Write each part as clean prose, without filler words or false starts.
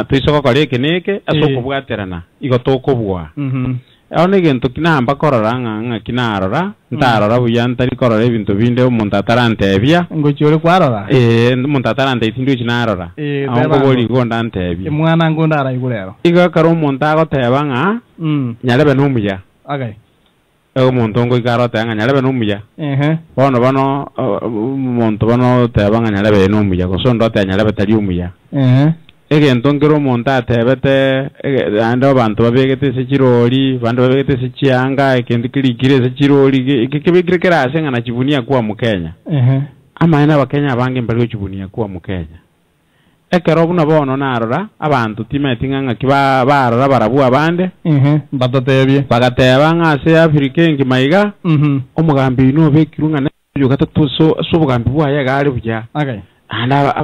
tuisoko kore keneke asoko bwaterana igotoko bwa one gento kinamba korora nga kinarora ntarora buya ntari korora ebintu binde umuntu atarantebya ngochore kwarora umuntu atarante itindu kinarora ahubwo boli gonda ntebya mwana ngondara igurero iga karo umuntu agoteba nga nyarebe numuya umuntu ngo ikarota nga nyarebe numuya bano umuntu bano teba nga nyarebe numuya gosondo te nyarebe tari umuya egento ngero umuntu atebete ando bantu babegete se kirori bantu babegete se kianga ekindi kirikire se kirori ikibikire kerase nga nakivunia kuwa mukenya amaina bakenya bange mbali kivunia kuwa mukenya ekero buno bono narora abantu timetinga nga kiba barora barabu abande batatebye bagateba nga se Afrika ngimaiga omugambi no bekirunga ne yo gatatu so bugambi bwaye gari bya anda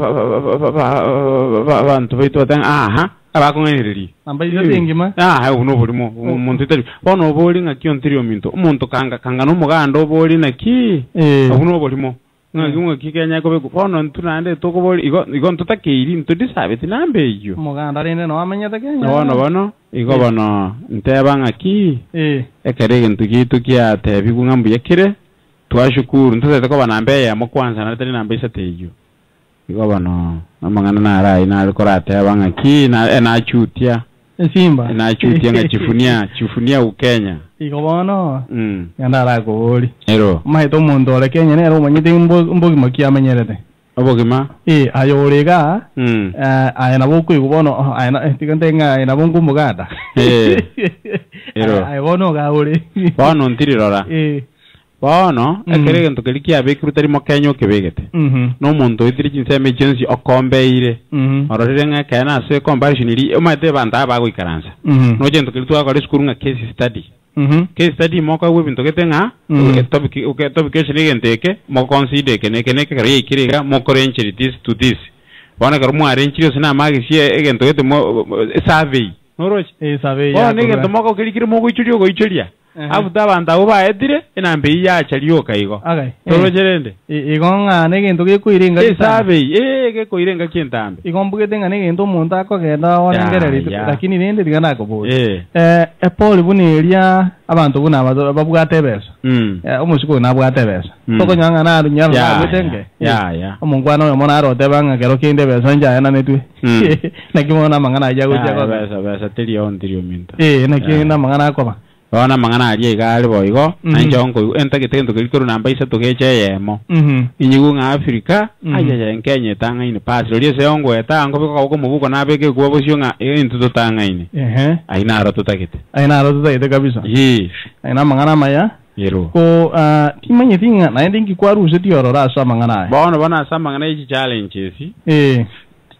abantu baitwa abakongereri namba izingima uno bulimo umuntu itari bono boli nga kiontirio minto umuntu kanga no mugando boli na ki uno bulimo ngimwe kikenya ko bego bono ntunande toko boli igo ntutakiri ntudisabye tinambe iyo muganda rene no amenya takenya bono igo bono nteba nga ki ekerege ntukitu kya tebigunga mbuyekire twashukuru ntuzete ko banambe ya mukwanza natari nambe isateyo igo bano amangana nara ina korate abanga ki na chutia simba na chutia nga chifunia ukenya igo bono yandara goli ero maito mundo le Kenya nero manyite mbogi makia menyerete obogima ayorega ayana boku igo bono ayana tikantenga ayana bongu mugada ero ay bono gauli bono ntirirora bono ekerege ntokelikia abekirutari mokenyo kebegete no muntu itiri kinse emergency okombeire ororire nga kana se comparison iri omate banda bago ikaranza no jento kelitwa kwa school nga case study case study moko webinto ketenga topic shirigenteke mo consider kene kare ikiriga mo korenchiri this to this bona karumu arenchiri sina magisi egento kete mo survey noroch survey ya bona egento moko kelikiri mo goichurio goichuria abuta banda uba edire inambe ya charioka igo torojerende igonga negento gekuirenga survey gekuirenga kintambe igombugete nga negento umuntu akogenda onengereri lakini rende digana ko bo epoli buneria abantu buna babugate besa umushiko nabugate besa toko nyanga na nyanga betenge omungwana yo mona rote banga kero kinde besa nja na netwe nakimona mangana aja guja besa telio ondirio minta nakina mangana ko bona mangana ali igale boigo nanjongo entakitendo kilikuru namba isa togeche yemo inyigu nga Afrika aja Kenya tanga ine pass ri se ongo etango biko ko mubuko nabeke kuba bosyo nga into totanga ine aina ro tutakite kabisa aina mangana maya yero ko timanye tinga na ndingi kwaruse tiorora sa mangana bona sa mangana iki challenges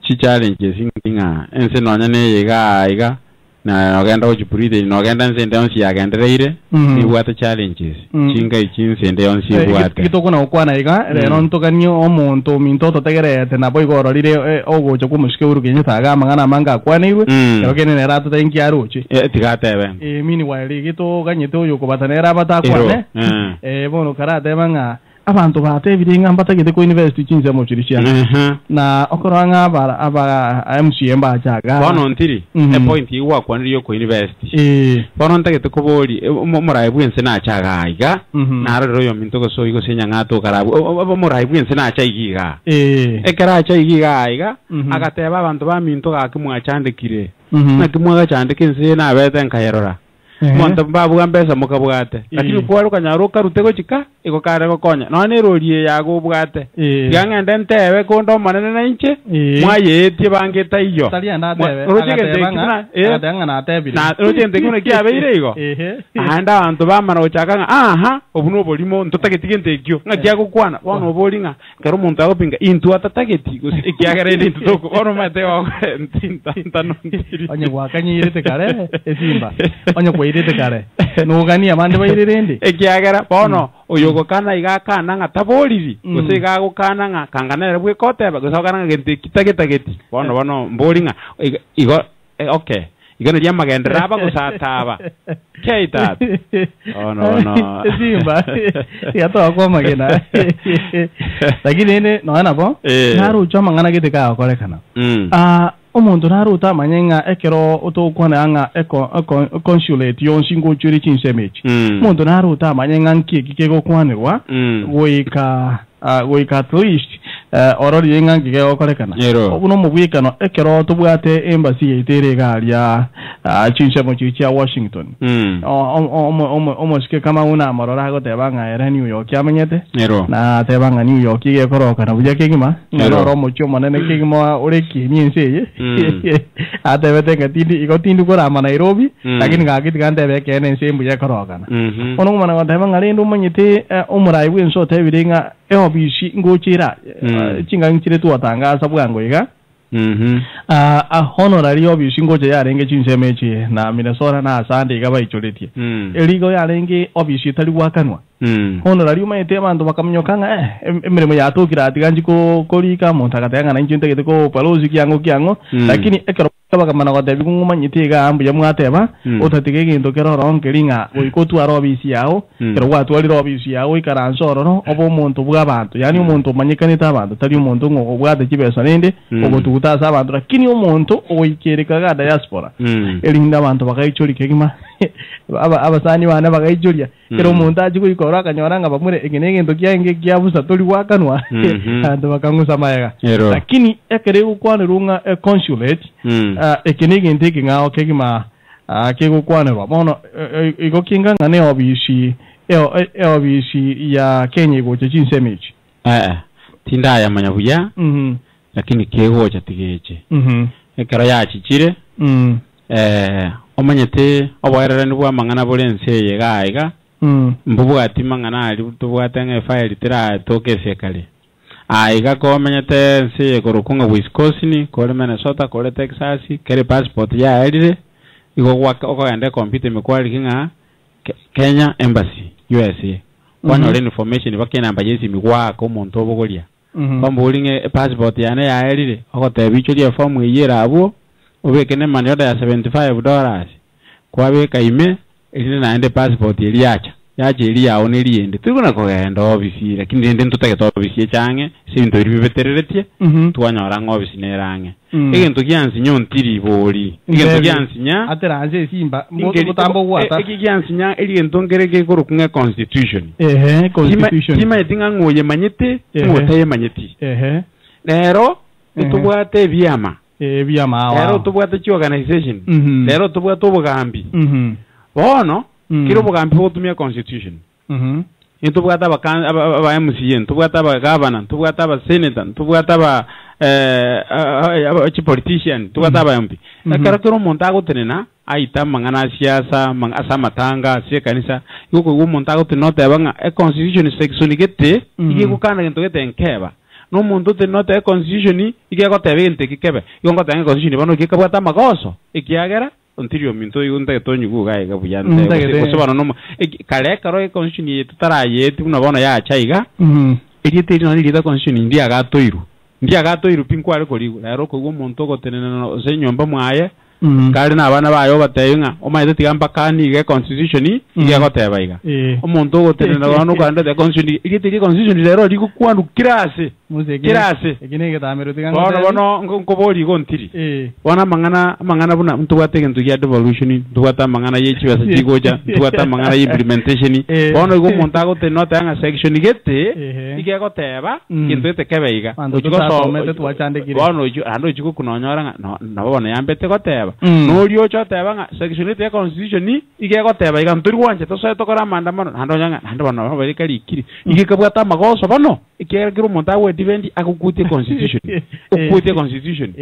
chi challenges nginga ense nonya ne yiga na ogenda ochipuride no ogenda nsende onsi yagendereire ni wata challenges chinga ichinsende onsi wata kitoko na okwana iga rero ntokanyo omuntu mintoto tegerete na boy gororire ogocho kumushike urugenye taga mangana manga kwanirwe rero kene nera tutenki aruchi tigatebe mini wali gito ganyete oyo kubatanera batakwane bono karate banga abantu batebiringa mbatagite ko university chinze mu chirishya na okoranga aba MCM bachaga bono ntiri e point iwa kwaniriyo ko university bono ntagite ko boli murai bwense na chaga aiga na rero yo minto so igo senya ngato karabu murai bwense na chaigiga ekara chaigiga aiga agateba abantu ba minto gakimwa chandikire na kimwa gachandike nse na bete nkayerora monta babu gambesa mukabwate lakini kwaro kanyaro karutego chika iko kare ko konya none rorie yago bwate yanga ndentewe ko ndo manene na inche mwayetie bangeta iyo talia ndatewe agatanga na tebiri na rogende kuna kiabe ireigo anda abantu bamara ochakanga aha obuno bolimo ntotagetigente ekyo ngatia kukwana bono obolinga karo muntu agopinga intu atatageti ikiagarende intoko oro mate wa ntinta no onye gwakanyirete kare esimba onye kwirete kare nugani amande bayirende ekiagara bono oyogo kana igakana nga taboliri gose igagukana nga kanganere bwe koteba gusokana nga gente kitageti bono mbolinga igo okay igana lya magendera aba gusataba keita no simba ya to ko magena lakini ne no ana bo naru choma ngana gite ka kolekana omuntu naruta manyenga ekero otokwana anga consulate yonsingo churi chinsemechi omuntu naruta manyenga nkiki gokwanirwa goika at least orori yenga ngige okorekana obuno mubwikano ekero tubwate embassy yitere galia chinsemo chicha Washington omoske kama una amarora gotebanga era New York yamenyete na tebanga New York ige koroka na bujake gima ngoro mocho manene kigimo ureki nienseye atebete ngatindi igotindu kora ma Nairobi lakini ngagiti gande beke nense mbuje koroka na ono mana gotebanga lendo manyete omurai bwenso tebiringa eobishi ngochira chinga nchire tuwatangaza bwangoiga honorary obishi ngoje yarenge chinsemechi na Minnesota na Sunday gaba icholetie eligo yarenge obishi tali wakanwa honorary umayete abantu bakamnyokanga emirimo yatukira atiganji ko kolika montakatanga na nchintege ko palozi kyango lakini ekero bakamana gotebi ngumanyitega ambu ya mwateba otatige ginto kero ronkelinga oikotu arobisi yao kero watu ali robisi yao ikaranzoro no obo muntu bw'abantu yani umuntu manyikanita abantu tali umuntu ngo bwate kibesa nende obotugutaza abantu lakini umuntu oyikereka diaspora elinda abantu bakayicholi kegima abasani bana bakayicholia kero umuntu aji kuyikora akanyoranga bamure egenegento kyenge kyabusa toli wakanwa ando bakangusa mayaga lakini ekere ukwanirunga consulate ekenegente kinga okegima kegukwanirwa bono igokinga ngane obishi obishi ya Kenya goche chinsemechi tindaya manyabuya lakini kegocha tigeche ekero yachichire omanyete obwererani bwa mangana bolense yegaiga mbubwati mangana ali tubwatanga file tira tokese kale aiga ko menyete nse korukunga Wisconsin kole Minnesota kole Texas kere passport ya edire igo okagende compete mekwali kinga Kenya Embassy USA one all information bakena ambajensi migwa ko muntu obogolia bambulinge passport yane ya edire okotebicho lia form yera abo obekene manyoda ya $75 kwabeka ime ili naende passport eliacha yaje ili yawo neliende tukuna kogenda obisi lakini ndende ntutake obisi change sinto ibibetereretie twanyora ngobisi nerange egento kyansinya ontiri boli egento kyansinya ateranje simba mboto butambo gwata ekikyansinya egento ngereke korukunga constitution constitution kima etinga ngoye manyete ngotaye manyeti lero tubwate byama lero tubwate chi organization lero tubwate obugambi bono kiro bugambi botumia constitution intubwata aba MCN tubwata aba governor tubwata aba senator tubwata aba politician tubwata aba MP karakero montago tenena aita mangana siasa asa matanga se kanisa yuko montago tenota banga constitution section gete ige kukana gento gete nkeba no muntu tenota constitution ige gotebe gente kikebe yongo tanga constitution bano kikabwata magoso ikiagera ontirio minto yunta tonyu guga ga buyante kusubana no kale karo constitution yetutara yetu nabona ya chaiga edite no lida constitution ndia ga toiru pinkwale koligo lero ko muntu gotenena senyomba mwaye kali na abana bayo bateyinga omaite tigamba kani ge constitution ige gotebaiga omuntu gotenena bano kwanda the constitution ige constitution lero ligo kwanu kirase ekinege tamero tiganga bono nkoboli gontiri wana mangana buna ntubate ntu ya devolution tubata mangana yechibasa chigoja tubata mangana implementation bono igo montago te nota anga section gete ige goteba kintu etekebeiga ukigosomete twachandikire bono ando ichiko kunonyora na bono yambete goteba no lyo choteba nga section te constitution ige goteba iga nturi wanje to tokora mandamano ando nyanga ando bono bari kali ikiri ige kabwata magoso bono ikero montago divendi akukutie constitution ukutie constitution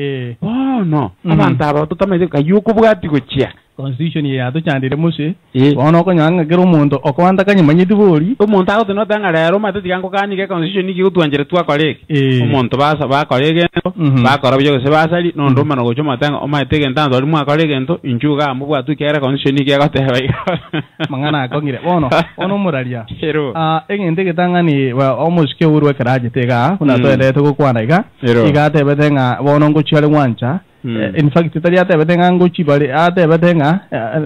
no abantu aba tutameze kayuko bwati gochia constitution ya to chandire muse bono ko nyanga gero muntu okwanda kanyimanyiti boli omuntu ago no tanga lero mate tigango kani ke constitution iki gutwanjire twakoreke omuntu basa bakorege bakora byo se basali no ndoma no gocho matanga omaitege ntando ali mwakorege nto injuga mubwatu kera constitution iki agoteba mangana akongire bono muralia egende getangani almost ke urwe karaje tega kuna to ele to kwana iga igate betenga bono ngochale wancha in fact tari atebetenga ngo chibale atebetenga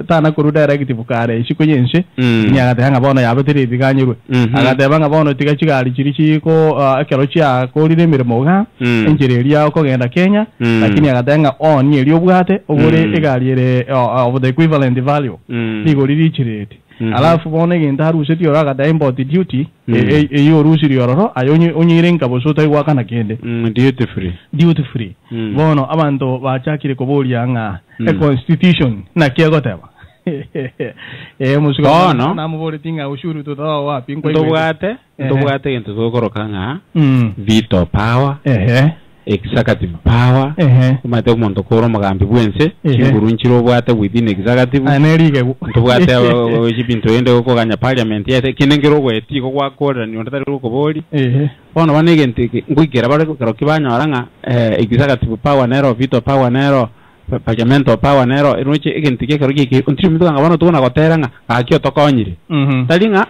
tana kuru directive kare shikoyense nyaga tanga bono yabetere biganyirwe agatebanga bono tiga chigari chirichi ko akero chia ko rire mirimo ga engineeria ko genda Kenya lakini agatenga on yeri obwate obure egari ere of the equivalent value ligo riri chirete alafu bono genda ruseti ora gata import duty eyo rusiri ororo ayonye onyirenga bosota igwakana kende duty free bono abantu bachakire koboria nga a constitution na kiagoteba musika na mubore tinga ushuru to dawa wapi ndobwate into zokorokanga veto power executive power kumate umuntu koro magambi bwense chinguru nchiro bwate within executive anerige ndobwate chipinto yende ko ganya parliament yete kinengero gweti ko gwakora ni ondatari ko boli bono banege ntike ngwikera bare ko kibanyaranga executive power nero veto power nero parliament power nero iruche igentike kero giki untiri mituga ngabano tugona goteranga akyo tokonyire talinga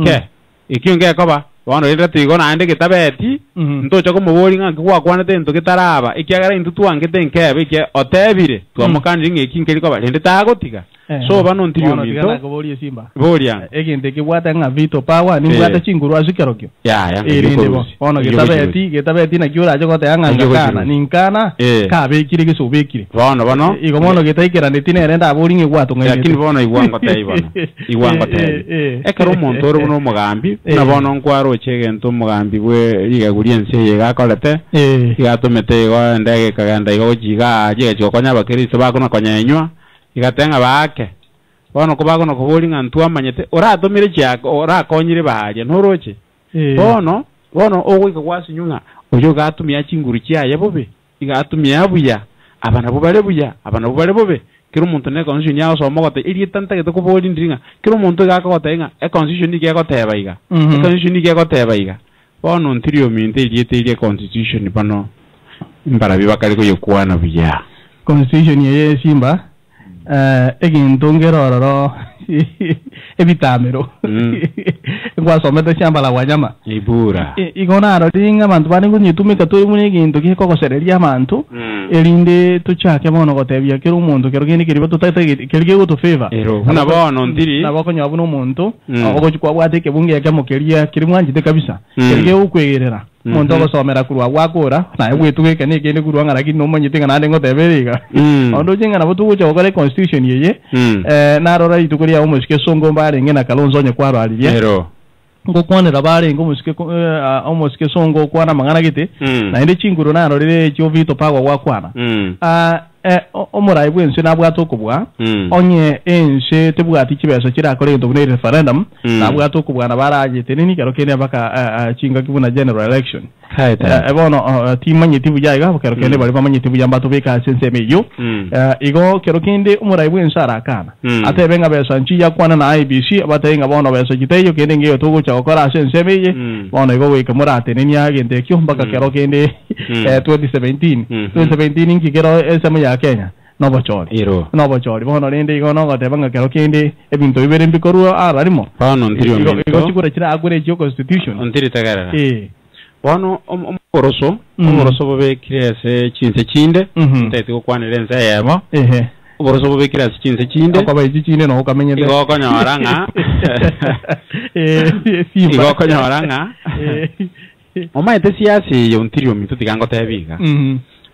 ke ikiyonge koba bono renda tigo nande gitabeti ntocho ko mubori nga gwakwanete nto gitaraba ikiagara intu twangete nkebe ke otebire twamukandi ngekingeri koba renda tagotiga so bano ntiriyo minto bori simba boria egende ke bwata nga veto power ni bwata chinguru azikerokyo ya bono gitabeti na kyura aje gote anga ngana ninkana kabe kire gisobekire bono igomono gitaikera ndetine renda bori nge gwato ngene lakini bono igwango tei ekero muntu oro no mugambi na bono nkwaro chegento mugambi bwe ligaguriense yegakolete igatumete go ndege kaganda igojiga aje chikonya bakirisi bakona konyenywa igatenga bake bono kubagono kubulinga ntu amanyete uratumire cyako urakonyire bahaje ntoroche bono ogwika kwasinyunga ojo gatumya chinguru cyaye bobe igatumya buya abana bubale bobe kiro muntu ne constitution yawo so mogote iri tanta ke ko boli ndinga kiro muntu ga ko tenga e constitution ke ko teba iga constitution ke ko teba iga bono ntirio minte iri constitution pano mbara bibakari ko yokwana buya constitution ye simba egintongero ebitamero ngwasomete shamba la wanyama ibura igona aroringa abantu bani kunyitumika turi muni gintu kikokosereria abantu elinde tuchake bono gotebia kero umuntu kero gini kiriba tutete kirige go to favor na bono ndiri na bako nyabuno umuntu ogochikwa bwateke bunge yake mukeria kirimwanjite kabisa kirige ukwegerera muntu ogosomera kurwa gwakura na gwitugike ni kindi kurwa ngaraki no manyite ngana ngoteberiga ondo jinga na butugucha ogore constitution yeye narora itukuria umushike songo mbare ngena kalonzo nye kwaro aliye ngokwanira bare ngomushike umushike songo kwana mangana gite na indi chinguru narorire cyo vito pagwa gwakwana omurai bwense nabwato kubwa onye ense tebwati kibeso kirakore ndo bune referendum nabwato kubwa na baragite nini karo kene baka chinga kibuna general election ebono timanye tibuja iga karo kene bali bamanye tibuja mbato beka sense meyo igo karo kende omurai bwense arakana atebenga beso nchi yakwana na IBC abatenga bono beso kiteyo kende ngeyo tugucha okora sense meye bono igo weka murate nini agende kyo mbaka karo kende 2017 ngikero esema Kenya no bochori bono rende igono gotebanga kero kende ebinto bibere mbikoruo ararimo bono ndirio igo chikura kira agure jo constitution ndiri tagarara bono omoroso bobe kirese chinse chinde ntete kokwanire yabo oboroso bobe kirese chinse chinde akaba ichinde no ukamenyere igo konyoranga igo konyoranga omaite siasi yo ntirio mintu tigango tebiga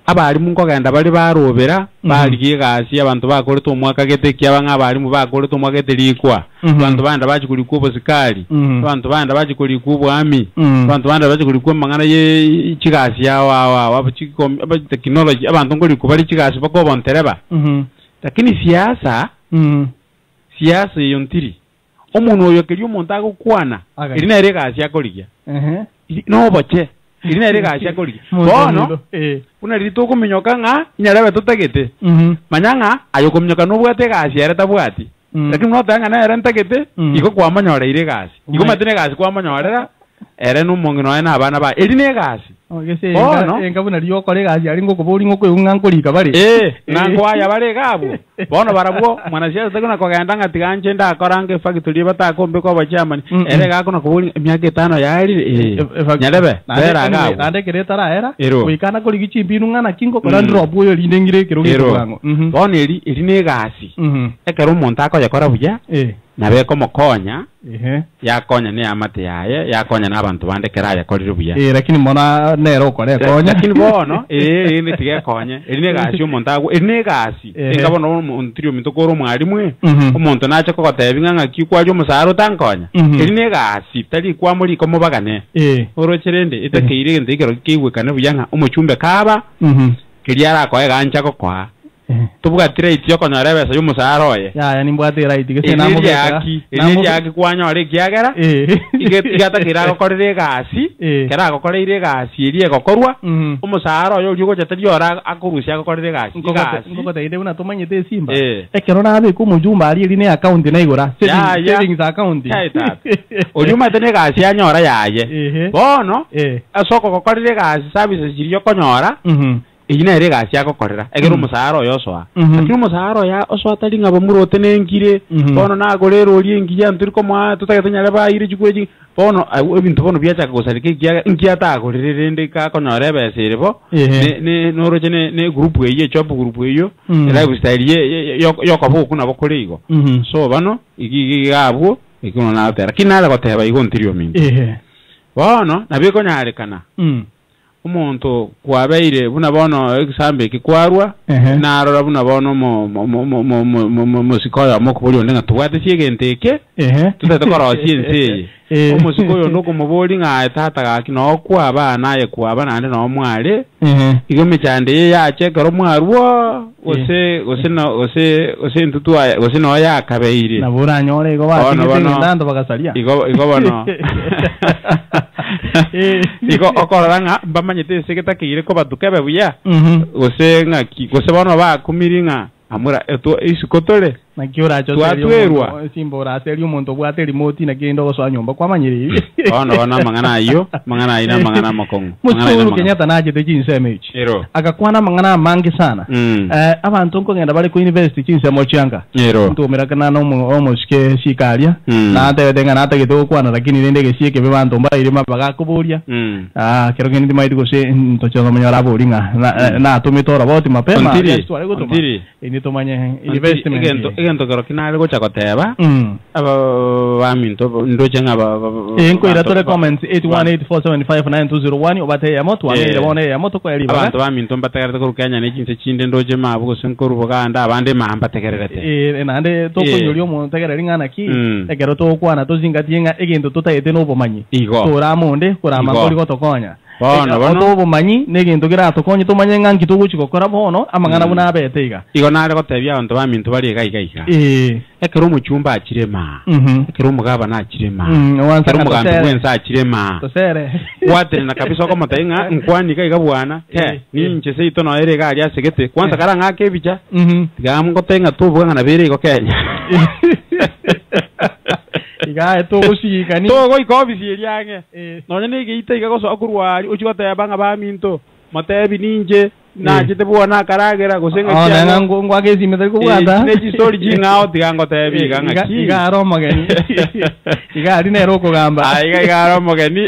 abari mu nkogenda bali barobera baligiye gasi abantu bakorete umwaka gete kyabanga abari mu bakorete umwaka gete likwa abantu banda bachikulikuwa bosikali abantu banda bachikulikuwa ami abantu banda bachikulikuwa mangana ye chigasi yawa wabuchikom aba technology abantu ngolikuwa bali chigasi bako bontereba lakini siasa yontiri omuntu oyo keri omuntu agukwana iri na ere gasi yakoligia no boche iri na ere gasi yakoligia bono una rito kumenyoka nga inyarabe tutagete manyanga ayo kumenyoka no bwate gasi yare tabwati lakini no tanga na yare ntagete iko kwa manyora ire gasi iko matene gasi kwa manyora ere no mongi no na abana ba iri ne gasi ogese enga buna rio kolega yari ngoko buri ngoko ungankorika bari nankwaya bari gabo bono barabwo mwana cia teguna kogenda ngatiganje ndakorange factory batakombe ko bachamani ere gakona kuburi myaka 5 yari nyarebe bera gabo nande kiretara era wikana kuri gichimbinu ngana kingo kora drop yo lindengire kiro gitwango bono eri ne gasi ekero umuntu akoya kora buya nabe ko mokonya yakonya ne amate yaye yakonya n'abantu bandekera yakorire buya lakini mbona nero kore konya lakini bono ni tige konya eri ne gasi umuntu ago eri ne gasi engabona umuntu rio mitokoro mwarimwe umuntu nache ko gotebinga ngaki kwaje umusaro tankonya eri ne gasi tari kwa muri ko mubagane orocherende itakeire ndikero kiwekane buyanga umuchumbe kaba kiriara ko gancha ko kwa tubuga trade yo konya rebesa y'umusaro ye ya ni mbwate right gese namo yaki kwanya ore kiagera igata kira gokorire gasi kera gokorire gasi iri gokorwa umusaro yo yugo chatari ora akurusia gokorire gasi ngoko teide una tomanyete simba ekero nabe ku mujumba ari iri ne account na igora savings account oyuma tene gasi anyora yaye bono asoko gokorire gasi services iri konyora ijina ere gasi yakokorera egera umusaro yoswa lakini umusaro ya oswa tali ngabo murote nengire bono nagorero ori engiya nturiko mwa tutagethanya bayire jukweji bono ebintu bono byacha kugosarike ngiya tagorere ndika konyore besere bo ne noroje ne group eye chop group eyo era style yokobo kuna bokorigo so bano igi gabo ikino na tera kinala goteba igo ntirio mingi bono nabiko nyarekana umuntu kwabeire buna bono example kikwarwa narora buna bono musikoya mokubuli ondenga tuwate siegenteke tutatokora siense umusikoyo ndoko mubuli nga tata gaki no kwa abana ye kwa abana ande no mwale igome cyande yachekero mwarwo ose ntutwa ose no yakabeire nabura nyore igo ndando bagasalia igo bono igo okoranga bamanyete seketakire ko badukebe buya ose ngaki ose bono bakumiringa amura eto isikotole nakiora cho twatwerwa simbora seri umuntu bwate remote na gendo goswa nyumba kwa manyiri bana mangana ina mangana makongo muturu Kenyatta naje de jinse mechi akakwana mangana mangi sana abantu nko ngenda bali ku university jinse mochanga ntu mirakana no omoshike shikalia na ate denga na ate gito kwana lakini nende gesieke be bantu mbaire mabaga kuburia kero ngende maidi gose ntocho no manyara buringa na atumitora boti mapema ini tomanye investment egento kero kinale gocha koteba aba baminto ndoje ngaba enko ira tole comments 8184759201 obate ya moto amire bone ya moto ko eriba abantu baminto mbategerete ko Kenya ne kinse chinde ndoje mabugo senkuru buganda abande mahamba tegererete nande to ko nyori omuntu tegereri ngana ki egero to kwana to zingatinga egento tutaite no bomanyi turamonde kurama kuri gotokonya bono bomanyi negento gira tokonye tomanye ngangi tuguchikokora bono amangana buna abeteiga igo nare gotebia abantu baminto bari gaiga ekero muchumba akirema ekero mugaba na akirema ekero mugambi kwensa akirema tosere watere na kabisa ko matainga nkwani kaiga bwana ninche seito no ere gari asegete kwanza karanga kebicha tigamu gotenga tubuga na bere igo Kenya iga eto gushika ni to go ikobisi eriange none ne geite iga goso akurwari uchigote banga baminto matebi ninje na jite buona karagera gosenga kia nango ngwagezi metari kubwanda ne story jinga tigango tebi ganga ki iga aroma gani iga ari nero kugamba iga aroma gani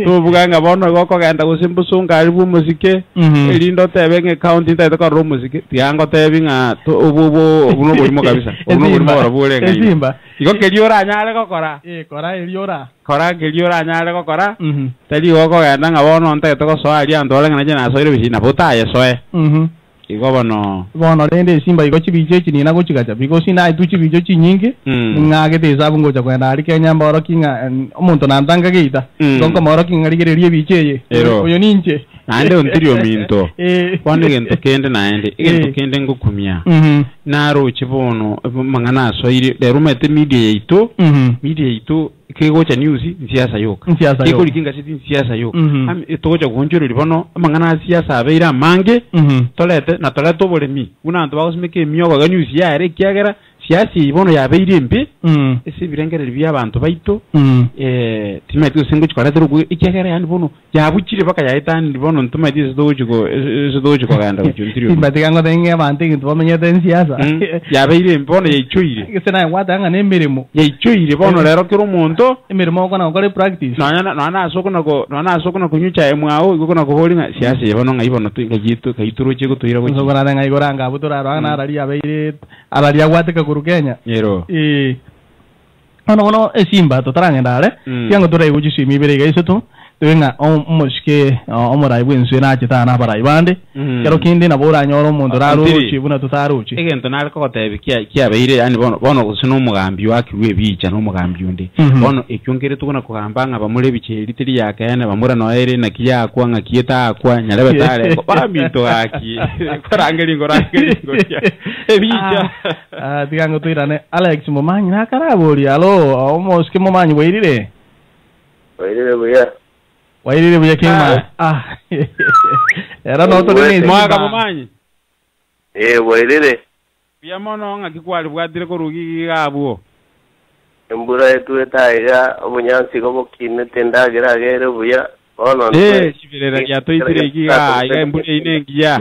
to buganga bono goko genda gusimbusunga ari bumuzike elindo tebe nge county taito ka rumuzike tigango tebi nga to ubuno burimo kabisa ubuno burimo barabure nga Simba igo keliora nyale gokora kora eliora kora keliora nyale gokora tali goko genda nga bono ntaito ko so ari andole nga jena so ire bishina butaye soe igo bono rende Simba igo chibiche chini na gochigacha because ina itu chibiche chinyingi ngage tesabu ngocha kwenda ari Kenya mboro kinga omuntu nantanga geita gonko moro kinga rigererie bicheye oyo ninche nande ontirio minto kwani gento kende naende gento kende ngukumia naro chibono mangana so ire derumete media itu kegocha news siasa yoka iko likinga siti siasa yoka etogocha gonjoro libono mangana siasa abeira mange tolete na toleto bolemi una antu bagosmeke miogo ga news ya ere kiagera siasi ibono yabeire mbi ese birengere by'abantu baito timati singo chikora turu ikegere yani bono yabukire baka yaitani bono ntuma dise dojo ko ganda kujuntiri timati kango tenge abantu kintu bamenye ten siasa yabeire bono yichuire kisena watanga nemirimo yichuire bono rero kiro muntu emirimo kona ngore practice nana asokuna kunyucha emwao igokona kuholinga siasa bono ngaibono tuingajitu kaituru chiko tuira ko ngora ngai goranga butura rwana arali yabeire arali yagwateka kuru Kenya yero ono esimba totaranga ndale yango tora igujishimi berega isoto tuenga omushike omurai bwensu na chitana barai bande kero kindi na bora nyoro mundu raruchi buna tutaruchi egento nari ko tebi kia beire yani bono kusino mugambi waki webicha no mugambi undi bono ekyongere tukuna kugambanga bamule biche litiri yakayana bamura no ere na kiya kwanga kieta akwa nyarebe tare bambito aki korangelingo ebicha digango tuirane Alex Mumanyi na karabori alo omoske Mumanyi weirire buya wairire buya kima era no to ni mwaga Mumanyi wairire bya mono ngakikwali bwadire ko rugi gabo embura etu etaiga obunyansi ko bokine tendagira gere buya ono chibirera ya toitire giga aiga embure inengiya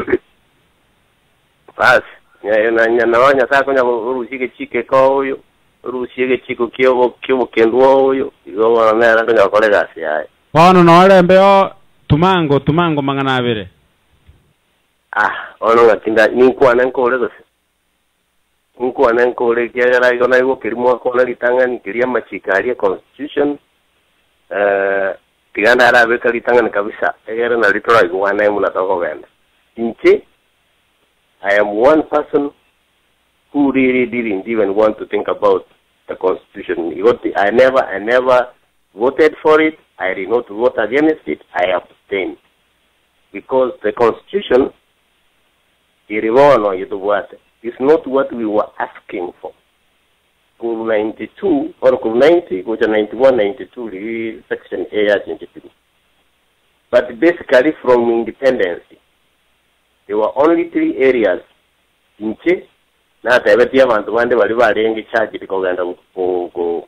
pas nya na wanya sako nya rushike chike ko uyo rushike chiko kyo kendo uyo igo wana mera nya kolega sia bono no lembeo tumango mangana abere ono ngatinda ninkwana nkole gose ninkwana nkole kyagara igona igo kirimo kona litanga nikiria machikaria constitution tiganda arabe kalitanga kabisa egere na litora igwana imuna toko benda inche I am one person who really didn't even want to think about the constitution. I never voted for it. I did not vote against it. I abstained. Because the constitution is not what we were asking for. Code 92 or Code 90, which is 91, 92, Section A, 23. But basically from independence, there were only 3 areas. Inche, na tebeti abantu bande bali balengi charge tikoganda ko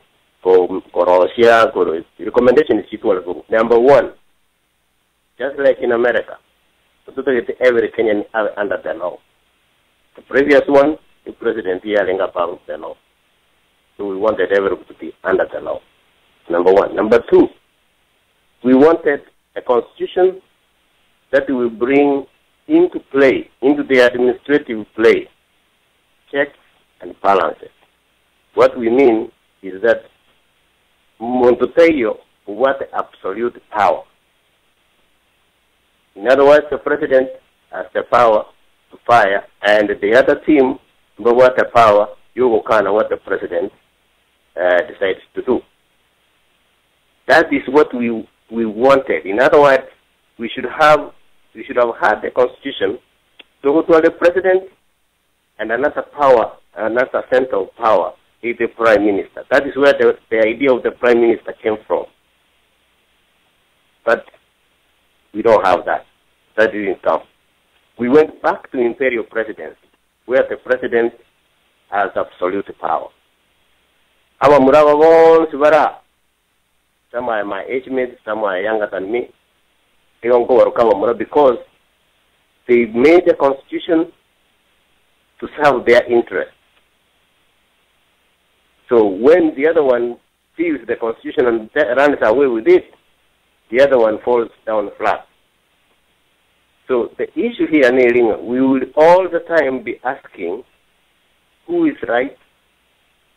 Russia, recommendation is equal. Number 1, just like in America, to get every Kenyan under the law. The previous one, the president yelling about the law. So we wanted everybody to be under the law. Number 1. Number 2, we wanted a constitution that will bring into play, into the administrative play, checks and balances. What we mean is that Montevideo what absolute power. In other words, the president has the power to fire, and the other team, but what the power, you will kind of what the president decides to do. That is what we wanted. In other words, we should have had the constitution to go to the president, and another power, another center of power is the prime minister. That is where the idea of the prime minister came from. But we don't have that. That didn't come. We went back to imperial presidency, where the president has absolute power. Our Murababon Sibara, some are my age mates, some are younger than me. They don't go Mura because they made the constitution to serve their interest. So when the other one sees the constitution and runs away with it, the other one falls down flat. So the issue here, Neil, we will all the time be asking who is right,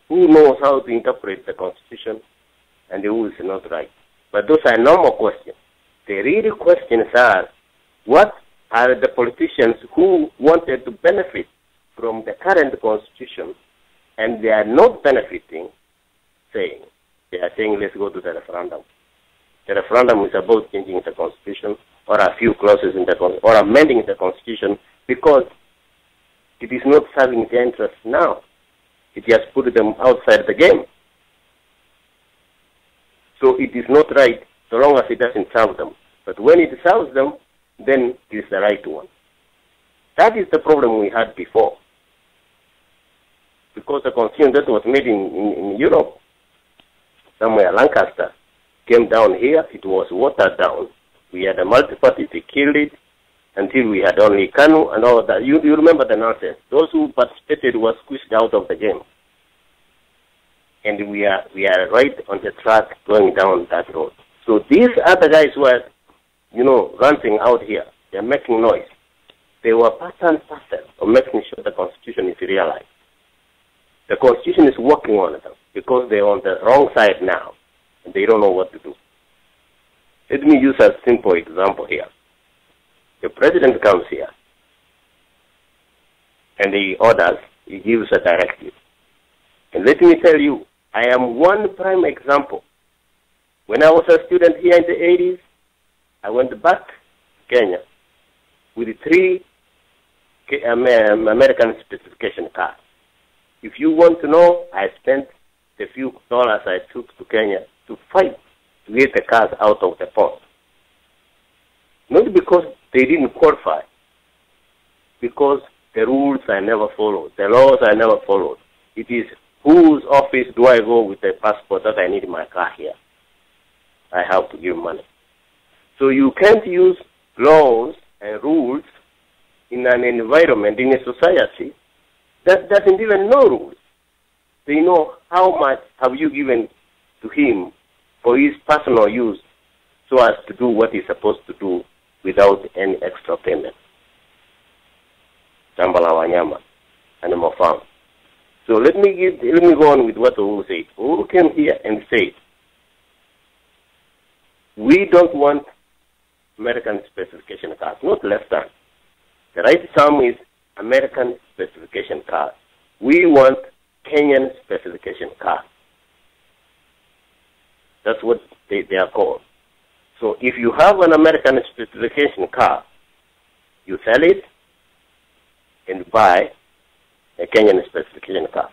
who knows how to interpret the constitution, and who is not right. But those are normal questions. The real questions are, what are the politicians who wanted to benefit from the current constitution and they are not benefiting saying? They are saying, let's go to the referendum. The referendum is about changing the constitution or a few clauses in the constitution or amending the constitution because it is not serving their interests now. It has put them outside the game. So it is not right so long as it doesn't serve them. But when it serves them, then it is the right one. That is the problem we had before. because the constitution that was made in Europe, somewhere Lancaster, came down here, it was watered down. We had a multi-party, they killed it, until we had only Kanu and all that. You remember the nonsense. Those who participated were squeezed out of the game. And we are right on the track going down that road. So these other guys who are, ranting out here, they're making noise. They were part and parcel of making sure the Constitution is realized. The Constitution is working on them because they're on the wrong side now and they don't know what to do. Let me use a simple example here. The president comes here and he orders, he gives a directive. And let me tell you, I am one prime example. When I was a student here in the 80s, I went back to Kenya with 3 American specification cars. If you want to know, I spent the few dollars I took to Kenya to fight to get the cars out of the port. Not because they didn't qualify, because the rules are never followed, the laws are never followed. It is whose office do I go with the passport that I need my car here? I have to give money. So you can't use laws and rules in an environment, in a society that doesn't even know rules. They know how much have you given to him for his personal use so as to do what he's supposed to do without any extra payment. Shambala Wanyama, Animal Farm. So let me go on with what Uhuru said. Uhuru came here and said, we don't want American specification cars, not less than. The right term is American specification cars. We want Kenyan specification cars. That's what they are called. So if you have an American specification car, you sell it and buy a Kenyan specification car.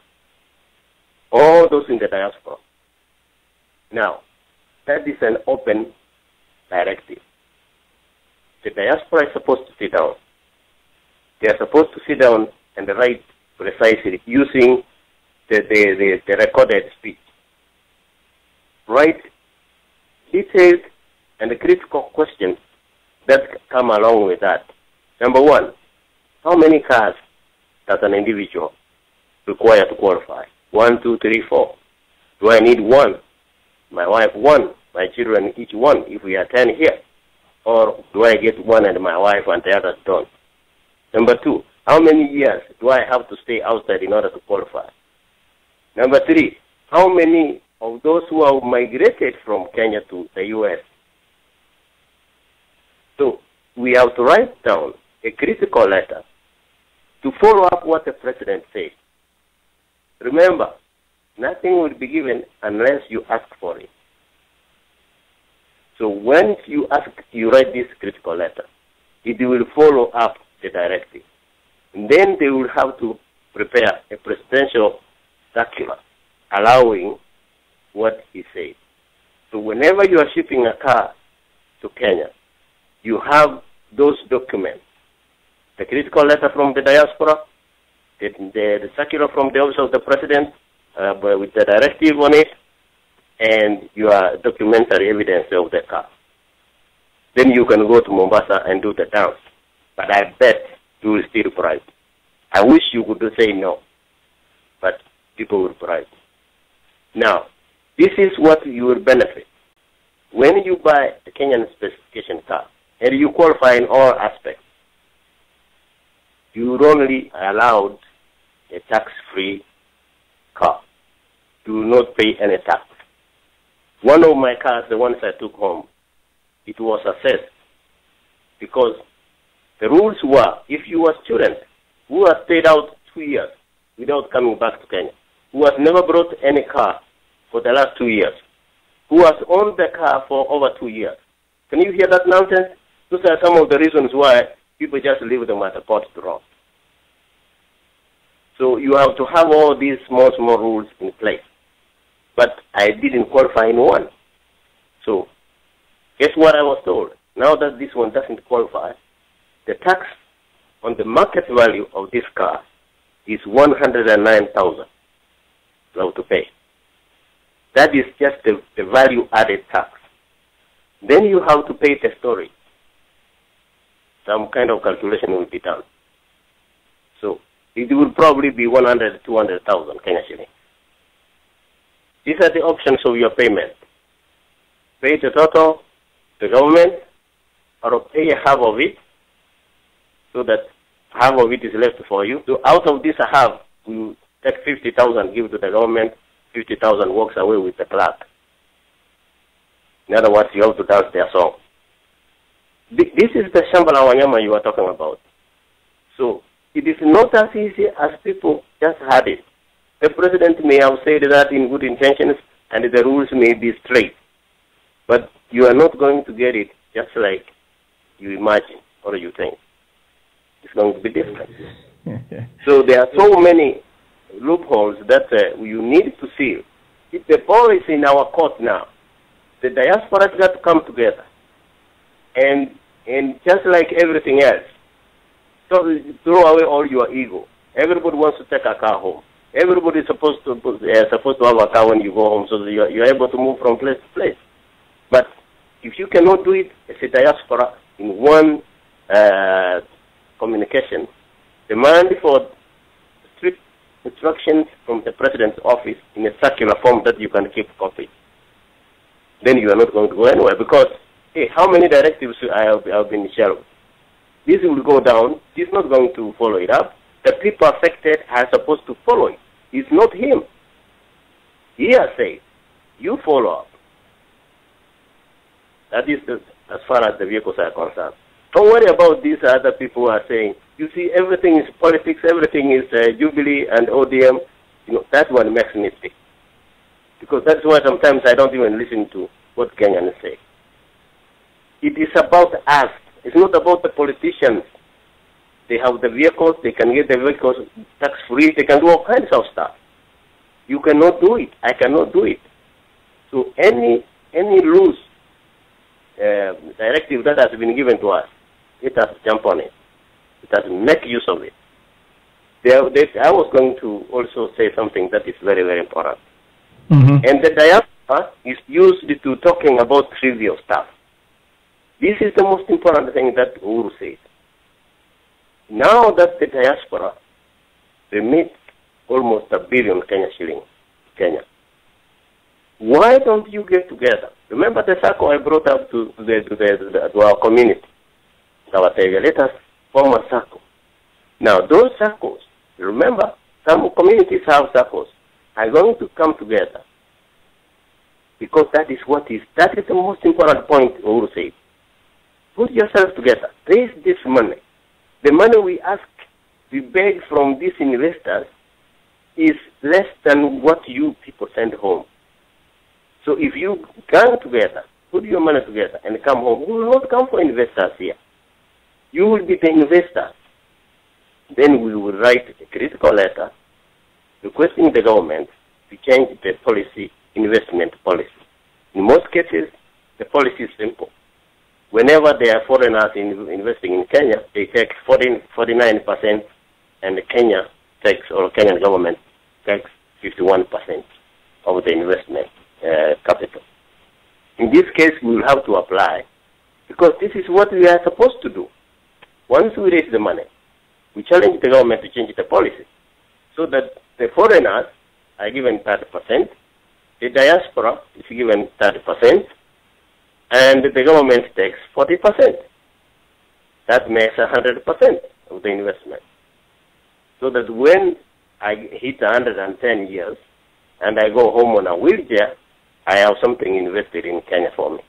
All those in the diaspora. Now, that is an open directive. The diaspora is supposed to sit down. They are supposed to sit down and write precisely using the recorded speech. Write detailed and critical questions that come along with that. Number one, how many cars does an individual require to qualify? 1, 2, 3, 4. Do I need 1? My wife 1, my children each 1 if we are 10 here. Or do I get 1 and my wife and the others don't? Number 2, how many years do I have to stay outside in order to qualify? Number 3, how many of those who have migrated from Kenya to the U.S.? So we have to write down a critical letter to follow up what the president said. Remember, nothing will be given unless you ask for it. So once you ask, you write this critical letter, it will follow up the directive. And then they will have to prepare a presidential circular allowing what he said. So whenever you are shipping a car to Kenya, you have those documents. The critical letter from the diaspora, the circular from the office of the president with the directive on it, and your documentary evidence of the car. Then you can go to Mombasa and do the dance. But I bet you will still bribe. I wish you could say no, but people will bribe. Now, this is what you will benefit. When you buy a Kenyan specification car, and you qualify in all aspects, you are only allowed a tax-free car. Do not pay any tax. One of my cars, the ones I took home, it was assessed because the rules were, if you are a student who has stayed out 2 years without coming back to Kenya, who has never brought any car for the last 2 years, who has owned the car for over 2 years. Can you hear that nonsense? Those are some of the reasons why people just leave them at the port to rot. So you have to have all these small rules in place. But I didn't qualify in one. So guess what I was told? Now that this one doesn't qualify, the tax on the market value of this car is 109,000 you have to pay. That is just the value-added tax. Then you have to pay the storage. Some kind of calculation will be done. So it will probably be 100,000 to 200,000 Kenya shillings. These are the options of your payment. Pay the total, the government, or pay half of it, so that half of it is left for you. So out of this half, you take 50,000, give to the government, 50,000 walks away with the clerk. In other words, you have to dance their song. This is the Shambhala Wanyama you are talking about. So it is not as easy as people just had it. The president may have said that in good intentions, and the rules may be straight. But you are not going to get it just like you imagine or you think. It's going to be different. So there are so many loopholes that you need to seal. If the ball is in our court now, the diaspora has got to come together. And just like everything else, so throw away all your ego. Everybody wants to take a car home. Everybody is supposed to have a car when you go home, so that you're able to move from place to place. But if you cannot do it as a diaspora in one communication, demand for strict instructions from the president's office in a circular form that you can keep copy, then you are not going to go anywhere, because, hey, how many directives have been shelved? This will go down. He's not going to follow it up. The people affected are supposed to follow it. It's not him. He has said, you follow up. That is as far as the vehicles are concerned. Don't worry about these other people who are saying, you see, everything is politics, everything is Jubilee and ODM. You know, that one makes me sick. Because that's why sometimes I don't even listen to what Kenyans say. It is about us. It's not about the politicians. They have the vehicles, they can get the vehicles tax-free, they can do all kinds of stuff. You cannot do it. I cannot do it. So any loose directive that has been given to us, it has to jump on it. It has to make use of it. I was going to also say something that is very, very important. Mm-hmm. And the diaspora is used to talking about trivial stuff. This is the most important thing that Uhuru said. Now that the diaspora remits almost 1 billion Kenya shillings Kenya, why don't you get together? Remember the circle I brought up to our community, our Tega. Let us form a circle. Now those circles, remember, some communities have circles, are going to come together, because that is the most important point Uhuru said. Put yourselves together, raise this money. The money we ask, we beg from these investors is less than what you people send home. So if you come together, put your money together and come home, we will not come for investors here. You will be the investors. Then we will write a critical letter requesting the government to change the policy, investment policy. In most cases, the policy is simple. Whenever there are foreigners investing in Kenya, they take 49%, and Kenya takes, or Kenyan government takes 51% of the investment capital. In this case, we will have to apply, because this is what we are supposed to do. Once we raise the money, we challenge the government to change the policy, so that the foreigners are given 30%, the diaspora is given 30%, and the government takes 40%. That makes 100% of the investment. So that when I hit 110 years and I go home on a wheelchair, I have something invested in Kenya for me.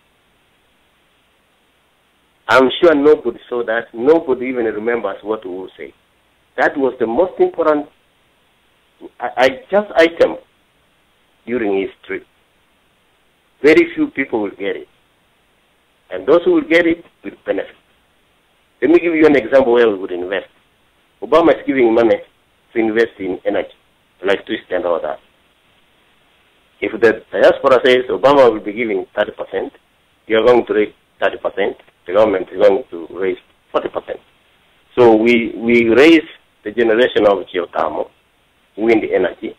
I'm sure nobody saw that. Nobody even remembers what we will say. That was the most important item during history. Very few people will get it. And those who will get it will benefit. Let me give you an example where we would invest. Obama is giving money to invest in energy, like twist and all that. If the diaspora says Obama will be giving 30%, you are going to raise 30%, the government is going to raise 40%. So we raise the generation of geothermal, wind energy,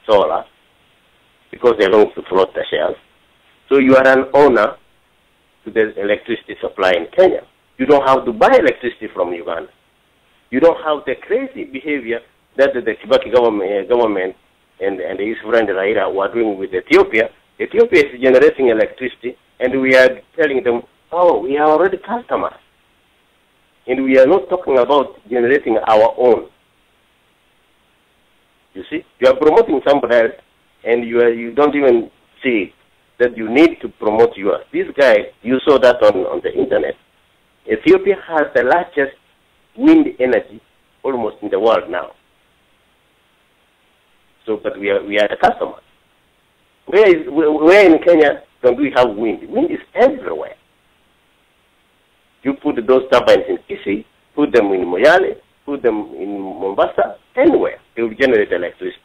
solar, because they're going to float the shares. So you are an owner to the electricity supply in Kenya. You don't have to buy electricity from Uganda. You don't have the crazy behavior that the Kibaki government and his friend Raila were doing with Ethiopia. Ethiopia is generating electricity, and we are telling them, oh, we are already customers. And we are not talking about generating our own. You see, you are promoting somebody else, and you don't even see that you need to promote yours. This guy, you saw that on the internet. Ethiopia has the largest wind energy almost in the world now. So, but we are the customer. Where in Kenya don't we have wind? Wind is everywhere. You put those turbines in Kisii, put them in Moyale, put them in Mombasa, anywhere. They will generate electricity.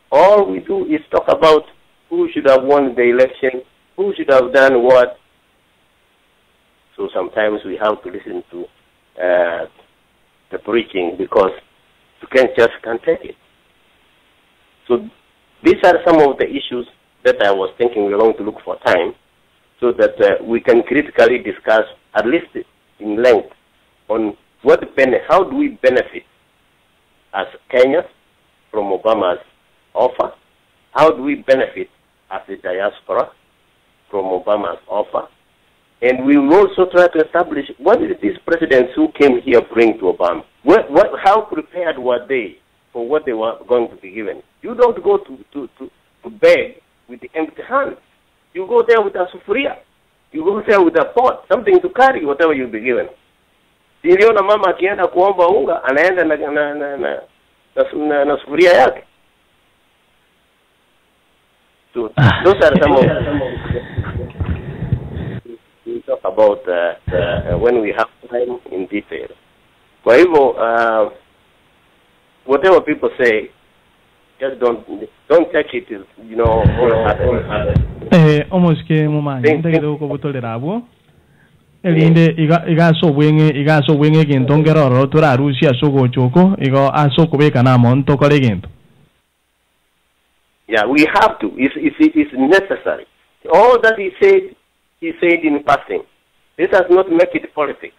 All we do is talk about who should have won the election, who should have done what. So sometimes we have to listen to the preaching because you can't take it. So these are some of the issues that I was thinking we're going to look for time so that we can critically discuss, at least in length, on how do we benefit as Kenyans from Obama's offer? How do we benefit as a diaspora from Obama's offer? And we will also try to establish what did these presidents who came here bring to Obama? How prepared were they for what they were going to be given? You don't go to beg with the empty hands. You go there with a sufuria. You go there with a pot, something to carry, whatever you'll be given. Niliona mama akienda kuomba unga, anaenda na sufuria yake. So those are some of we talk about when we have time in detail. Kwa hivyo, whatever people say, just don't take it, you know, almost ke mumanya ndagede uko butolera abo elinde igaso wenge gintongero tura Russia sogo choko igo asoko beka na monto kole ginto. Yeah, we have to. It's necessary. All that he said in passing. This does not make it politics.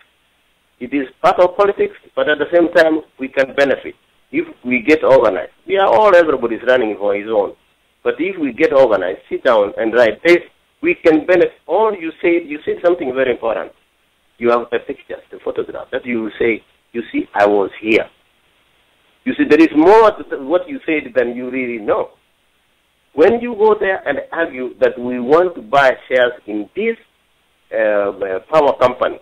It is part of politics, but at the same time, we can benefit if we get organized. Everybody's running for his own. But if we get organized, sit down and write this, we can benefit. All you said something very important. You have the pictures, the photograph, that you say, you see, I was here. You see, there is more to what you said than you really know. When you go there and argue that we want to buy shares in this power company,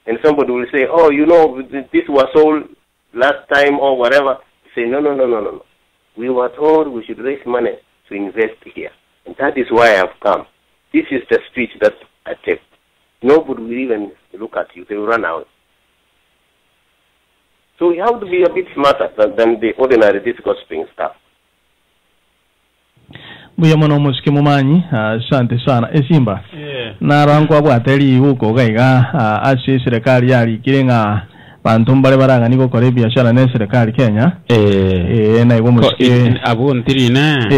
and somebody will say, oh, you know, this was sold last time or whatever, say, no. We were told we should raise money to invest here. And that is why I have come. This is the speech that I take. Nobody will even look at you. They will run out. So we have to be a bit smarter than the ordinary discussing stuff. Buya mono muske mumanyi asante sana esimba na rangwa bwateri huko gaiga ase serikali yali kirenga bantu mbale baranga niko kore biashara ne serikali Kenya na ibo muske abo ntirina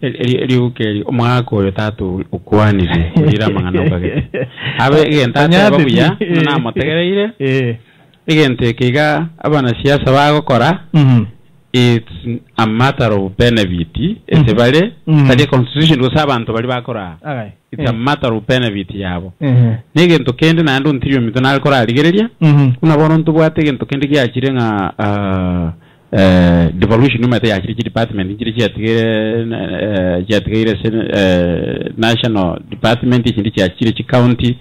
eli omwako yo tatu ukwanire ira mangana bagete abe genta babuya na motegereire igente kiga abana siasa bagokora it's a matter of benefit. It's a constitution was abantu bali bakora. It's a matter of benefit yabo. Nige ntokende na ndo ntiyo mitonal kora aligereria. Una bono ntubwate ge ntokende ki achirenga devolution numate ya chiri department chiri chatigere national department chiri chiri county.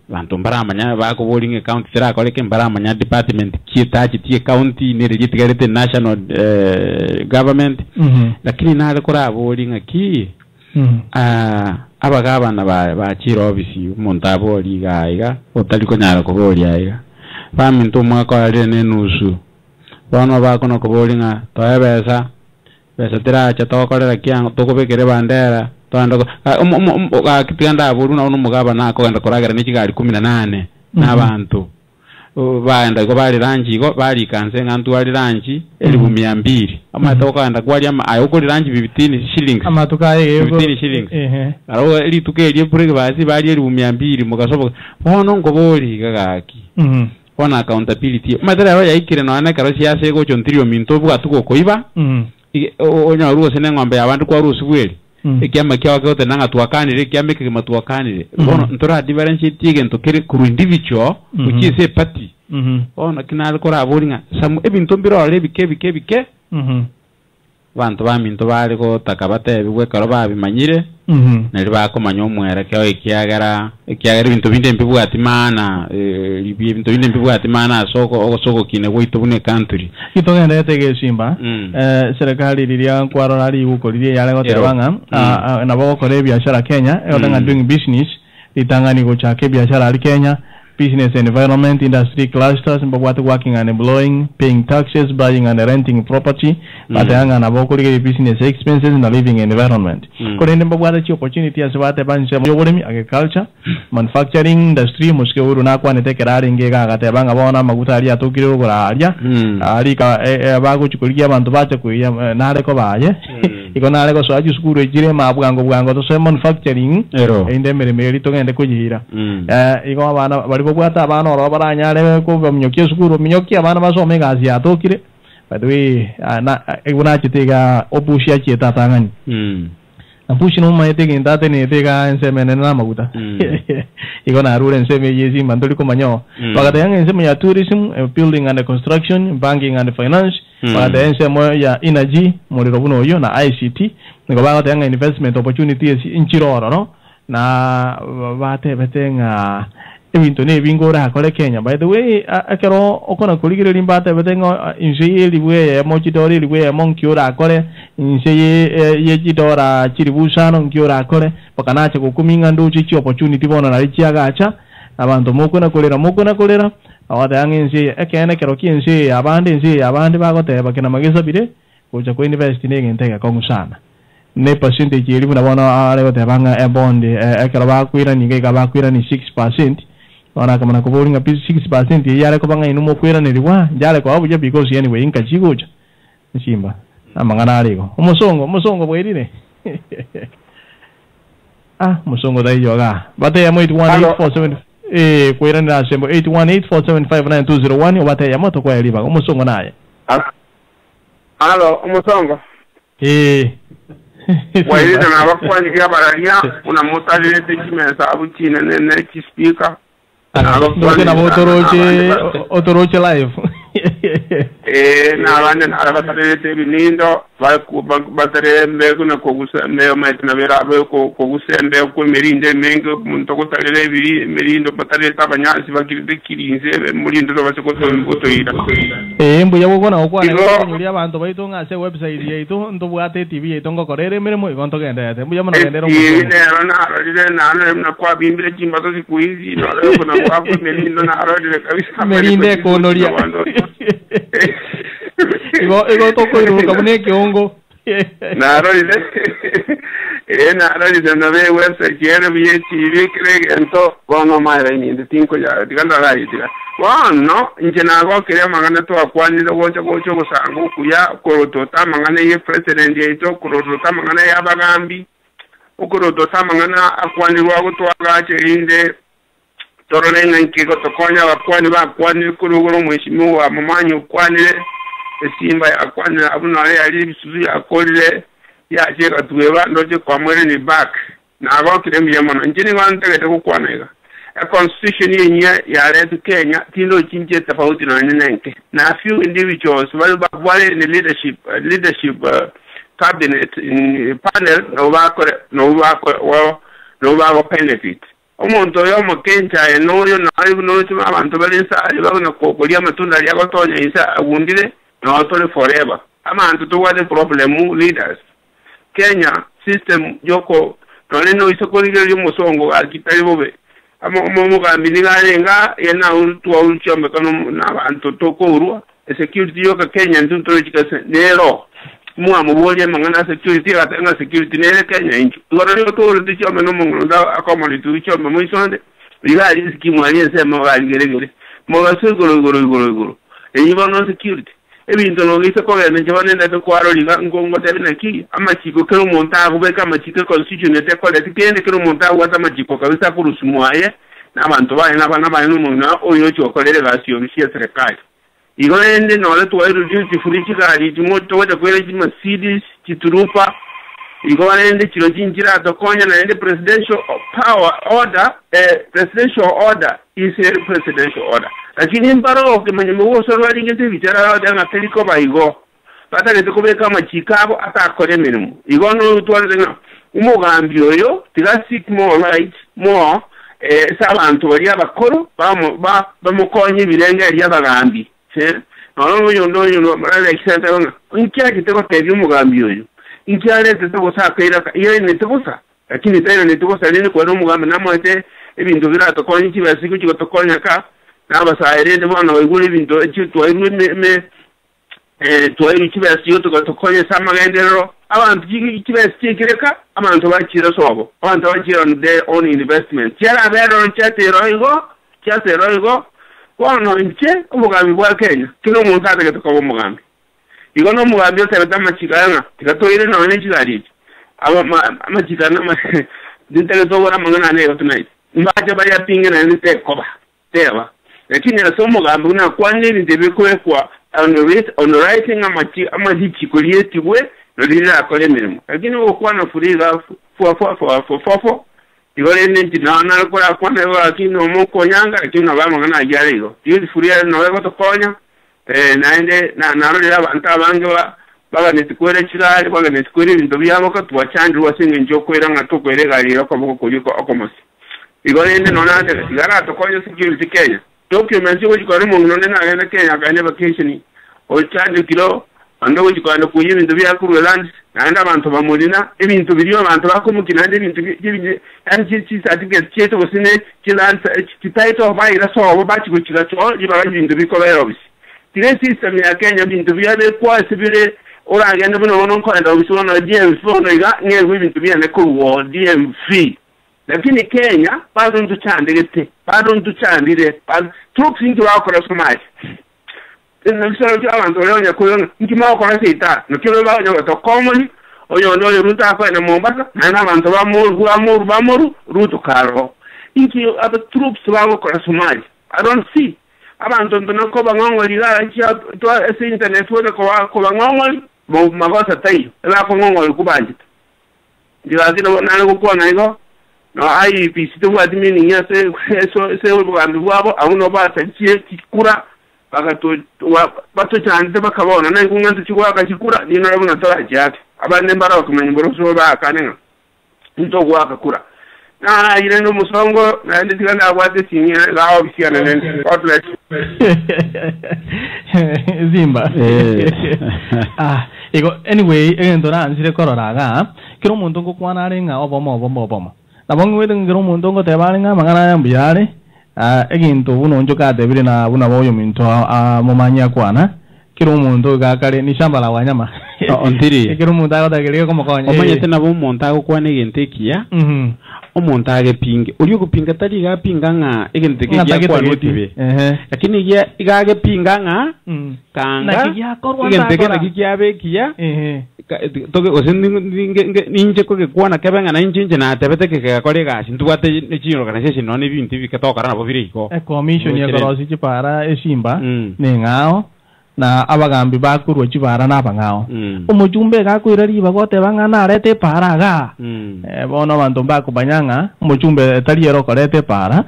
Bantu mbaramanya bako boarding county sira koleke mbaramanya department kitachi tie county ne regitigere national government. Lakini na alekora boarding aki abagaba na ba chiro obisi montabo liga iga otaliko nyara ko boria iga paminto mwako ale ne nusu bano bako no ko boringa to besa tira cha to kolera kiango to ko bekere bandera to ando kitanda buruna uno mugaba nako ganda koragera ni kigali 18 n'abantu baenda ko bali rangi ko bali kanse ngantu bali rangi 200 ama tokaenda kwali ama ayo ko rangi 15 shillings ama tukaye 15 shillings aro eli tukeli break basi bali 200 mugasobo bono ngoboli gagaki ona accountability madara ya ikire no ana karo siase go chontrio minto buga tuko koiba onya ruo sene ngombe abantu kwa rusi bweli ekiama kya ko tenanga tuakanire kiame ke matuakanire bono ntora differentiate gento kere ku individual ukise party ona kinal ko rabolinga samu ebinto mbiro ale bike bantu baminto bali ko takabate bigwe karo babimanyire nari bakomanya omwera kyo ekiagara bintu binde mbibu atimana bintu binde mbibu atimana soko kine goito bune country kitogenda tege simba serikali lilia kwaro rali uko lilia yale goterwanga na boko kore biashara Kenya otanga doing business litangani go chake biashara ali Kenya business and environment industry clusters mbagwatu working and employing paying taxes buying and renting property batanga na boko ligi business expenses and living environment korende mbagwatu chi opportunity asibate banse yoboremi agriculture manufacturing industry muske uru na kwa netekerari ngega gatebanga bona maguta ali atukire ugura alia ali ka bago chikuligia abantu bache kuya nare ko baye iko nare ko swaji sukuru ejire mabwango to se manufacturing inde mere togende kujira iko abana bali bwata abana oro baranyare ko bamnyokie sukuru minyokie abana basome gazi atokire badwe na eguna chitega opushia cheta tangani apushi no mai tege ndate ne tega ensemene na maguta iko na rule enseme yezi mandoli ko manyo bagata yang enseme ya tourism building and construction banking and finance bagata enseme ya energy moliro buno yo na ICT ngo bagata yang investment opportunities inchiroro no na bate betenga ebintu ne bingora akole Kenya by the way akero okona kuligire limbata betenga injeye libwe ya mochidori libwe ya monkiora akole injeye ye jidora chiribusano nkiora akole pakanache kukuminga nduchi chi opportunity bona na lichiagacha abantu mukona kolera awada yangense ekene kero kinse abandi bagoteba kina mageza bire kuja ku invest ngentega kongusana ne percentage yeli buna bona ale gotebanga e bond ekero bakwira ninge gabakwira ni 6%. Ona kama nakubolinga 6% yale kubanga inumo kwera neliwa jale kwa abuje because anyway inka chiguja nshimba amangana aliko umusongo bwerire musongo dai yoga bate ya 81847 kwera na sembo 81847592001 bate ya moto kwa eliba umusongo naye halo umusongo waidi na bakwani kia bararia una mutalile tekimesa abuchine ne speaker na otoroche live na bane na batare tebinindo batare mbego na kogusa meyo maitna vera ko kogusa mbego ko merinde mengo muntu ko tare merindo batare tabanyasi bakirinze murindo base ko otoira mbu yabo kona okwana nyuri abantu baito ngase website yeito ndo bwate tv yeito ngokorere miremo igonto genda yate mbu yamo nagendero na kwa bimbire chimbato sikuizi no kuna kwa merindo na arode kabisa merinde ko noria Ego toko iruka mune kiongo. Narode na ve website yere biye TV krege ento bono mai ni de 5 ya diganda la idea. Bueno, injena go kire mangane to akwani do gocha go sangu kuya koroto ta mangane ye president ye to koroto ta mangane ya bagambi. Ukoroto ta mangane akwani go to agache inde toronenga nkiko tokonya bakwani kuruguru mheshimiwa mamanyu kwani Simba ya kwani abuna ali bisuzu ya kolile ya jeka tuweba ndoje kwa mwere ni back na abo kiremi ya mwana njini wantege te kukwanega a constitution yenye ya letu Kenya tindo chinje tofauti na neneke na few individuals wale ni leadership cabinet panel no wako benefit omuntu yo mukencha enoyo no tuma abantu balinsa bagona kokolia matunda lya gotonya isa agundire no tole forever amantu to wale problem leaders Kenya system yoko no isokolile lyo musongo akitali bobe mu gambi ngalenga yena untu ulchombe kano nabantu tokorwa security yoka Kenya ntunto chikase nero muamubole mangana security atenga security nere Kenya inchi ngoro to ndichombe no mungu nda akomali tu chombe muisonde bigali skimu aliyense magali geregere Mogaso guru. And you want no security. Ebintu no gisa ko ne jone na to kwaro liga ngongo tebe na ki amachiko kero monta kubeka amachiko constitution ne ko le tikende kero monta wata amachiko kabisa kurusumwaye na abantu bana no muna oyo choko le gasio bishia serikali igone no le to ero jinsi fulichika ali timoto wada kwele ji Mercedes chiturupa igone ndi chiro jinjira to konya na ndi presidential power order presidential order is a presidential order. Lakini mbaro ke manyemugo sorwari ngete bichara da na teliko baigo pata ke to kubeka machikabo atakore minimu igono twale nga umugambi oyo tiga seek more right more sabantu bari abakoro bamukonye birenga yari abagambi no yondo mara example nga unkia kiteko tebi umugambi oyo inkia lete to sakaira iyo ne tubusa lakini tayari ne tubusa nini kwa umugambi namwete ebintu birato konye kibasiku kikotokonya ka n'abasaire bana bagura ibintu cyitwaye twaye kibasiyo tugatokonya samagendero abantu kibasikereka abantu bakira sobo abantu bakira on their own investment cyara bero cyateroigo kwano inche umugambi bwa Kenya kino umuntu ategeka umugambi igono umugambi otabata machigana tikatoire na wene chigari amachigana dintege tobora mangana ne tonight mbaje bari yapinga na nite koba teba lakini nasomo gambo na kwani ndebe kwa on writing amaji kulieti we ndira akole mirimo lakini ukwana furiga fo igore nti na kwa kwana lakini omoko nyanga lakini nabama ngana ajarigo yiri furia no wego to konya naende na rodi abantu abange baga netikwere kirali baga netikwere bintu byabo ko twachandira wasinga njokwera ngatokwere galira ko boko kuliko okomosi igore nti nona de sigara to konya security Kenya documents which go among Nona Kenya kind of vacation or charge kilo and which go to in the vehicle land and amount of Amodina, even to video and tobacco Mukin to give and she's I think it's Cheto was in it, Chilan, Chitaito by the saw batch which that's all you are in the vehicle office. The next system in Kenya been to be a quite severe or I end up on one kind of one idea before they got near women to be an echo war, DM free. Lakini Kenya pardon to chandile troops into our correspondence. Then the sort of abantu oyonya kuyo nkima okora sita no kilo ba nyo to common oyo no ruta kwa na Mombasa na abantu bamuru ruto karo inki aba troops ba correspondence. I don't see abantu ndo ko bangongoli la to internet wona ko bangongoli bo magosa tai la ko ngongoli kubanje ndiwazina na ko na igo no ai pisito wa dimini ya se ubugambi bwabo abuno batangiye kikura bagato bato cyane bakabona na ngungantu kigwaka kikura ni narabona torajyake abane mbara kumenya boroso bakanenga into gwaka kura na ile no musongo na ndiga na wate sinya lao bisiana nene outlet Zimba ego anyway endo na nsire kororaga kiro muntu ko kwana renga obomo na bongo wedeng kiro muntu ko tebalinga mangana yambiyare eginto buno njoka debire na buna boyo minto momanya kwana kiro muntu ga kare ni shamba la wanyama ontiri kiro muntu ga dagere ko makonya omanyete na bo muntu ko kwana egentekia omuntu agepinge uri kupinga tari gapinga nga egentekia kwa notibe lakini igage pinga nga kanga egentekia kikiabe kia toke ninje ko kwana kebenga na injinje na tebete ke kore ga sintuate ne chino organization no ne bintu bikatokara na bobiriko commission ya gorosi chipara esimba nengao na abagambi bakurwa chibara nabangao umujumbe gakwirari bagote bangana arete paraga bono bantu bakubanyanga umujumbe tariero korete para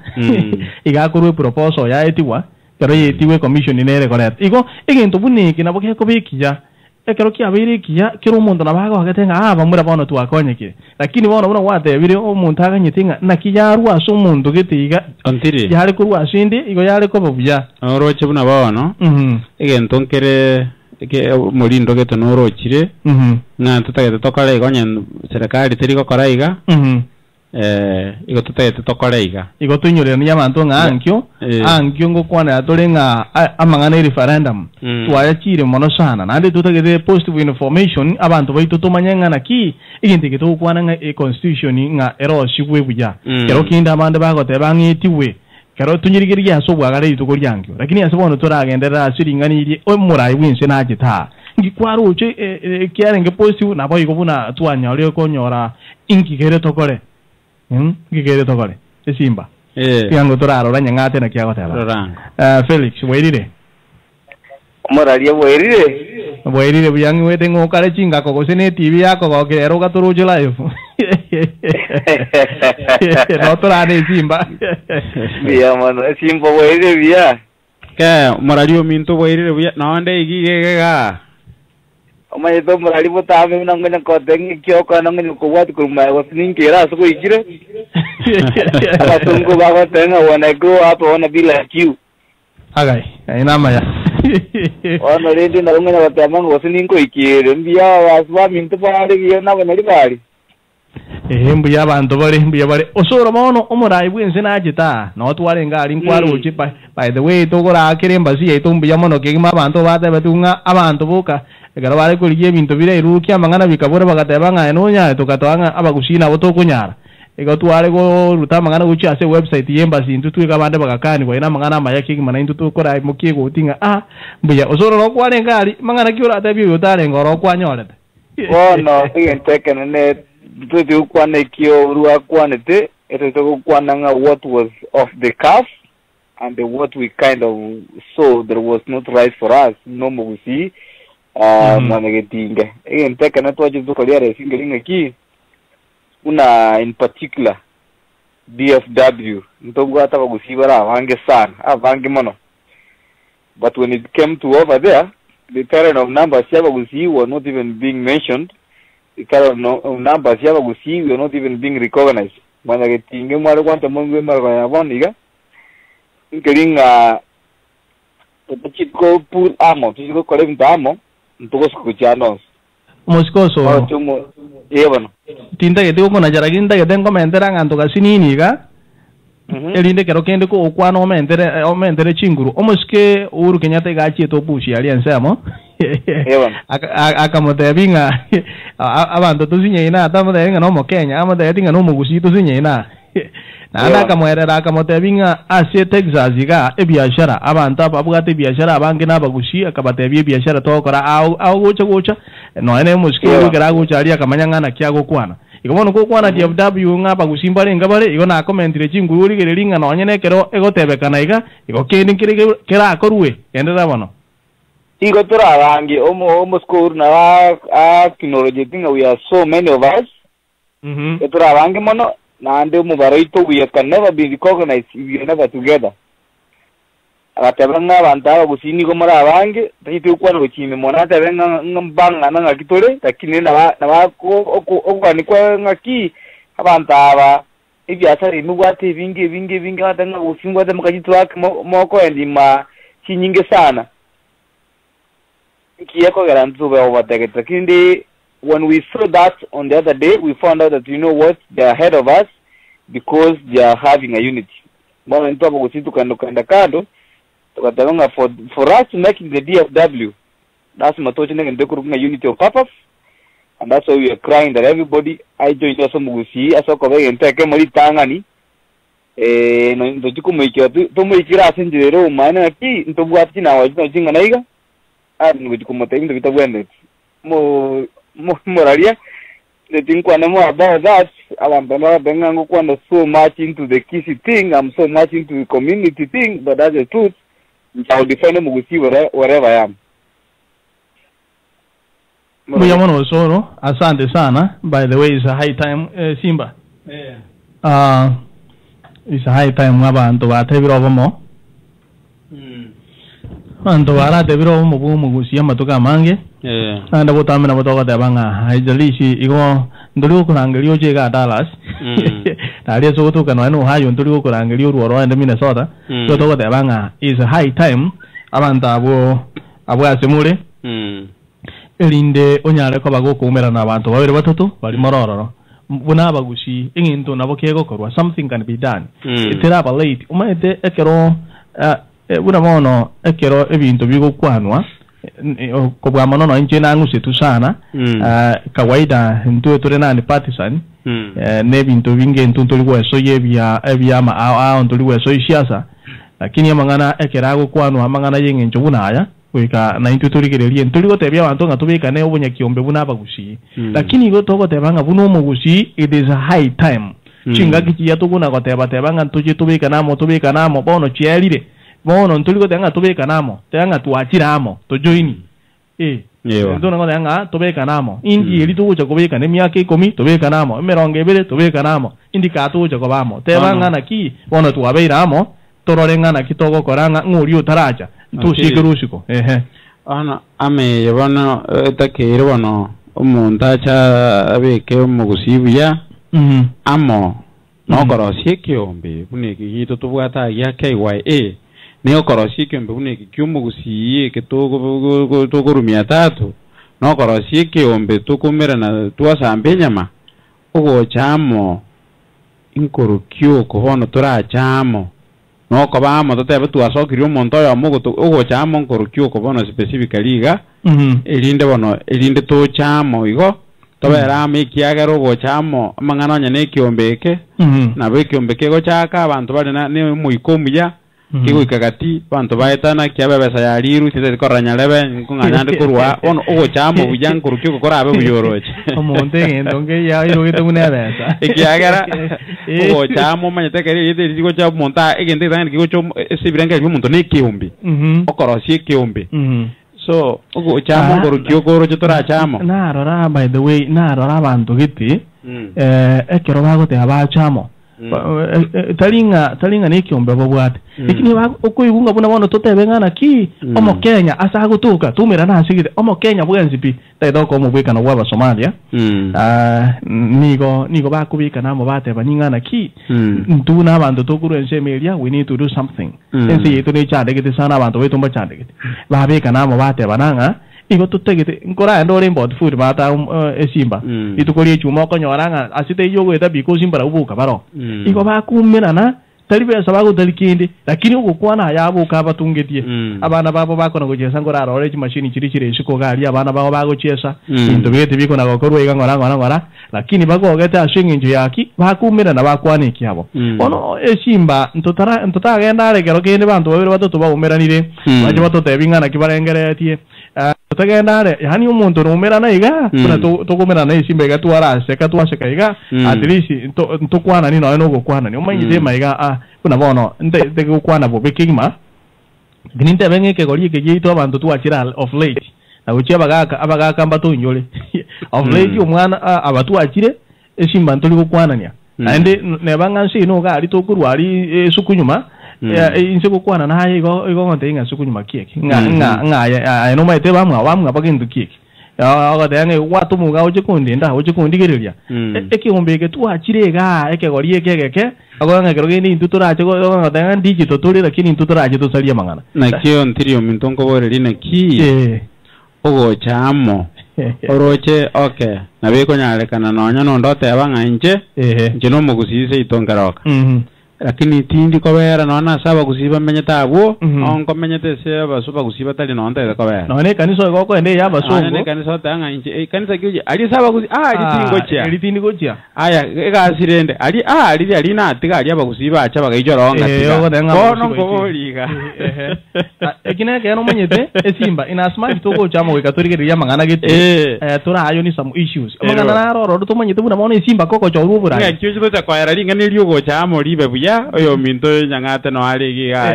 igakurwe proposal ya etiwa pero yetiwe commission nere korete igo egintu buniki nabo ke kobikiya ekero kiabiri kiya kiro umuntu nabaga bagatenga bamura bono twakonyeke lakini bono bono watebire umuntu aganyitinga nakiyaru aso umuntu gitiga ontiri yari kurwa sindi igo yari ko bobya oroche buna bono egento nkere ke murindo geto norochire na tutagete tokare gonya serikali teriko koraiga igo tutagete tokoreiga igo tunyure ni yamanto ngankyo ankyo ngokwana atolenga amangana referendum twayachire mono sana nande tutagete positive information abantu baito tumanyanga naki iginte kitokwana nga constitution nga ero shibwe buja kero kinda amande bagote bangitiwe kero tunyirigiriye asobwa gare ituko ryangyo lakini asobono toragendera asiringaniriye omurai winse najita ngikwaro uche kiarenge posti na boy kubuna tuanya ole konyora ingigere tokore ngigere tokore esimba yango toraro ranyangate na kiagotela Felix werire omurarie werire buyangi wete ngokare chinga kokosene TV yako kokero gaturujo live no torane simba bia mano simba werire bia ke morario minto werire bia nonde igigega omaye to morari botame nanganya kotengi kyoko nanganya kuwati kuruma wasiningira suko ikire abatungu baba tenga wanna grow up wanna be like you agai ina maya ona redi nanganya watama wasiningo ikire mbia waswa minto pare giye na banari bari mbia bantu bari osoro mono omurai bwense najita no tware ngari nkwaro uchi by the way togora akiremba si eto mbia mono kigima bantu bate batunga abantu boka egara bare kuriye bintu bire irukia mangana bikabura bagateba nga enonya tukatwanga abagushina botokunyara ego tware go ruta mangana uchi ase website yemba sintu twika bande bagakani kwa ina mangana mayaki mana intu tukora mukie gotinga mbia osoro no kware ngari mangana kiura atabi yotare ngoro kwanyorete no igenteke ne tutu kwane kio ruwa kwanete eto kwananga what was off the cuff and what we kind of saw that was not right for us no mugusi mwanegetinga igenteke na twaje tukolia singelinga ki una in particular DFW ntobuga tabagusi bara avange sana avange mono but when it came to over there the current of numbers yabagusi were not even being mentioned. The current of numbers yabagusi were not even being recognized. Mwanegetinga mwale kwanta mongwe mara yaboniga ngelinga tachiko pool amo tachiko collect amo ntoko skuchano Moscoso yebano tinda gete ko na jara ginda gete ngo mentera nganto kasinini ga elinde kero kende ko okwano mentere chinguru omoske uru Kenyatta gachi to pushi ali ansamo yebano akamote binga abantu tuzinye ina atamote nga no mo Kenya amade tinga no mugusi tuzinye ina nanda kamwerera akamote binga ase Texas ga ebiashara abantu abugate biashara abange nabagushi akabate biashara tokora au gocha no ene muske uru gara gocha ali akamanya na kyago kwana ikomono ko kwana DFW ngaba gusimbale ngabale iko na commentire chinguru ligelinga no nyene kero egotebekana iga iko kindi kira akorwe endera bono iko tura bangi omo score na technology thing we are so many of us tura bangi mono na ande mu baraito we can never be recognized if we are never together abatebanga bantaba gusini ko mara bangi taitu kwa no chime mona tebenga ngambanga nanga kitore takine na ko okani kwa ngaki abantaba ibyasari mugwate vingi batanga gusingwa de mukajito wake moko endima chinyinge sana kiyako garantu ba obategeta kindi. When we saw that on the other day, we found out that they are ahead of us because they are having a unity. Mwana nito hapo kusitu kando tukatanga for us to make the DFW, that's matochi nenge ndeko rukunga unity of purpose, and that's why we are crying that everybody I join aso mugusi aso kobege nteke muri tangani no ndochiku muikira to muikira asenjero umana aki ntobwati na wajina jinga naiga ngochiku motegi ndobitagwende moraria the thing when more about that I'm so much into the kissy thing, I'm so much into the community thing, but that's the truth. I'll defend them with you wherever I am. Muyamono Soro, asante sana. By the way, it's a high time, Simba. Yeah. It's a high time abantu batebiro mo. Anto bara tebiro mo mugusia matoka mange. Anda botame na botoka tabanga haijalishi iko nduri kurangelio jega Dallas talia soto kana no hayo nduri kurangelio ruoro ende Minnesota so toka tabanga is a high time abanta abo asemure elinde onyare ko bago kumera na abantu babiri batatu bali mororo buna bagushi inginto nabo kego korwa something can be done itera ba late umaite ekero buna mono ekero ebintu bigo kwanwa kwa manono nje na ngusi sana kawaida ndio turena ni partisan ne bintu vinge ntuntulikuwa so yebya ma a ntulikuwa so siasa lakini amangana ekerago kwano amangana yenge njubuna aya wika na intuturikerelie ntuliko tebya bantu ngatubika ne obunya kiombe buna bagusi lakini go togo tebanga buno mugusi it is a high time chinga kiya tuguna go tebanga ntuje tubika namo bono chielire bono ntuliko tenga tubika namo tenga tuachira amo tojoini ndo ngo tenga tubika namo indi eli tugucha kubika ne myaka 10 tubika namo emeronge bere tubika namo indi ka tugucha ko bamo tebanga na ki bono tuabeira amo tororengana kitogo koranga nguri utaraja tushikerushiko ana ame yabana takere bano umuntu acha abeke mugusibuya amo nokorosie kiombe buneki hito tubwata ya KYA niyo korosie kiombe buneki kyumugusiye kitogo togorumia tatu nokorosie kiombe tukumera na tuasambe nyama ugo chamo inkorukyo kohono turachamo no ko bamo tote betu asokiri umuntu oyo mugo ugo chamo nkorukyo ko bono specifically ga elinde to chamo igo tobera mikiagero ugo chamo amangano nyane kiombeke na be kiombeke go chaka abantu bali na ne muikomuya kigo ikagati bantu baetana kiabebesa ya liru tete koranya lebe nganyande kurwa ono ugo chamo bujan kurukyo ko rabe buyoroche omonte ndonge ya irogete munebesa ikiagera ugo chamo manyete keri yete digo cha monta egende tani kigo cho sibiranga bimuntu ne kiombi okorosie kiombi so ugo chamo kurukyo ko rocho tora chamo na rora by the way na rora bantu giti ekero bagote abachamo talinga ne kiombe babwate ikini okuyunga buna bono totebengana ki omo Kenya asa gutuka tumira na sigire omo Kenya bwenzipi taido ko mubika na waba Somalia nigo bakubika na mubate baningana ki ntuna abantu tokuru ensemelia we need to do something ensi yetu ne chande gete sana abantu wetumba chande gete babika na mubate bananga igo tutegete nkora ndo rembo food bata esimba itukori chuma ko nyoranga asite yogo eta biko simbara ubuka baro igo bakumena na talibe sabago dalikindi lakini uko kwana yabo kabatungetie abana babo bako ngojesa ngora rore machine chirichire shiko gali abana babo bago chesa into bete biko na gokorwe ngora lakini bago geta ashingi nje yaki bakumena na bakwane kiabo ono esimba ntotara genda rekero kende bantu babiri batoto babumeranire baje batoto ebingana kibarengeretie tagenda yani umuntu numera naiga kuna tokomera na isimba gatwara seka twasheka iga at least ntokwana ni no gukwana ni umanyite maiga kuna bono nte gukwana bo bekingma gininte benge ke gori ke gito abantu twachira of late na uchi abagaka mbatunjole of late umwana abatu achire esimba ntoli gukwana nya ande nebanga nsi no ga ali tokurwa ali sukunyuma inseko kwana na haye igo ngonte inga sukunyuma kieki nga no maite bamwa bagindu kieki aga dange watu muga ujikundi nda ujikundigereria ekihombeke tuachirega ekegori ekegeke aganga keroge ni tuturaje go danga digital tuli lakini tuturaje tusalia mangana na kio ntirio mintongo boreri na ki ogo chamo oroche okay na beko nyalekana nonya no ndote abanga nje no mugusise itongaroka lakini tindi kobera nona saba kusiba menyeta abo onko menyete se basuba kusiba tali nonta kobera none kanisa goko ende ya baso none kanisa tanga inje kanisa kije ali saba kusi ali tindi gochia aya ega sirende ali na atiga ali abakusiba acha bagayijoronga kono ngoliga ekine ke no menyete esimba ina smart to gocha mo ikaturike ya mangana gete tora ayo ni some issues mangana na roro to menyete buna mona esimba koko choru bura ya kyo to kwa era linga nilio gocha mo libe buya oyo minto nyangate no aligiga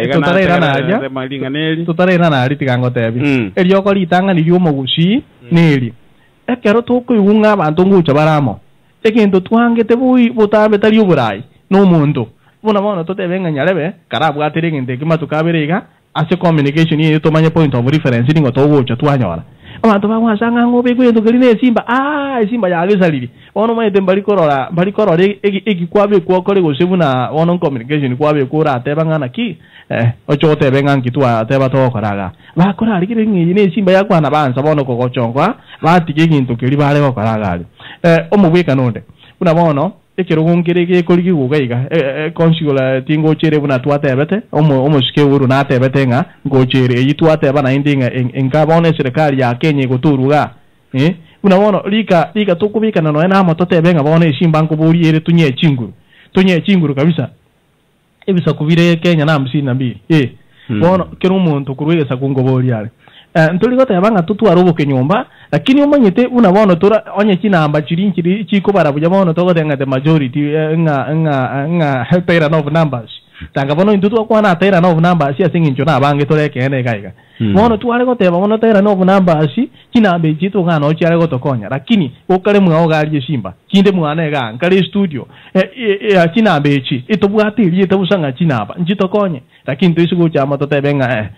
tutarera na ari tigango tebi elio ko litanga ni yo mogusi neli ekero to ko yunga abantu ngucha baramo ekento twangete bui botabe tali uburai no mundo bona bona to tebenga nyarebe karabu aterenge ndeke matukaberiga ase communication ye to manya point of reference ningo to gocha twanyora abantu bamwasanga ngobe kwendo galine simba simba ya gesaliri ono maite bali korora egikwabe kwokore gosebu na ono communication kwabe kura atebangana ki ocho tebenga kitwa ateba to koraga bakora alikire ngine simba yakwana banza bono kogochongwa batige gintu kiri bare koraga ali omubweka nonde kuna bono ekirugungire ge koligi gugaiga consular tingo chere buna twatebete omo sike uru na tebete nga ngochere yitwateba na indinga engabone serikali ya Kenya guturuga unaona lika tukubika na noena matotebe nga bone shimbanko buri ere tunye chinguru kabisa ebisa kubire Kenya na 52 bono kero umuntu kurwegesa kungobori yale ntuligo tebanga tutwarubuke nyumba lakini umanyete unabona tura onye kinamba chirinkiri chiko barabuja bono togotenga the majority nga pair of numbers tanga bono intutu kwa na pair of numbers ya singi nchona bange toreke ene gaiga bono tuwale go teba bono pair of numbers kinambe chito ngano chale go tokonya lakini okale mwa gali shimba kinde mwana ga nkale studio kinambe chi itobwatiri itobusanga kinaba njitokonye lakini tuisugo chama totebenga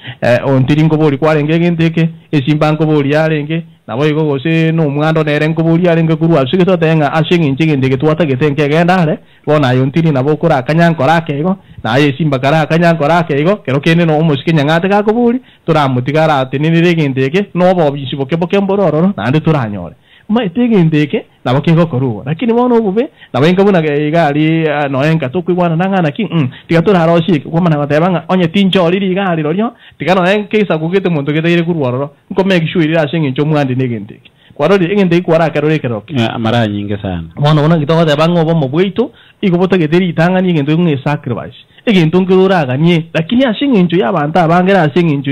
ontiringo boli kwalenge ndeke esimbanko boli yalenge nabo igo gose no mwando nerengo boli yalenge kuru asige totenga ashingi nchige ndeke twatagetenke gendale bona yontiri nabo kura kanyankora kego na yesimba kara kanyankora kego kero kene no musike nyangate ka kobuli turamutigara atinire gendeke no bobisiboke bokembororo nande turanyore maitege ndeke nabo kego koruwa lakini bono bube nabo engabuna gali no enka tukwibwana nangana ki tigatura haroshi kwa mana batebanga onye tincho liri gali loryo tigano enke sakugete muntu gete kuruwa ngo make sure ira shingi ncho mwandi negenteke kwarori engende kwara karore keroke amara nyinge sana bona gitoga tebanga obo mobwito igobota geteri itangani ngendo nge sacrifice egento ngururaga nye lakini ashingi ncho yabantu abangera ashingi ncho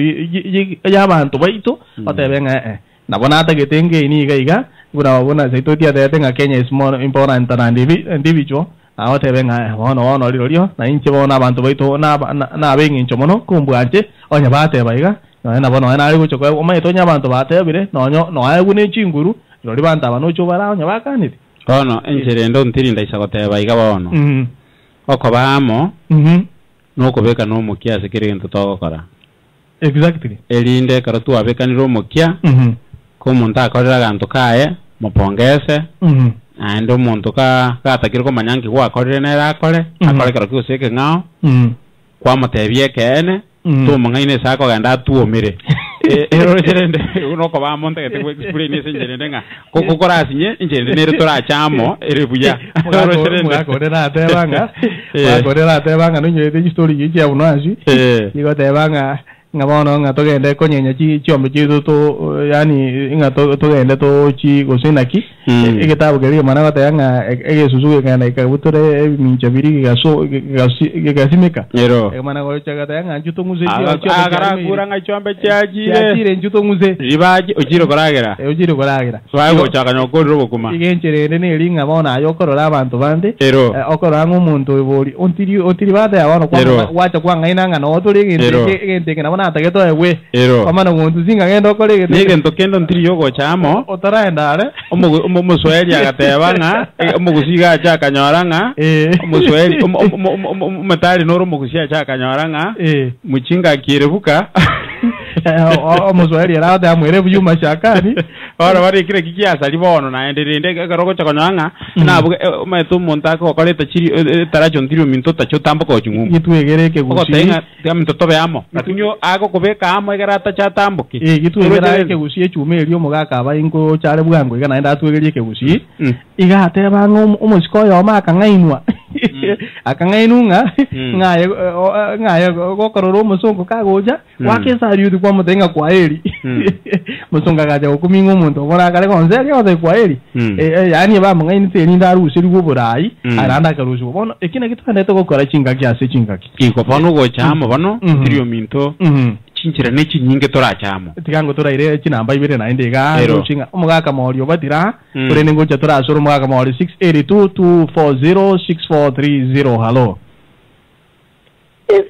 yabantu baito batebenga nabona atagetenge ini gaiga bona saitotia tenga Kenya is more important than individual awote benga ono liro na inche bona abantu baito na bengi incho mono kumbwanje onya bate baiga na bona na ali gucho ko mai tonya abantu bate bire no aye gune chinguru lori banta bano cho bara onya bakaniti ono enjere ndo ntirinda isagote baiga bono oko bamo no kobeka no mukia sekere into togokora exactly elinde karatu abekaniro mukia kumuntu akorera gantu kae mupongese ando muntu gatakire ko manyangi gwa akorire nera akore akorekera kuseke ngao kwa mutebie kene tu mangaine sako ganda tuomire ero jerende uno ko ba monte gete explain senjerende nga kokora asinye injerende nere tora chamo erebuya ero jerende akorera tebanga no nyete story yiki ya unazi yigo tebanga ngabono ngatogende konyenya chiombe chitu to yani ngatogende to chi gosinaki igitabo keri mana batanga egesusuge kana ikabutore ebimincha biri gaso gasimeka ero mana go chagatanga njuto muze agara kuranga chiombe chajire njuto muze ribaji ojiro koragera swago chakanya kodro bokuma igencherende ne linga bona ayokorora abantu bande ero okorora umuntu ebori ontiri bade abano kwa wacha kwanga inanga no tolege nabona atageto ewe amana muntu zinga ngendo kolege ngento kendo ntiri yogo chamo otaraenda ale omusweli agatebanga omugusiga chakanyoranga omusweli matari noro mugusiga chakanyoranga muchinga kirebuka omusweli ara amwere buyuma shakani ora bari kire kikiasa libono na enderinde garoko chakanyoranga nabuge metu montako koleta chiri taracho ntiri minto tacho tambo ko chungu gitwegereke gusi gaminto tobe amo natunyo ago kobeka amo egarata chatambuki gitwegereke gusi echume elio mugaka abaingo chare bwango igana enda twegereke gusi igate bango umusiko yo maka ngainwa akangainunga ngaye gokororo musongo kagoja wakesa riudu kwa mutenga kwa eri musonga gaja okuminga umuntu obora kale konse yose kwa eri yani ba mungaini teni ndaru usiri guburai aranda karuzo bono ekina kitande to gukora chinga kyase chingaki iko pano go chamo bano trio minto chinchira nechi nyinge torachamo tikango toraire chinamba ibere na indega chinga umugaka morio batira urene ngocha torasoro umugaka mori 682240643 hello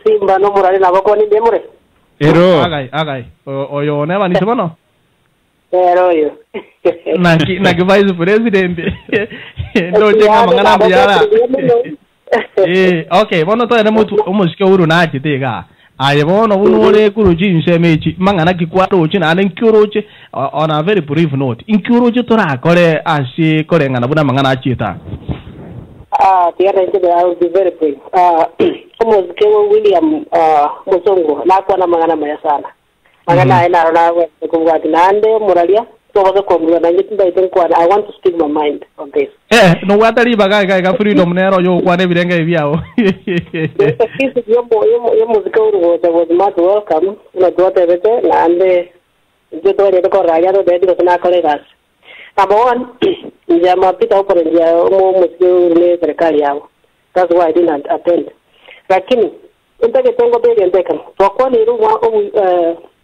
Simba no murali na bako ni demure ero agai oyo ne bani sebono ero yo na vice president ndo jenga mangana biara okay bono to ene mutu umusike uru na chitega aye bono bunore kuruji nsemechi mangana kikwaro chi na nkyuroche on a very brief note inkyuroche tora kore asi kore ngana buna mangana achita tiara nchebe I will be very brief umusike William Musongo na kwa na mangana maya sana mangana ina rona kubwati nande muralia So was a compliment. I want to speak my mind on this. No what are you baga freedom nero yo kwa ne birenga ibiao. Your musical was not welcome. No daughter and you told the Corrado that was not correct. Number one, Jama Peter open almost later Kaliao. That's why I didn't attend. Lakini, unataka tengo bega ndeka. Kwa kwani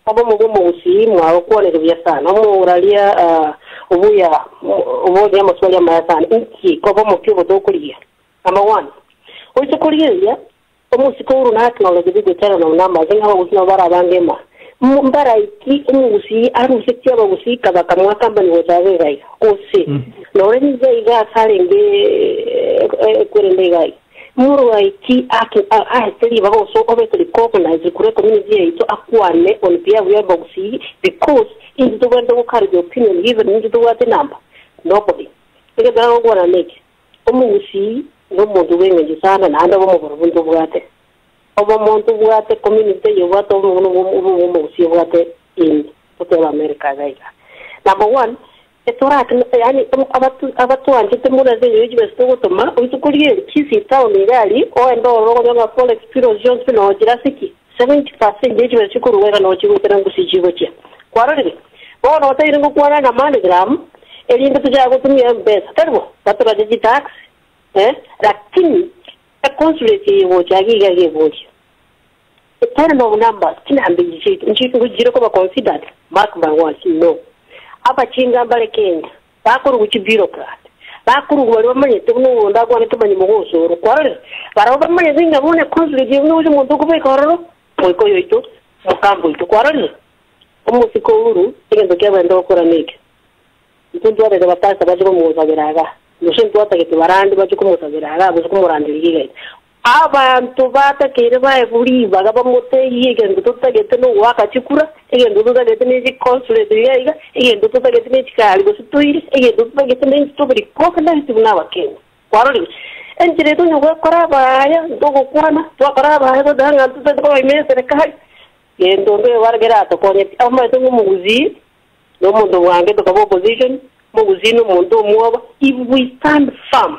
abo musi mwa kwa ne bya sana. Uralia ubuya maswali ya sana. Inki kwa mukyo dokulia. Number one. Ocho kulia umusi ko uruna technology bigotera na namba zinga usina bara bangema. Mbara iki umusi arusikia bagusi kabaka mwakamba ni wozawe gai. Ose. No renze iga salenge kurende gai. Muru iki tell bago so obviously recognize kure community ito akwane on pia we bagusi because in the way they carry the opinion even in the way the number. Nobody. Ega dawo gora make. Umusi no muntu wengi sana na anda bomo burundu bwate. Obo muntu bwate community yo bwate umusi bwate in Hotel America gaiga. Number one, etora yani abatu anjite mura ze yoji besto toma utukulie kisi town ngali o endo rogo na full experience no jirasiki 70% yeji besikuru wega no chigo terangu sijigo chia. Kwarore. Bo no ta iringo kwana na manigram elinga tujago tumia besa terbo tatura de tax lakini consulate wochagi gage wochi etana no number kina ambiji nchiku jiro ko considered mark by one no aba chinga mbale Kenya bakuru guchi bureaucrat bakuru wali bamanye tuno ndagwa ne tumanyi mugosoro kwarere bara bamanye zinga bone consulate no muntu ko bekororo moiko yoito mukambo ito kwarere umusiko uru ngendo kyabendo kora nike ntundu ade batasa baje mu zabiraga Nosento ata que te barandi baje kumusabiraga baje kumurandiriga abantu batakere bayeburi bagaba mote yigende tutagete no wakachikura igende tutagete ne consulate yiga igende tutagete ne chikali gosituiri igende tutagete ne stobri kokanda bituna bakenya kwarori enjire to nyugo koraba ya dogo kwana to koraba ya danga tutagete ko imese kai yendo ndo wargera to konye amma to muguzi no mundo wange to kabo position muguzino mundo muaba if we stand firm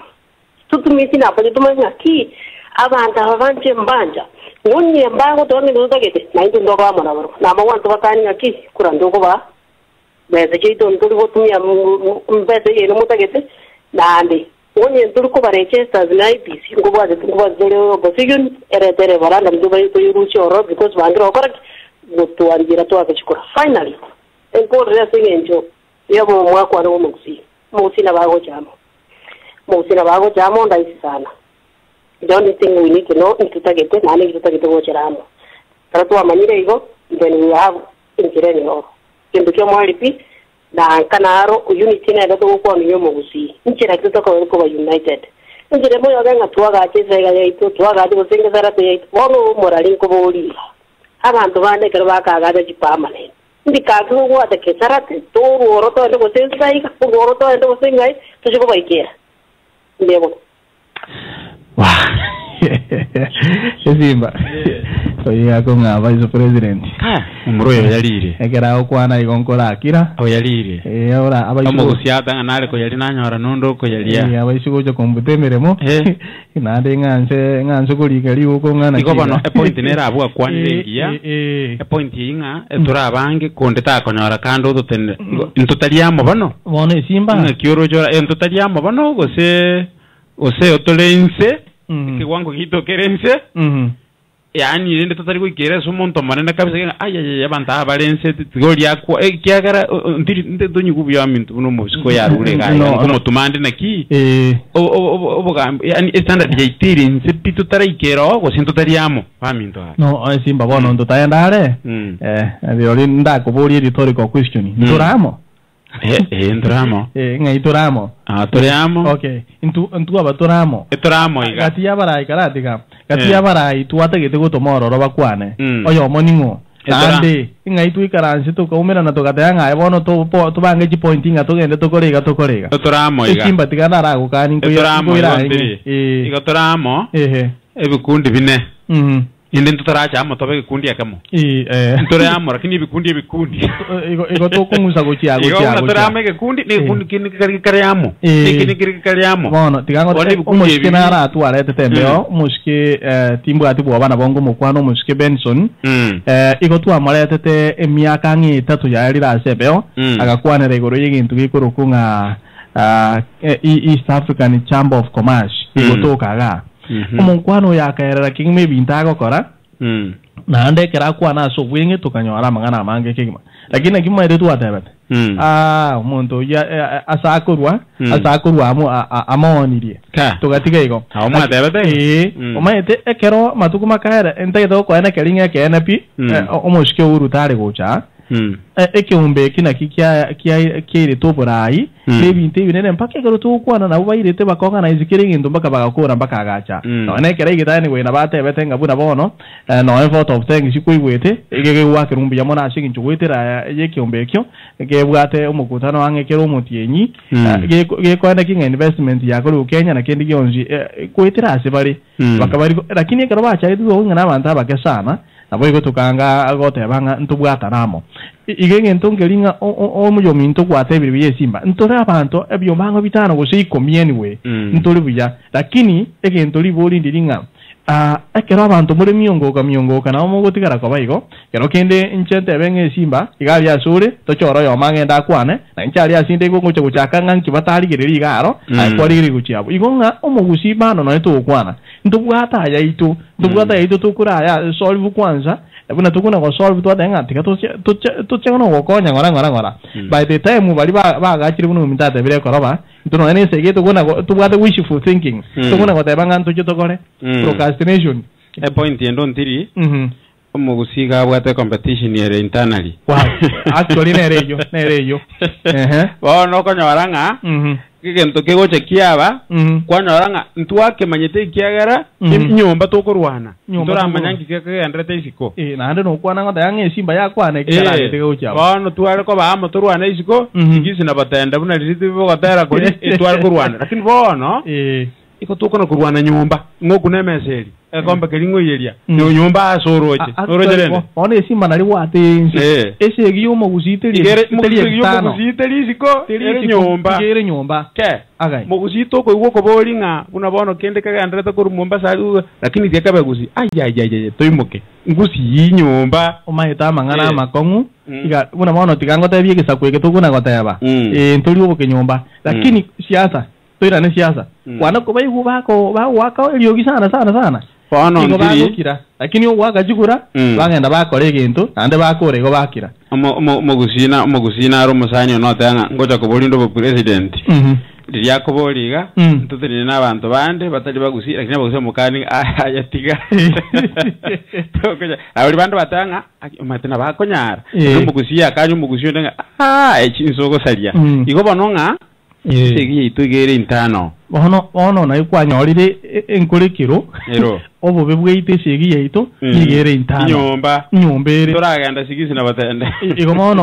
tutumisi na pale tumanya ki abantu abanje mbanja nonye mbango to ngi ndogete na ndo ndo kwa mwana baro na mawantu bakani aki kurando ko ba beze jito ndo ko tumya mbeze yeno mutagete nande onye ndo ko bareche na IPC ngo baze zole opposition tere baranda ndo bayi to yuruchi oro because bandro correct goto angira to akachukura finally enko racing enjo yabo mwako aro musi na bago jamo ndaisi sana. The only thing we need to know is tutagete nani tutagete wocheramo taratu amanyire igo then we have injireni oro kindu mwalipi na kanaro unity na ndo ko ni musi injira kitoko ko united injire mo yaganga tuaga cheze ya ito tuaga ndo singa zarate wono morali ko boli abantu bane kero bakaga jipamane ndikaga ngo atake sarate to oroto ndo sengai ko oroto ndo sengai tujuko baikera ndebo Simba oya ko nga vice president umroyo yalire egera okwana igonkora akira oyalire ora abagusiata nale ko yali nanyora nondo ko yali abaishugo cyo kombutemeremo nande nganse kulika liwo ko ngana iko bano point nera abwa kwanlengia point yinga turabange kondeta konyora kando dutene ntutaliamo bano bone Simba kiorojora ntutaliamo bano gose otolense kiwango hito kerense yani nende tutari kuikera sumonto manene kabisa ay banta balense goli yakwa kiagara ndiri donyu kubya mintu no mosiko ya rule ga como tumande naki yani standard ya itiri nse pitu taraikero go sinto tariamo paminto no Simba bono ndo tayandare bioli ndako boli rhetorical question ntoramo entramo ngaitoramo toriamo okay intu abatoramo etoramo iga gati yabara ikaratika gati yabara ituategete gutomoro robakwane oyo moningo ande ngaitu ikaranse to kaumera na to gatanga ebono to bange ji pointing atogende to korega etoramo iga Simba tigana rago kani ko iga toramo ebikundi bine indi tutaracha amo tobe kikundi akamo ntore amo lakini bikundi igo to kumusa gochia ntore amo kikundi ni kundi kini kari amo kini kari amo bono tigango umushike nara atu arete tembeo umushike timbu atibu abana bongo mukwano umushike Benson igo tu amarete te emiaka ngi 3 ya rira sebeo agakwanera igoro y'intu gikurukunga East African Chamber of Commerce igo to kaga omunkwano yakaerera kingime bintago kora na ande kera kwana so bwenge tukanyora mangana mange kigima lakini kima ide tu atebete umuntu ya asakurwa amonirie tugatiga igo awoma atebete omaete ekero matuku makaera entegeto ko ene keringa ke enepi omushike urutare gocha ekiumbe kina kiaire toborai nebinte binene mpaka egero tukwana na ubairete bakonga na izikiri ndu mpaka bagakora mpaka agacha no nekera igitani gwina batebete ngabuna bono no photo of things kuigwete egege wake rumbi ya mona ashingi chugwetera yekiumbe ekyo gebwate umukutano wange kero mutienyi gekwenda kinga investment yakoro Kenya na kendi gyonji kwetera asibari bakabari lakini egero bacha idu ngana abantu abakesana nabo igotukanga agotebanga ntubwata namo igenge ntongeringa omuyomi ntugwate bibiri yesimba ntore abantu ebyombango bitano gose ikomieni we ntore buya lakini egento liboli ndiringa ekero abantu muri miongoka na omugotigara ko bayigo kero kende inchente benge simba igali asure tochoro yo mangenda kwane na inchali asinde ngo ngoche guchakanga nkibatali gereri garo akwari guchiabo igonga omugusi bano no etokwana ntubwata yaitu tukura ya solve kwanza ebuna tukuna ko solve to denga tika to chano gokonya ngora by the time bali bagachiri buno mitate bire koroba ntuno ene sege tukuna tubwate wishful thinking tukuna ko tebanga ntucho tokore procrastination a point endo ntiri omugusiga bwate competition yere internally wow actually nereyo no konya waranga kigento kegoche kiaba kwanya waranga ntwake manyete kiagara nyomba tokorwana ndora manyangi keke andrete isiko na ande no kwana ngata yange simba yakwana kera tegocha bano tware ko ba motorwana isiko igisi na batenda buna liti bogotera ko tware kurwana lakini bono iko tukona kurwana nyomba ngoku nemeseri ekomba kelingo yeria nyomba asoroje orojerene one simba nali wate ese giyo mogusiteri isiko tere nyomba ke agai mogusito ko igoko bolinga una bono kende kaga andreta ko rumomba sali lakini tiakabe gusi ay toimoke ngusi yinyomba omaita mangana makongu iga una bono tikango tabie kisakweke tukuna goteba ntoli oboke nyomba lakini siasa toira ne siasa kwana ko bayigu bako waka eliogi sana Pono ndiri lakini waka jugura bagenda bakore igintu ande bakore go bakira mogusina ro musanyo no tanga ngoja ko bolindo bo president ndiya ko boliga tutiri n'abantu bande batari bagusira lakini bagusira mukani ayatiga tokoja abali bande batanga matena bakonyara mugusiya kanyu mugusiyo ndanga echinsogo salia igo banonga segi itugere intano bono na ikwanyorire enkurikiro obo bebweite segi yaito nigere intano nyombere toraganda sigisi na batende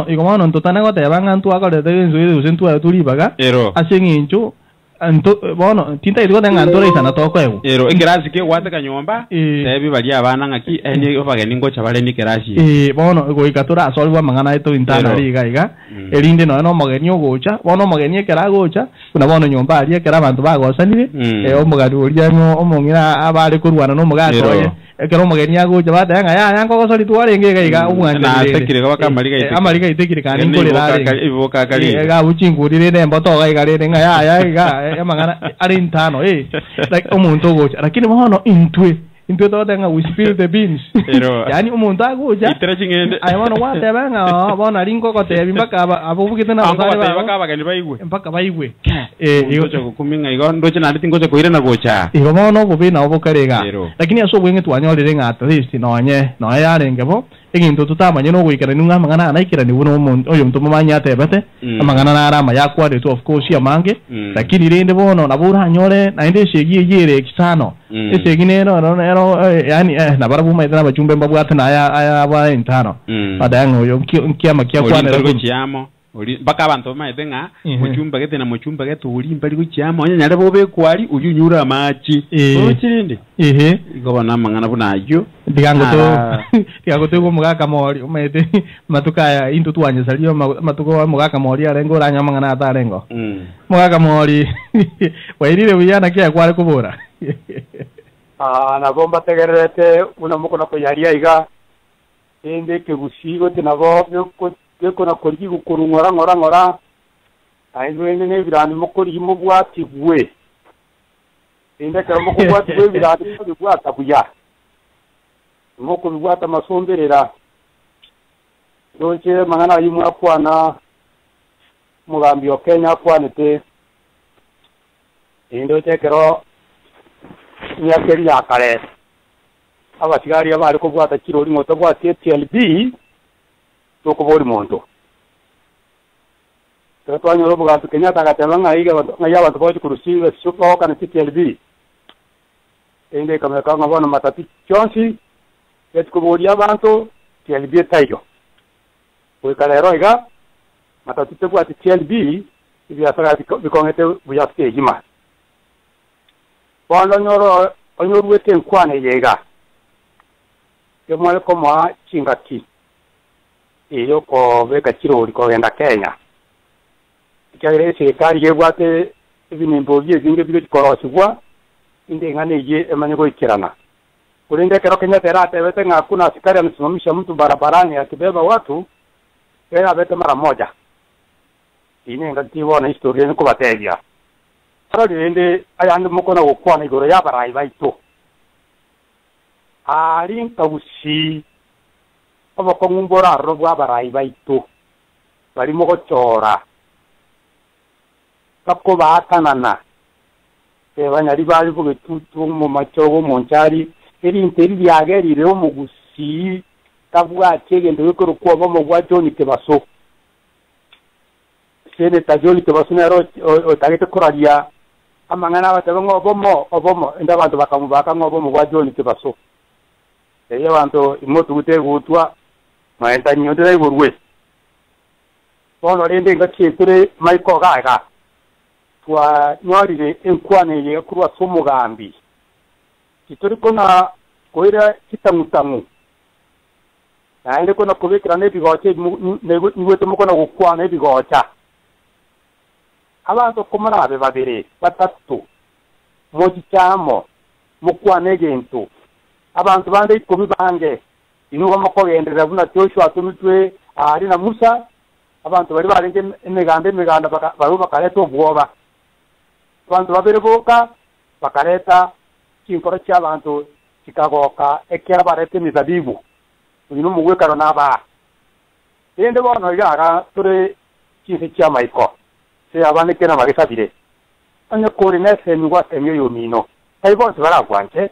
igomono ntotana gotebanga ntu akorete enzo usentu turibaga asengincho anto bono tinta idigo denga ndore isana toko ego engerasi ke wate kanyomba tebi bali abana ngaki eni obageni ngocha bale ni kerasi bono ego ikatura solwa mangana ito intana riga elinde no mageni ogocha bono mageni kera gocha kuna bono nyomba ali kera abantu bagosanire omugadi oliano omongira abale kurwana no mugato ekero mageni agocha batanga yango gosori twalenge gaiga umwana na tekire baka amaliga itekire kani nkolera ivoka kali ga buchingurire nembo to gaiga renga ya mangana ari intano like omuntu gocha lakini bono intwe to denga we spill the beans yani umuntu agocha itrachingende aywana wate banga bona lingo kote bimbaka abubukite na bakabagani baigwe mpaka baigwe ngocha kukuminga igo ndoche na tingocha koire na gocha igo bono bubina obukarega lakini aso bwenge twanyorire nga at least nonye no yarengebo egintu tutamanye no gwikara ninga mangana naikira ni buno omuntu oyo mtu mumanya atebete amangana na arama yakwa de of course yamange lakini rende bono nabura nyore na inde shegiye yere kisano esegine no yani na barabu maidana bachumbe mbabwata na aya aba intano badango yo nkiama kia kwana gochiamo uri baka abantu maitenga muchumba gete na muchumba gete uri mbali kuchama onya nyale bobe kwali ujunyura machi ochirinde igobana mangana bunayo digangoto go mugaka mori umete matukaya into twanye salio matuko mugaka mori arengo ranya mangana atarengo mugaka mori wairire buyana kia kwale kubura na bomba tegerete una mukona koyaria iga ende ke busigo tinabo yoko na korigi gukurungora aindo ene birani mukori mubwati bwe ende ka mukubwati bwe birani mubwata buya moko bwata masomberera doche mangana yimu akwana mugambi okenya akwanete endo tekero nyakeri yakare abasigari abari ko bwata kirori moto bwati TLB tokobori monto twanyoro bwatu Kenya takatanga iga ngayaba tokoti kurusiwe suko kana TLB ende kama kanga bana matati chonsi yetkobori abantu TLB tayo wekalero iga matati tebwati TLB ibiasara bikongete buyafte jima wala nyoro onyoru wete nkwane yega yomale koma chingaki iyo ko beka kirori ko genda Kenya ikagere serikali yebwate ibinimbo byezinge byo korosibwa inde ngane ye emanye ko ikirana kulinde kero Kenya terate bete ngakuna askari anasimamisha mtu barabarani akibeba watu yeye abete mara moja ine ngati wana historia ni kubategia sara inde ayande mukona gukwana igoro yabarai baito ari kausi abako ngumbora robwa barai baito bari mo gochora kapko batanana banyari bari vuge tutu mu machogo monchari eri interi byageri rero mu gusi tabwa kegende wekoro kuba mo gwajoni tebaso sene tajoni tebaso nero otagete koradia amangana batabango obomo enda bantu bakamubaka ngobomo gwajoni tebaso eyo bantu imoto gute gutwa maenta nyondere burwe bono rende ngachiture maiko gaga twa nyorire enkwane ye kurwa somugambi kituri kona koira kitamutamu naende kona kubekira nebigoche niwete mukona gukwana ebigocha abantu komara babiri batatu mojichamo mukwane gento abantu bande ikobi bange inuwa makogendera buna Joshua tumitwe ari na Musa abantu bari barenge emiganda baruba kareto bwoba abantu babere boka bakareta kinkoro cy'abantu kikagoka ekera barete mizabibu uyu mugwe karona ba ende bono yara tore kise cya maiko se abane kena magisabire anya koordinate ngwa semyo yomino kaibo baragwanje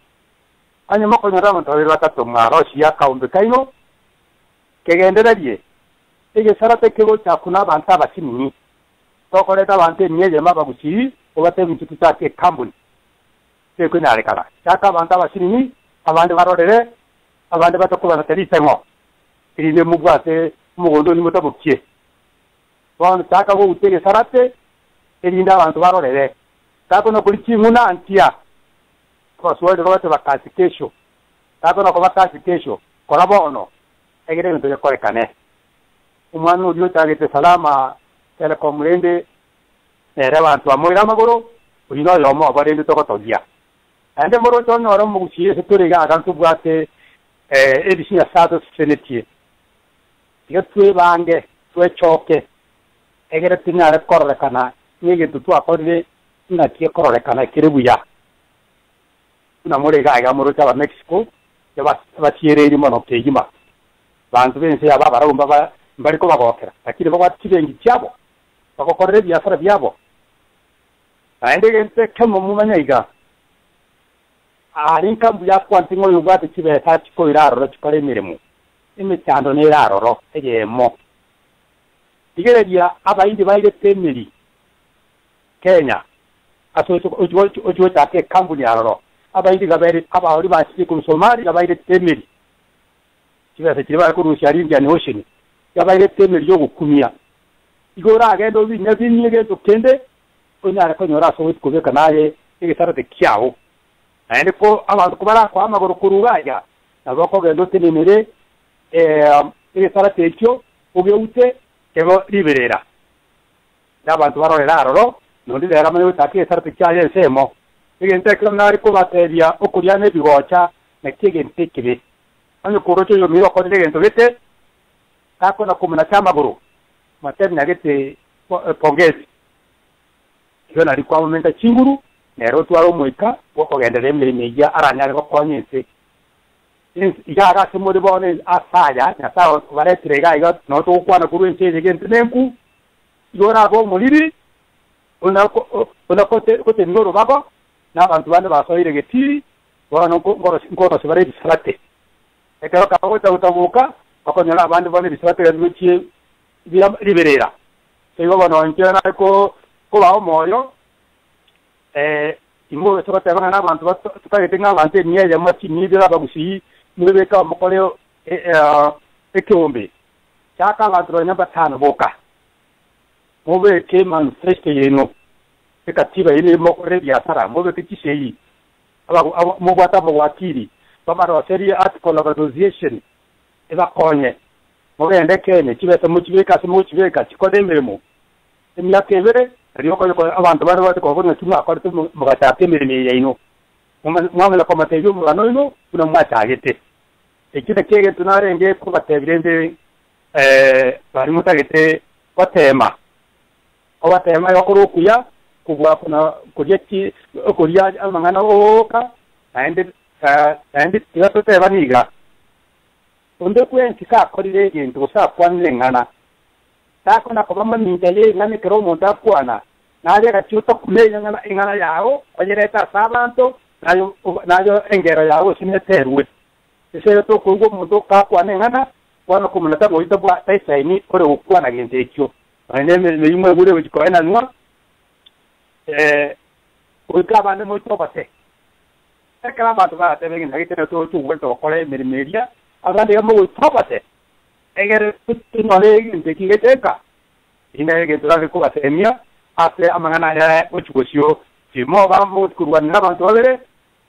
anya mako nyara ntawira batatu mwaro shiya kaumbe kaino kegendererie ege sarate kego cyakuna abantu abakinyi tokoreta abantu niyeje mabaguchi obate bitu cyake kambuni seko narekara cyaka abantu abakinyi abandi barorere abandi batakuba batarisengo irinde mugwate mugondo ni mutabukiye bano cyaka go utege sarate irinde abantu barorere tako no kuri kimuna antia kwa swali rote bakasi kesho tako no bakasi kesho korabono egere ndo yakorekane umwana uriyo tagete salama telecom rende era abantu amoira magoro urino yomo abarende tokotogia ande moro tono oro mugusiye setoriga akantu bwate edisinya sato senetie yatwe bange twe choke egere tinare korekana nige tutu akorire na tie korekana kirebuya na more ga moro cha Mexico yaba batiereri mono kegima bantu bense yaba barumba bari ko bagokera akire bagwatirengi cyabo bagokorere byasara byabo ande gente kemo mumanyiga ari kambu yakwanti ngo yubate kibe tati ko iraro chikore mirimo imicyando ne iraro egemo igeredia abayindi bayire temiri Kenya aso ojo take kambu yararo abayindi gabere abahori bashiki ku Somali gabayire temiri kibe se kiba ko Russia Indian Ocean gabayire temiri yo gukumia igora agendo binya binyege tukende unyara ko nyora so kubeka naye igisarate kyao ande ko abantu kubara kwa amaguru kurugaya nabako gendo tinimire igisarate ekyo ubyute kebo liberera n'abantu barorera roro nondi rero amwe utakiye sarate kyaye semo igente kronari ko bateria okuria ne bigocha nekigente kibe anyo kurocho yo miro ko negento bete kako na kumuna chamaguru matemnya gete pongezi yona rikwa momenta chinguru nero twaro moika boko gendere mirimiya aranya ko konyese igara semode bone asaya na sawo baretrega iga no to kwana kuru enche gente nenku yora bo muliri una kote ngoro baba na abantu bane basoire getiri wana ngoro sibare bisalate ekero kapo utabuka bakonyola abandi bane bisalate galuchie liberera sego bano nkena ko baho moyo imbo sokote bana abantu tutagetenga abantu niye ya machi nibira bagusi nibeka mukoleo ekyombe chaka abantu nyamba tano boka mobe ke manifesto yeno ekatiba ile mokore biashara mobe kichiseyi aba mobata mowakili bamaro seria article of association eba konye mobe ndekene kibese muchibeka chikodemeremo emyaka ebere riyoko yoko abantu bari bati ko bona kimwa akora mugata mirimo yino mwamela ko mateyo mwana ino kuna mwatagete ekine kege tunarenge ko batebirende bari mutagete batema obatema yokurukuya kubwa kuna kujeki okuria amangana oka ande tibasote baniga onde kwenti ka korire gintu sa kwanlengana tako na kobamba mintele ngane kero monta kwana naje gachuto kulenyana ingana yao ojereta sabanto nayo engero yao sineterwe ese to kugo mundo ka kwana ngana wana kumunata boita bwa taisaini ore ukwana gente ekyo ane me yumwe gure wiko ena nwa ukabane mo tobate ekala batu ba tebenge ngite to vuelto kole media abande mo tobate egere tutinole ngite kingeteka inege turake ko asemia ase amangana ya ochugosio timo bambo kurwana bantu babere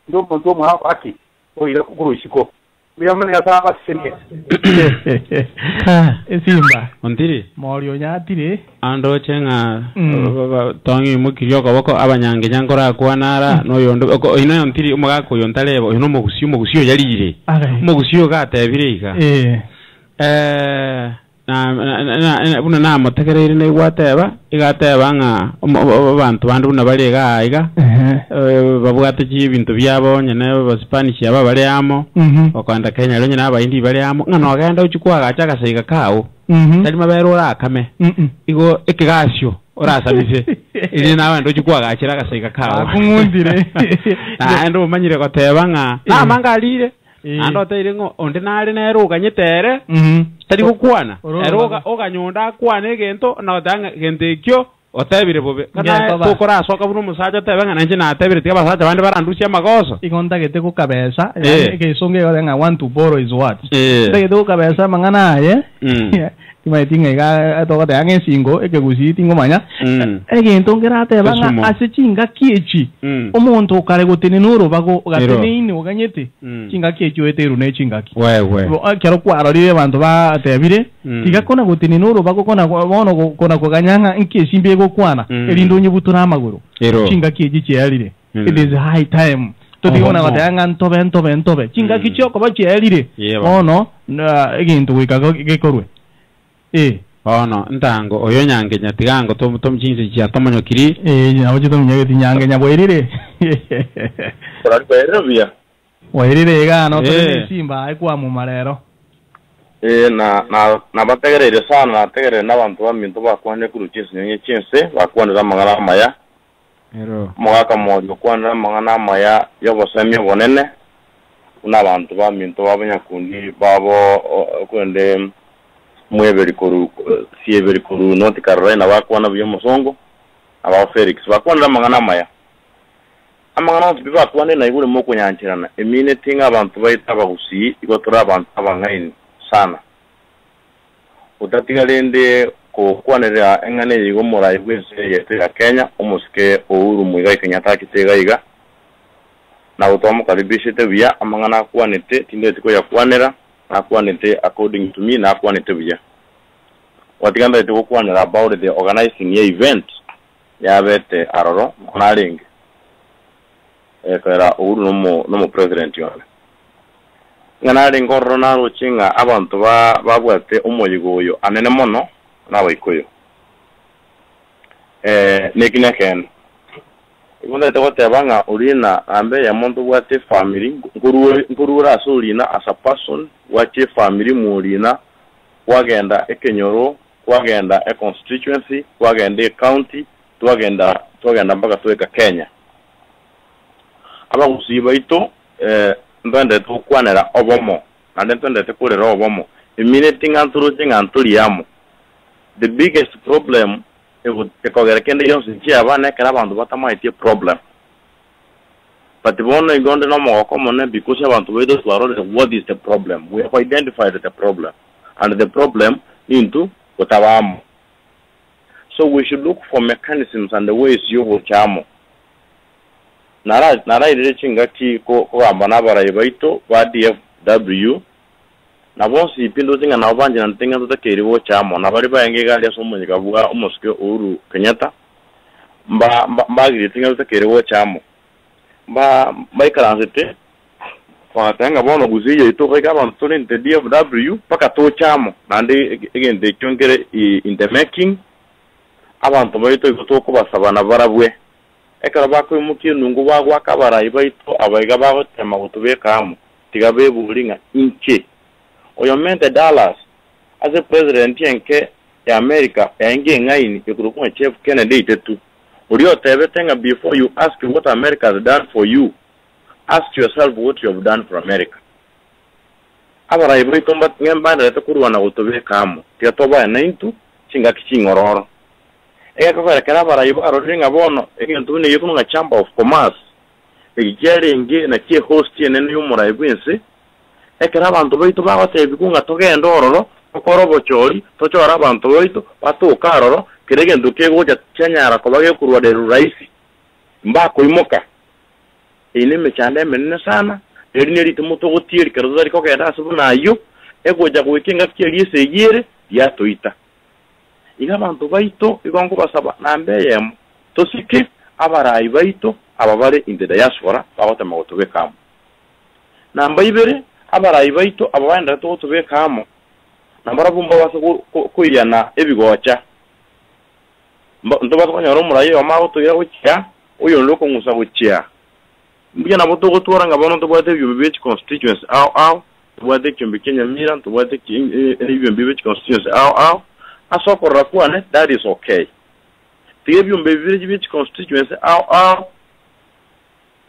ndo muntu mwa aki oira kurushiko biyamane yasaba semia esimba ontiri morio nyatire ando chenga tongi mukirio ko abanyange nyankora kwanara no yondo ino ontiri umuga ko yontalebo ino mugusio yarire mugusio gatebirika buna na motekerere ne gwateba igateba nga abantu bandu buna bali gaiga babwate ibintu byabo nyene ba Spanish aba bali amo okwanda Kenya lenye na bayindi bali amo ngano agenda uchikwa gacha kasaiga kawo tali mabero rakame igo ekigasyo orasabise ili nawe ndo uchikwa gachira kasaiga kawo akungundire ndo manyire goteba nga na mangalire ando tairingo onde nari nero ganyetere tari kukwana eroga oganyonda kwane gento na danga gentekyo otebire bobe kana tokora soka buno musaja tebanga nanje na tebire tiba basaja bande baranducia magoso ikonta gete ku kabeza ke songe nga want to borrow is what tege ku kabeza mangana aye timaitinga ga to ga yange singo ekegusi tingo manya egento ngera tebanga asichinga kiechi omuntu kare gotene nuro bago gatene ini oganyete chinga kiechi weteru ne chinga ki wewe kero kwarorire bantu ba tebire tiga kona gotene nuro bago kona bono kona koganyanga inkesimbe go kwana elindo nyibutura amaguru chinga kiechi cyarire it is high time to diona gatanga ntobe chinga kichoko ba cyarire ono egento wikago gekorwe ono ntango oyo nyange nyatigango tom chinse chia tomanyo kiri nabo chito nyage nyange nyabwerire Bia werire gano simba aikwa mu marero na bategerere sana nategerere n'abantu baminto bakwanje kuruchise nyenye chinse bakwanje amangana maya mwaka moyo kwanje amangana maya yobosemi bonene n'abantu baminto babanyakundi babo kwende mweberi koru sieberi koru noti Carolina bakwana byo musongo aba Felix bakwana mangana maya amangana biba kwane na igure moko nyanchirana emine tinga abantu bayita bagusi igotora abantu abangaini sana utatigalende ko kwanera engane yigo murai gwese yete Kenya umuske Uhuru Muigai Kenyatta kitega na utomo karibishite via amangana kwanete tinde tiko ya kwanera na kwanete according to me na kwanete via watiganda tiko kwanera about the organizing the event ya bete aroro konaring kera Uhuru no president yone ngana ringorro na ruchinga abantu babwate umoyigoyo anene mono nabaikoyo nekineken ibunda tegote banga urina ambe ya muntu bwate family ngurura asulina as a person wache family murina wagenda ekenyoro wagenda a constituency wagenda a county twagenda mpaka tuweka Kenya aba gusiba ito ndende tukwanera obomo na ndende tekurera obomo immediate nganturi yamo. The biggest problem ekogera kende yonse abana kera abantu batamaite problem. But the one igonde no mo common because abantu we those what is the problem? We have identified the problem and the problem into whatabamo. So we should look for mechanisms and the ways you will chamo. Nara irechinga ki ko ambana barayibaito ba DFW na bonsi ipindo zinga na obanje na ntenga tutakeri wo chamo na bari bayenge gali asomo nyikabuga umuske Uhuru Kenyatta mbagiri tinga tutakeri wo chamo baikaranzete kwa tanga bono guziye ito kwa kama ntoni nte DFW paka to chamo nande again de kyongere in the making abantu bayito ikotoko basabana barabwe ekara bako muki nungu bagwa kabara ibaito abaiga bago tema gutubekamo tigabe bulinga inche oyamente Dallas as a president yenke ya America yange ngaini ekuruko Chef Kennedy tetu uriyo tebetenga before you ask what America has done for you ask yourself what you have done for America abara ibaito ngemba ndete kurwana gutubekamo tiatoba na intu chinga kichingororo ekakora karabara yibo aroringa bono ekintune yikunga chamber of commerce ekijeringe na kie host yenene yumura ibwense ekara abantu baito bagose bikunga togenda ororo okorobo chori tochora abantu baito batuka aroro kirege kegoja cyanyara ko bage kurwa de raisi mbako imoka ineme cyane menene sana erineri tumuto gutiri karuza ko kenda asubuna yo egoja kuikinga kielise yire yatoita igabantu baito igongo basaba nambeyemo tosike abarayi baito ababare in the diaspora bagotema gutubekamo namba ibere abarayi baito ababanda tubekamo nambara bumba basa kuyana ebigocha ndoba twanyoro murayi wamaho tugira gucya uyo loko ngusa gucya mbya nabo tugotora ngabono tubate byubebe constituency aw tubate cyumbi Kenya mira tubate byubebe constituency aw asokora kuane that is okay tibyumbe byubebe constituency aw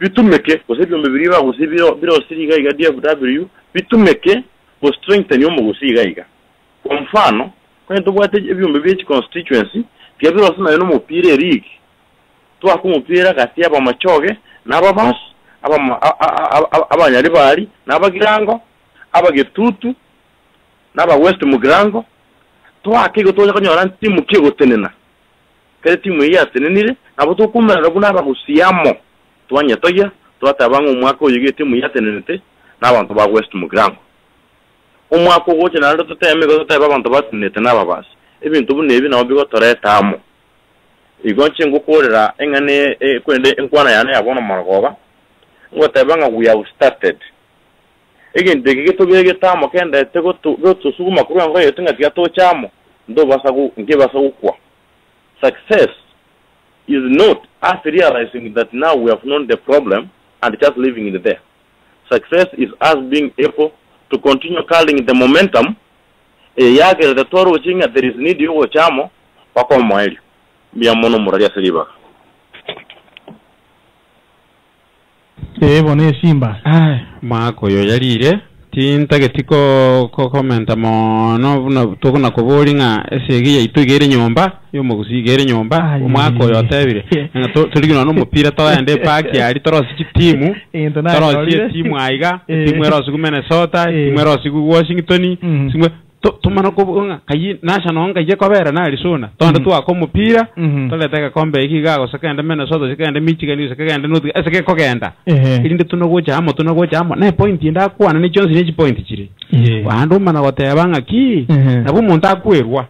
bitumeke kosebyo mbibiriba kosebyo biro siriga iga DFW bitumeke ko strengthen yo mugusiga iga kwa mfano kwa tubate ibyumbe by'iki constituency byabiro sina no mupire league twa ku mupira kati aba machoge nababas abanyari bari nabagirango abagetutu naba west mugrango twa kigo toje kanyora timu kigo tenena kare timu ya tenenire abo to kumara raguna bagusiyamo twanya toya twatabanga umwaka uyigete mu yatenete n'abantu ba West Mugrango umwaka wote na ndo tutayeme go tutaba abantu batinete n'ababasi ibintu bunebi nawo bigo toretamo igonche ngukorera engane kwende enkwana yana yabona margoba ngotabanga we have started again dege to bege tamo kenda tego to suguma kuru ngo yetinga tigato chamo ndo basagu ngebasa kwa success is not us realizing that now we have known the problem and just living in there. Success is us being able to continue carrying the momentum. Yake the toro chinga there is need yo chamo pako mwaili. Bia mono muralia seliba. Bone Simba. Mako yo yalire. Tintage tiko komenta mo no tokuna kubolinga esegi yaitugere nyomba yo mugusigere nyomba umwako yotebire tuligino no mupira twaende park yari torosi timu torosi timu aiga timu erosi ku Minnesota timu erosi ku Washington tumana ko kayi nasha no ngaye ko bera na risona tonda tu ako mupira toleteka kombe ikiga go sekenda Minnesota sekenda Michigan sekenda North eseke ko genda irinde tunogoja amo na point inda kwana ni Johnson ni point chiri wandu mana goteba ngaki nabo muntu akwerwa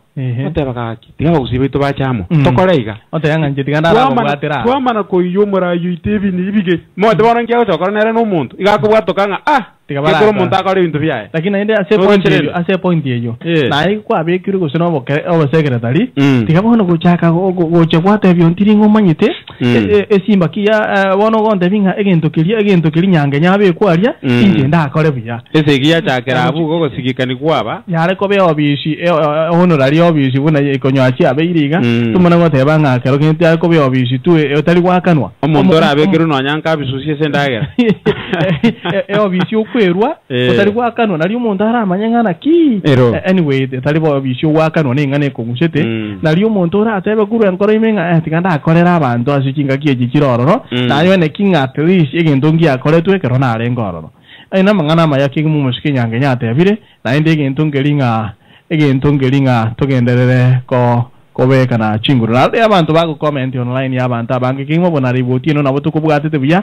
oteba kaki tiga gusibitu bachamo tokoreiga otega nje tiganda ra gwatira twamana ko yomura yitebi ni ibige mo de bono ngiago chokornera no muntu igakubwato kanga kekoro muntu akore bintu byaye lakini inde ase point yeyo na ikwa bekiri gusino boke oba secretary tiga bono gochaka goche kwate byontiri ngomanyite esimba kiya bono gonde binga egento kiri nyange nyabe kwaria inje ndakore bya ese giya chakera abu gogo sigikani kwaba yare ko be obishi honorary obishi buna ikonyo achi abeiriga tumana goteba ngakero kente ko be obishi tu otari gwakanwa omuntu arabekiru no nyanka bisusie sendagera obishi kwerwa utari gwakanwa nari umuntu aramanyangana ki anyway tari bo bisho gwakanwa ningane ko musete nari umuntu atebe guru enkoro imenga tiganda akorera abantu asikinga kiye kirororo nayo ne kinga at least egindongi akoretwe kero na arengororo aina mangana mayaki mu mushikinyange nyatebire na inde egintongeringa togenderere ko kobeka na chinguru na abantu bago comment online y'abantu abange kingo bona riboti no nabo tukubwatete bya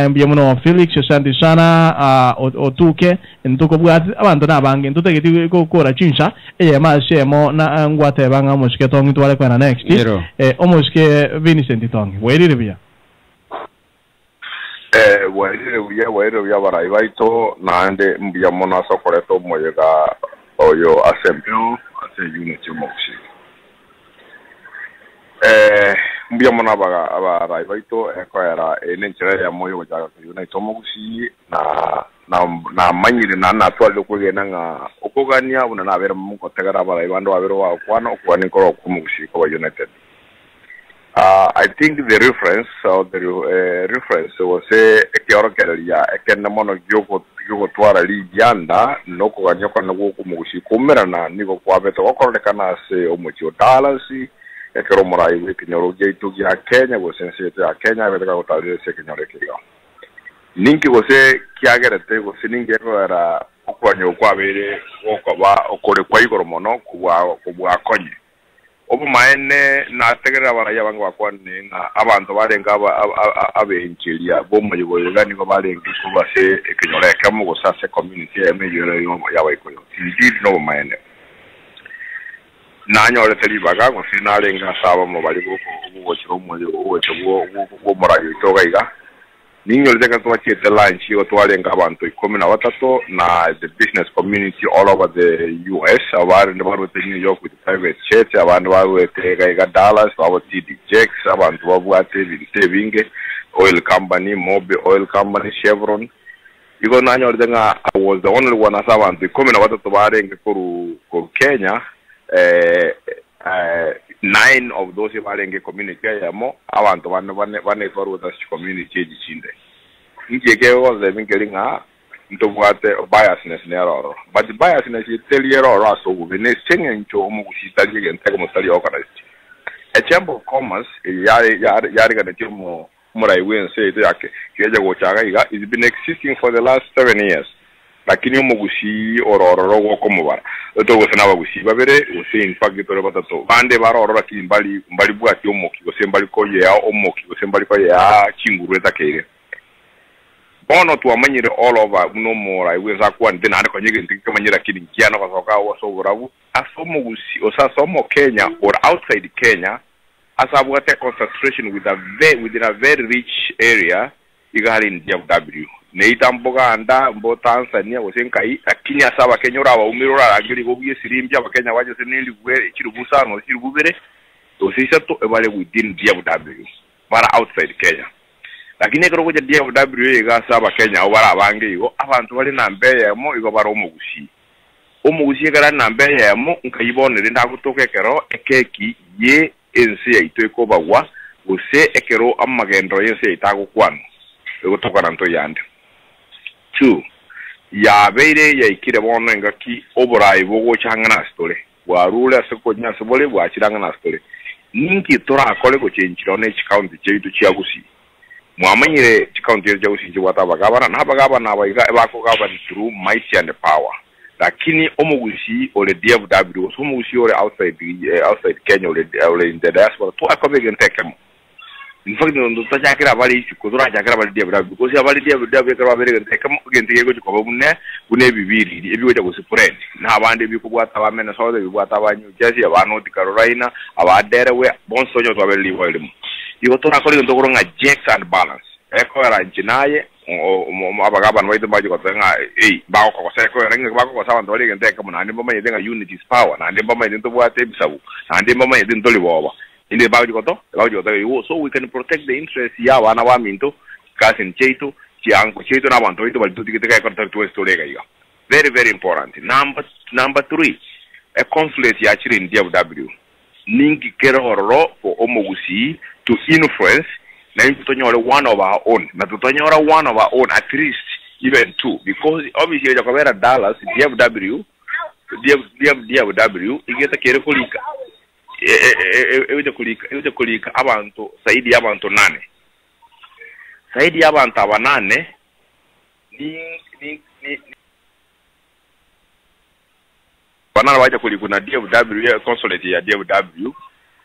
mbiye muno Felix Sandisana otuke ntukubwatete abantu nabange ntutegeti gukora chinsha mashemo na ngwate banga mushike tongi twale kwa next omushike Vincent tongi werire bya werire bya barayi baito nande mbiye muno sokoreto moyega oyo assembly ase unity moshi mbia mona aba baito ekoera enenchera ya moyo wajaga yuna itomogusi na manyire na twale kugena nga okogania una na bera mu kotegara aba ibando abero wa kwana okwani ko kumugusi ko United. I think the reference was ekioro kelia ekena mono gyoko twara ligyanda no kuganya kwa ngo kumugusi kumerana niko kwa beto okorekana se omucho dalasi ekero morai wikinyoro geitu ya Kenya go sensete ya Kenya betaka gotalire se kinyoro kiyo ninki gose kiagerete go sininge ko era okwanyo kwabere okoba okore kwa igoro mono kubwa konye obu maene na tegera baraya bango bakwane na abantu barenga abenkiria bomo yigoyega niko barenga kuba se kinyoro kamo go sase community ya mejoro yabaikoyo indeed no maene nanyo leteli baga ngo sinalenga saba mo bali go chiro mo go morayo togaiga ninyo leteka to chete lunch yo twalenga abantu 13 na the business community all over the US abantu ndabaro te New York with private jets abantu bawetega Dallas abo TDX abantu babwate binge oil company Mobil oil company Chevron iko nanyo leteka I was the only one asaba abantu 13 barenga ko Kenya 9 of those ibalenge community yamo abantu bane forward as community ejinde ngeke was bingelinga ntobwate biasness neroro but biasness iteliero raso ubene senye ncho omugushita gege ntego mustali organized a chamber of commerce yari gana timo murai wense ite yake keje go chaga iga is been existing for the last 7 years lakini omugushi ororo woko mubara to gusana bagushi babere usin pagitore batato bande baroro lakini mbali bwati omoki go sembali ko ya omoki go sembali ko ya chinguru etakere bono tu amanyire all over no more I weza kwa ndina hande ko nyege ndike manyira kidi kiano kwa soka waso burabu asomugushi osasomo Kenya or outside Kenya asabu ate concentration within a very rich area igari in DFW neita mboga anda mbo Tanzania gosenkai akini asaba Kenya ora umiro agiri gobiye sirimbya abakenya waje senili gwere kirubusano kirububere osisa to ebale within DFW bara outside Kenya lakini ekero goje DFW ega asaba Kenya obara abange igo abantu bali na mbeye mo igo bara omugushi gara na mbeye mo nkayibonere ndagutoke kero ekeki ye ensi yaito ekobagwa ose ekero amagendro yensi yaitago kwano egotokana nto yande 2 ya beire ya ikire bono ngaki oborai bogo changana store warule aseko nya sobole bwachiranga na store ninki tora akole ko chenjiro ne county cheitu chiagusi mwamanyire county ya gusi jwata bagabana na bagabana baiga bako gabani through might and power lakini omugusi ole DFW omugusi ole outside Kenya ole in the diaspora to akobege ntekemo in fact ndo tajakira bali sikudura jakira bali DFW because abali DFW kara bali ntekemo gentege go ko bune bibiri ebiwe go spread na abande bikubwata bamena South bikubwata abanyu Jersey abano Carolina abadere we bonsonyo to abeli walimu yoto nakoli ndo koronga checks and balance eko era jinaye abagabana baite baje kwatenga bawo ko seko renga bako kwa sawa ndole ngente kama nandi mama yedenga unity is power nandi mama yedento bwate bisabu nandi mama yedento liboba inde bawo jikoto so we can protect the interests ya wana wa minto kasin cheito chiango cheito na bantu ito baltu tikiteka ko tatu stolega iga very very important. Number 3 a conflict ya chiri in DFW ningi kero hororo for omogusi to influence na tutonyora one of our own na tutonyora one of our own at least even 2 because obviously ya kwera Dallas DFW igeta kere kulika ewe kulika abantu saidi abantu 8 saidi abantu 8 ni banana waje kulikuna DFW consulate ya DFW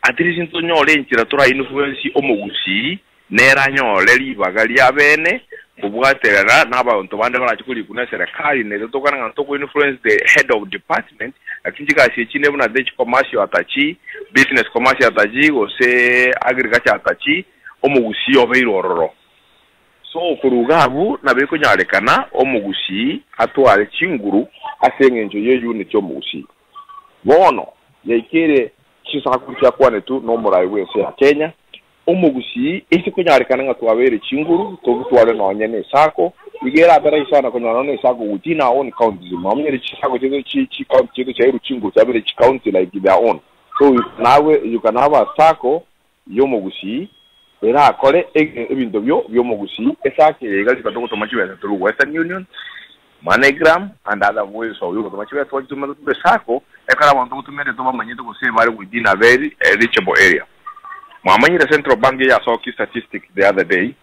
at least ntonyore nchira tora influence omugusi nera nyole libagali abene kubwaterera n'abantu bande barachikuli kuna serikali ne tokana ntoko influence the head of department akinjika chine buna de commercial atachi business commercial atachi ose agriculture atachi omugusi obeirororo so kurugabu nabeko nyarekana omugusi atwale chinguru asengenjo ye unit omugusi bono yekere chisakucha kwane tu no morai wese ya Kenya omugusi ese kunyarekana ngatwabere chinguru togutwale nonye ne sako igera bera isana kunyana ne sako utina on county mamnyere chisako chi county cha iru chinguru chabere chi county like their own so nawe you can have a sako yomugusi era akore ebintu byomugusi esake yegali katoko tomachiweza through Western Union MoneyGram and other ways of you tomachiweza to the sako ekara bantu kutumere to bamanyito ko se bari within a very reachable area. Mwamanya the central bank ya soki statistics the other day.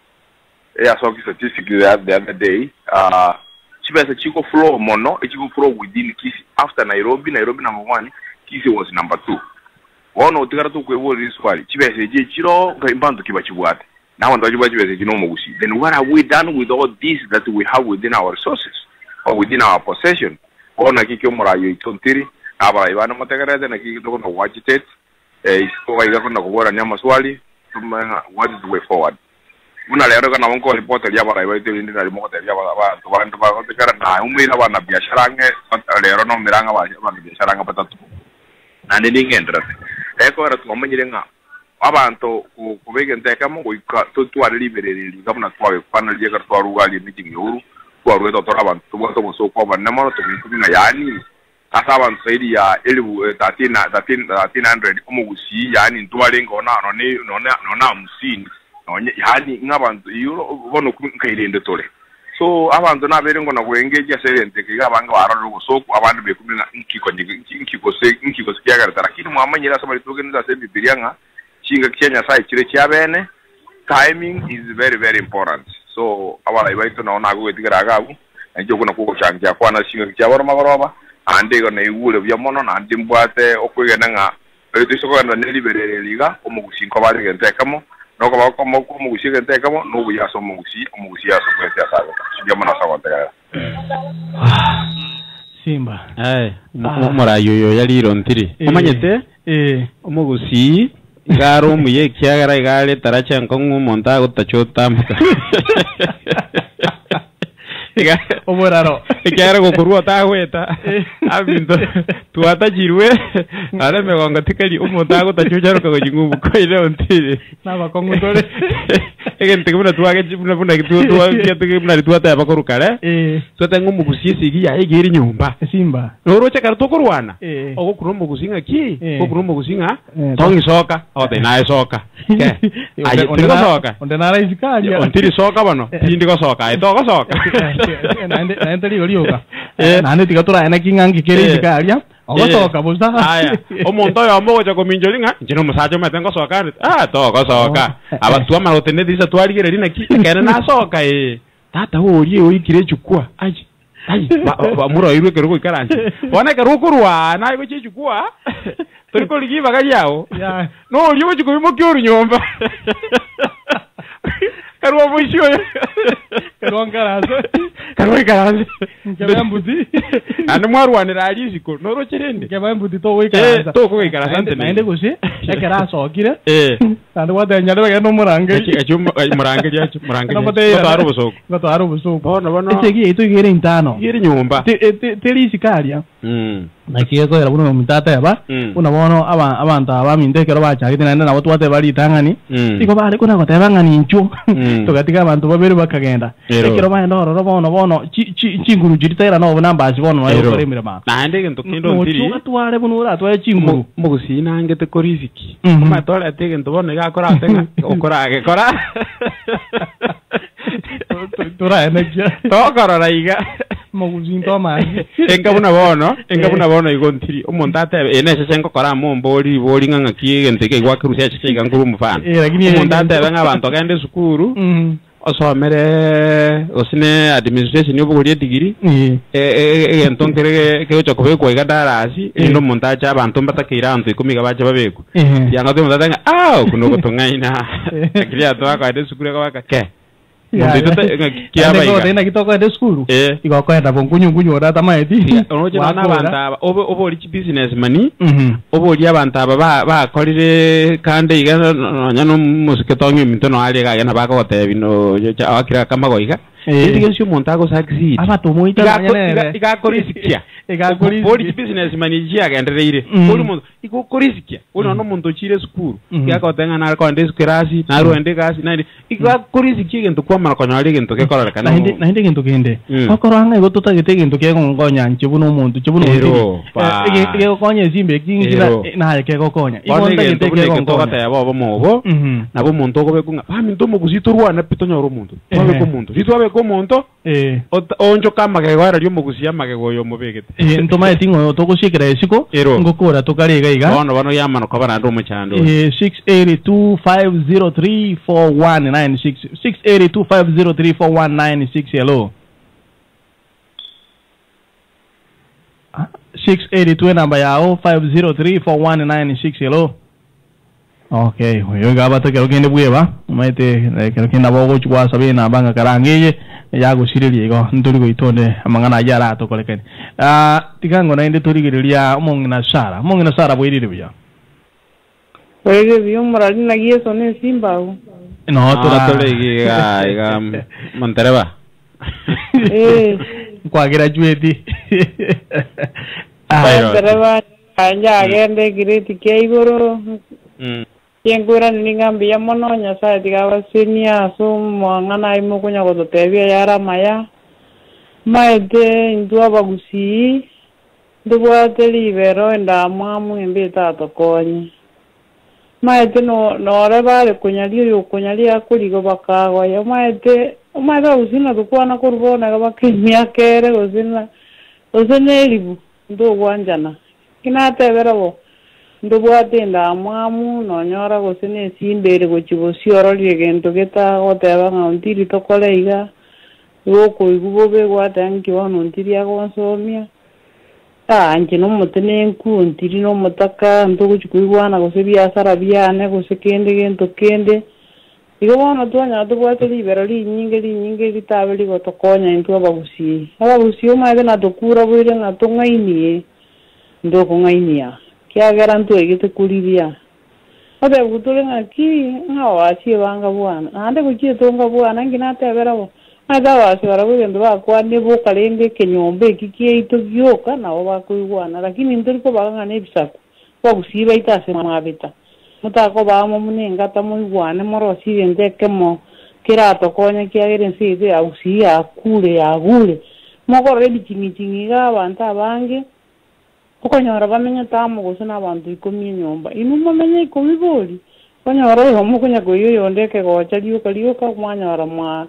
Chibesa chiko flow mono, chiko flow within Kisi after Nairobi number 1, Kisi was number 2. Ono utikara tu kwewo riswali. Chibesa je chiro imbantu kiba chibwate. Now ndo chibesa chino mugusi. Then what have we done with all this that we have within our resources or within our possession? Ona kikyo morayo itontiri. Abara ibana mategarede na kikyo no wajitate. Isiko iga kuna kubora nyama swali. What is the way forward? Una lero kana wonko report ya bara ibaite ndi na remote ya bara abantu bakoteka na umira bana biashara nge lero no miranga bana biashara nga patatu. Na ndi ngendra. Eko ara tumanyirenga abantu kubege nteka mo ko twari libereri ngabuna twawe pana liye ka twarugali meeting yoru twaruwe to abantu tubwo muso ko bana mo to kubina yani asaban saidi ya 1300 umugusi yani ntwale ngona nona musini yani ngabantu yuro bono kairende tole so abantu nabere ngona kuengage serente kigabanga bararo soko abantu bekumina nkiko sikyaga tarakini mwamanyira samali tugenda se bibirianga chinga Kenya sai chire cyabene timing is very very important so abala ibaito naona gutigara agabu nje kuna kuko changia kwana chinga cyaboro magoroba ande gona igule byamono na ndimbwate okwegena nga etisoko na liberere liga omugusi ko bari gentekamo noko bakomo omugusi gentekamo no buyaso omugusi yaso kwese asaga byamona sawantega Simba mora yoyo yali irontiri omanyete omugusi garo muye kyagara igale taracha nkongu monta gutachota Omoraro ikyara gokurwa tagweta abindo tuata jirwe ara megonga tikali umonta gutachucha roka gojingumu ko ile ontire naba kongutore egente kuna tuage buna tuage buna tuata abakorukare so tengo mugusiye sigi ya igiri nyumba Simba norocha kartokorwana ogokuru mugusinga ki ogokuru mugusinga tongi soka ode nae soka ayi tingo soka onde nara isikaja ontiri soka bano tindiko soka itoko soka nande lioka nande tikatura ena kingangi kere isikaja ogosoka busta aya omonto yo mbogo cha kominjolinga njino musacho metengo soka toko soka abatu amaro tenedi sa twali gerina ki kene na soka tata ori oyikire chukwa aji muro iwe keruko ikaranji wana keruko ruwa na iwe chichukua turiko ligiva kajao no liwe chukua mokyo nyomba Karuwa mwisho Karuwa nkarazo Keba mbuzi Anu mwaru wanirali ziko Noro chirende Keba mbuzi toko ikaraza Toko ikaraza Naende kusi Ekera sokire Anu wate nyale wake no murange Echu murange jachu Murange jachu Gato busoko Gato busoko Bono bono Echegi eto igere intano Igere nyumba Teri isikaria Nakiye ko era buno mutata yaba unabono abantu abamindekero bacagite nande nabo twate bali tangani iko bale kuna ko tebangani incho togatika abantu babere bakagenda ekero bayenda ororo bono chinguru jiritera no nambasi bono nayo koremira ma nande gento kindo ndiri twale bunura twaye chinguru mugusina ngete koriziki matole atege ndo bono gakora tenga okorage kora tura energia tokoro raiga muguzinto amazi engabuna bono igontiri umuntu atebe enese sengo kora mumbori bori nganga kiegente igwakirusia chikiga nguru mufana umuntu atebe ngabantu kende sukuru osomere osine administration yobugorie digiri entonkere kecho kubekwa igadarasi ino muntu acha abantu mbatakira antu 10 bacha babeko yanga tu mutanga kuno gotongaina akiriya to akade sukuru kabaka ke Kena kitoko ede skuru. Iko kwenda bonkunyu orata maeti. Onoje bana banta obo rich businessman. Obo ri abanta ba korire kande igana nyano musiketonye mitono ali ga yana baka otebino akira kamagoiga. Indi sio montago saxi. Abato moita nyane. Iga korisikia. Iga korisikia businessman ijia gendereire. Olu muntu iko korisikia. Ono no muntu chire skuru. Iga kotenga na ko ende skrasi na ru ende kasi na iga korisikia gento kwa mara konyali gento ke korora kana. Na inde gento kende. Okoranga igo tutagete gento ke ngonya nchibuno muntu chibuno muntu. Ige konya zimbe kingira na ke konya. Igo ndagete ke ngonya ta yabo mobo. Na bo muntu ko bekunga. Minto mugusiturwa na pitonyo ro muntu. Babe ko muntu. Litwabe ko muntu. Onjo kama ke gwara ryo mugusia magego yo mubegete. Ntoma etingo tokushikira esiko ngokora tokarega iga bano yamano kwa bana ndo mchando 682503419 682503419 hello 682 namba yao 5034196 hello okay wewe gabata kero kende bweba maite kero kenda bogo chwa sabe na banga karangeye yago shiriri go nduri go itonde amangana yara to kolekeni tikango na inde tori giria umongina sara bwirire bya wewe byo murali na yeso ne simba no tora iga montereba kwa graduate montereba anja agende gireti keigoro Yengura ningambia mono nyasa digawa senia so mangana imo kunya ko tebia yara maya maede ndua bagusi ndua delivero nda mamu embeta to konyi maede no rebale kunyalia kuligo bakago ya maede usina tukwana kurbona bakimia kere usina elibu ndo wanjana kinatebera ndubwatenda mwamu nonyora gusine simbere gochibosioro liegento geta goteba ngauntiri tokoleiga goko igubobe gwatangi wono ntiri agonsomia anje no mutene nku ntiri no mutaka ndoguchikuigwana gose biasara biane gose kende gento kende igo wono twanya tubwate libero linyinge litabeli gotokonya into abagusi omaide na dokura bwire na tongainie ndoko ngainia kia garantu egite kulibia obe gutule ngaki ngawasi banga bwana ande kuchie tonga bwana ngina teberawo ada wasi barabugendo bakwa nebo kalende kenyombe kikie itogyoka nawo bakuigwana lakini nduriko baganga nebisaku bagusiba itase mabita mutako bamo munenga tamuigwane morosi endekemo kirato konya kiagere nside ausia akule agule mogore bichingi abantu abange ukonyora bamenya tamu gusana abantu 10 nyomba inuma menya 10 boli konyora yo mukunya goyo yondeke gocha liuka kumanyora mwa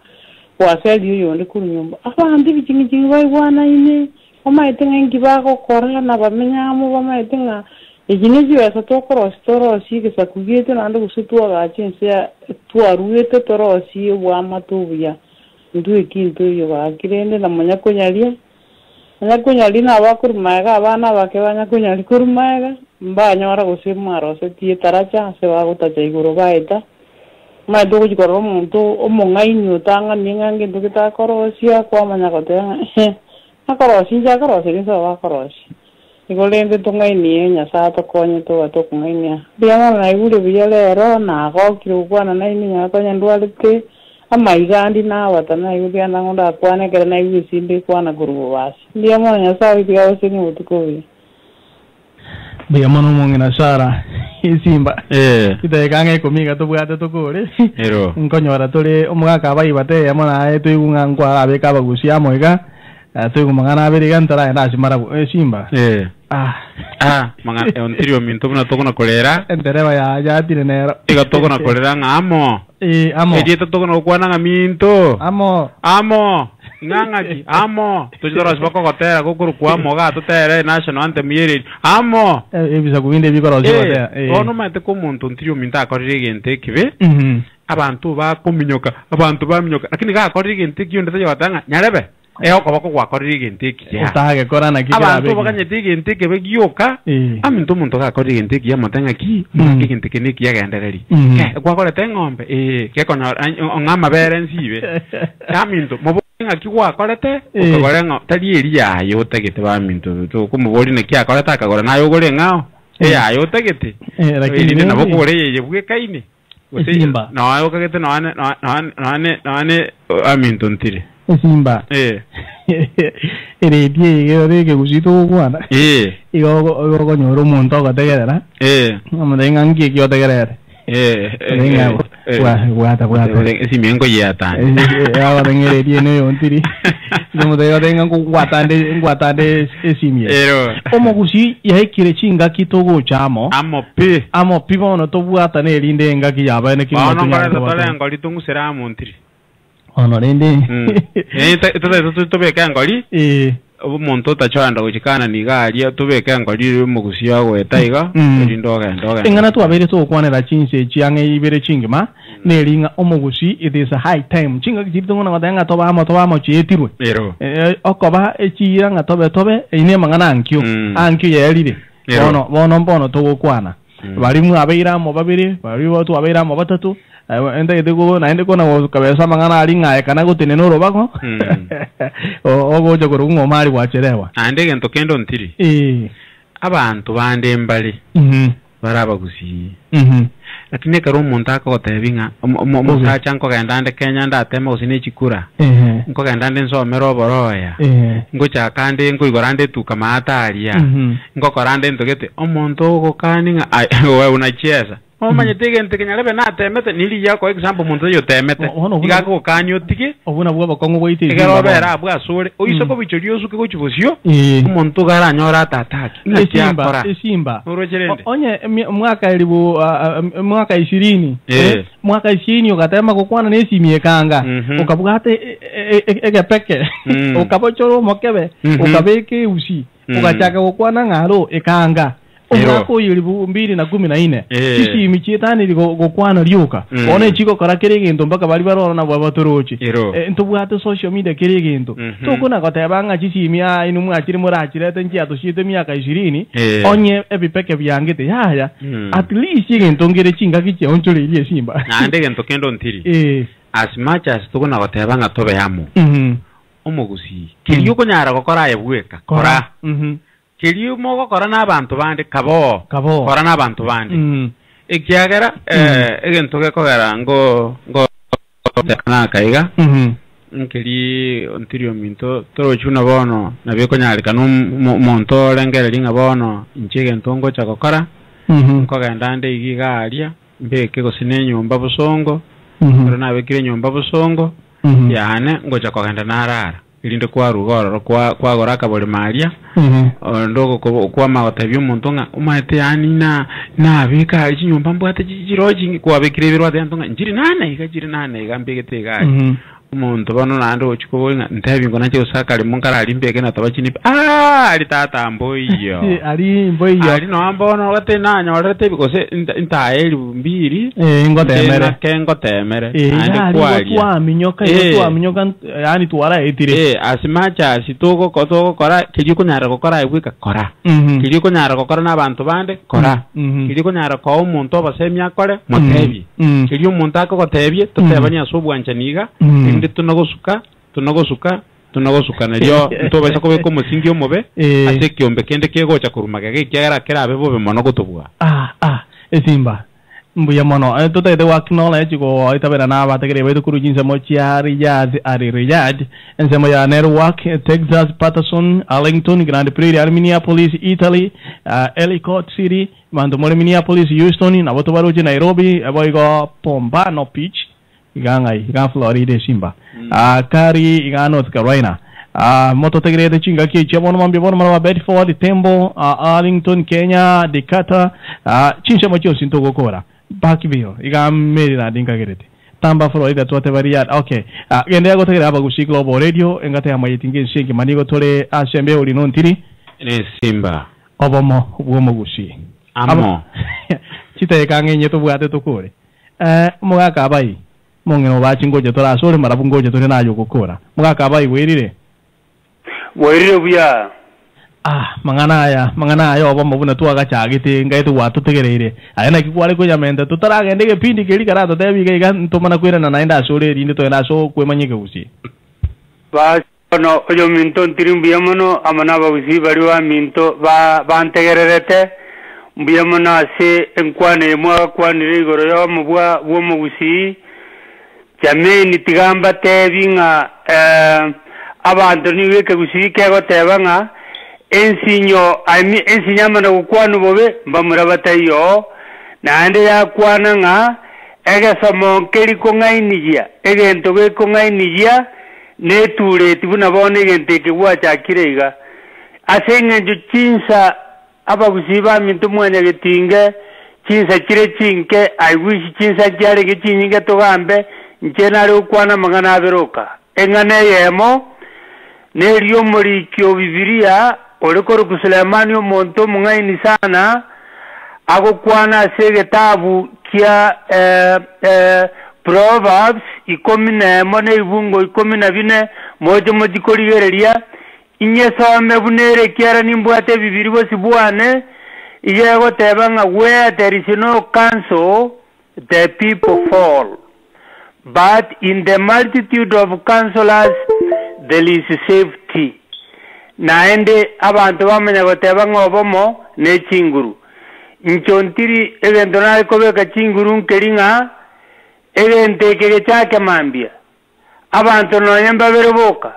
waseli yonde ku nyomba abantu bichingi baywana ine omaite ngi bako kora na bamenya mu bamaite nga ejinezi wasa tokoro storosi kisa kugete nando gusutwa gachense twaruete torosi bwa matubuya ndu ikintu yo bakirende na manya konyalia nyakunyalina abakurumaega abana bake banyakunyali kurumaega mbanyora gusimaro se tietaracha se bagutacha iguru baita maito kuchikora omuntu omongaini utanga ningange ndukitakorosya kwamanya kotenga akorosi jakorosi niso bakorosi igolende tungaini nyasa tokonye to atokungaini biama na igure biyalero na gokire ukwana na ini nyakonya ndwalite amaigandi na watana igure na ngonda kwane kera na igure sindi kwana gurubo basi biama nyasa ibiga osini utukovi biama no mongena sara isimba ite kange komiga to bwate to kore nkonyora tole omwaka abaibate yamona eto igunga ngwa abeka bagusia moiga tuyumangana abiriga ntara na simara simba manga ontirio minto buna tokona kolera entereba ya tirenero iga tokona kolera ngamo amo edita tokona kwana ngaminto amo ngangaki amo tujora sibako kotera kokuru kwa moga tutere national anthem yeri amo ebisa kubinde bikoro zibate ono mate ko muntu ontirio minta akorire gente kibe abantu bakominyoka abantu baminyoka lakini ga akorire gente kiyo ndete yatanga nyarebe okobako gwakorire genteki ya utage korana kigera abantu bakanyete genteki begioka aminto muntu gakorire genteki ya matenga ki genteki ne ki yagendereri gwakorete ngombe ke kono ngama bere nsibe aminto mobonga ki gwakorete ukagorenga talieri yayo tegete ba aminto to kumubori ne ki akoreta akagora nayo gore ngao yayo tegete lakini nabo gore ye bwe kaine Simba no ayo kagete no ane aminto ntire Simba eredie yore gusito kwana igo nyoro monto gategerera amudenga ngi kyo tegerera venga guata si miengo yata ahora eredie no yontiri demo de venga guatande esimie como gusi yahekire chinga kitogo chamo amo pi bono to guata ne linde ngaki yaba ne kingo to ngoli tungu sera montiri ono rende tubeka ngoli umuntu tachanda guchikana nigaria tubeka ngoli mugusia gwetaiga rindoga ingana tu abere to kwanera chinse chiange ibere chingima neringa omugusi it is a high time chinga kijitunga ngatanga toba chetirwe okoba echiranga tobe ine mangana ankyo yerire bono to kwana barimu abeira mo babiri bari watu abeira mo batatu enda yego naende kona kabeza mangana alinga ekana gutineno robako ogo jogoro ngomari wacherewa ande gento kendo ntiri abantu bande mbali barabagusi lakini karo umuntu akotebinga mukacha nko gendande Kenya ndatema usine chikura nko gendande nsomero boroya ngo chakande ngo igorande tukamata aria ngo korande ntogete omuntu gokaninga wewe unacheza omanye tegente kenyalebe natemete nili yako example muntu yo temete igako kanyo tiki obuna bwo bakongo boite igero bera bwa sore oisoko bichorio suke gochibosio umuntu garanyora tataki Simba onye mwaka elibu mwaka 20 mwaka 20 ukatema kokwana nesimie kanga ukabugate egepeke ukabochoro mokebe ukabeke usi ukachaka kokwana ngaro ekanga Umako yilibu 2014 sisi imichitani gokwana ryuka one chiko karakere gento mpaka bali barona bwabatorochi ntubwate social media kere gento tukuna kotebanga chisimia inu mwachiri murachirete nchi atoshite miaka 20 onye ebipeke byangete yaya at least gento ngere chinga kiche oncholirie Simba ande gento kendo ntiri as much as tukuna kotebanga tobe yamo omugusi kiriyuko nyara gokora yebweka kora kiriyo mogo kora n'abantu bandi kabo kora n'abantu bandi ikiagera egento gekogera ngo na kaiga nkiri ontirio minto torochuna bono nabiko nyarika no monto rengerelinga bono inchige ntongo chakokora nkogenda nde igiga aria mbeke gosine nyumba busongo ro nabekire nyumba busongo yane ngocha kogenda narara irinde kwa rugoro kwa goraka bole maria ndogo kwa magotabyo muntonga umate yani na bika inyumba mbwate jiroji kwa bekire birwa yantonga njiri nane iga mbegete ga umuntu bano nando chikubonga ntabi ngona cyo sakali munkara ali mbeke na tabachini ali tata mboyo ali mboyo ali no ambono wate nanya warete bikose ntaeli mbiri ngotemere kengotemere ani kwali kwa minyoka yani tuwara etire asimacha asitoko kotoko kora kijiko nyara kokora ibwika kora kijiko nyara kokora nabantu bande kora kijiko nyara ko umuntu abasemya kore motebi kijiko umuntu akokotebye tutebanya sobwanchaniga ndi tunagosuka naryo ntobesa kubeko musingi omobe ase kiombe kende kegocha kurumaka gekera kerabe bobe mono gutubwa esimba mbuya mono tutete wa knowledge go itabera na bategere beto kurujinsa mochiari yad ari riyad ensemo ya network Texas Patterson Arlington Grand Prairie Minneapolis Italy Ellicott City Mandomore Minneapolis Houston na boto baroje Nairobi aboigo Pompano Beach igangai igan Florida simba kari igan North Carolina moto tegre de chinga ki chebono mambe bono mara Bedford Tembo Arlington Kenya Decatur chinsha mocho sintogo kora bakibio igan Maryland dinkagerete Tampa Florida tuate variat okay gende go tegre abagushi Global Radio engate amayitinge shinki manigo tole asembe uri nontiri ne simba obomo gushi amo chite kange nyeto bwate tokore mugaka abai mongeno bachingoje tora sore marabungoje tore nayo gukora mugaka abai werire buya mangana aya obo mabuna tuaga chagite ngaitu watu tegereire ayana kikwale ko yamenda tutaragende ke pindi keli karato tebi ke ntomana kwera na naenda sore rinde to na so kwemanyike usi ba no oyo minto tirimbiamono amana ba usi bari wa minto ba bantegererete mbiamona se enkwane mwa kwanire igoro yo mubwa wo mugusi jameni tigamba tebinga abantu niwe ke gusike go tebanga ensinyamana gukwanu bobe mbamura batayo nande ya kwananga egesamo keri ko ngainijia egento ge ko ngainijia neture tibuna bone gente ke gwacha kirega asenge juchinsa abagusiba mintu mwanya getinge chinsa kire chinke I wish chinsa kyare ge chinyinge togambe njenare ukwana magana aberoka engane yemo neriyo muri kyo bibiria orekoro kusulemani omonto mungaini sana agokwana sege tabu kia Proverbs 11 ibungo 12 mojo mojikorigereria inyesome bunere kiara nimbwate bibiri bose bwane iyego tebanga where there is no counsel the people fall but in the multitude of counselors there is safety naende abantu bamenya gotebanga obomo ne chinguru nchontiri eventona kobeka chinguru nkeringa evente kege chake mambia abantu no nyamba bereboka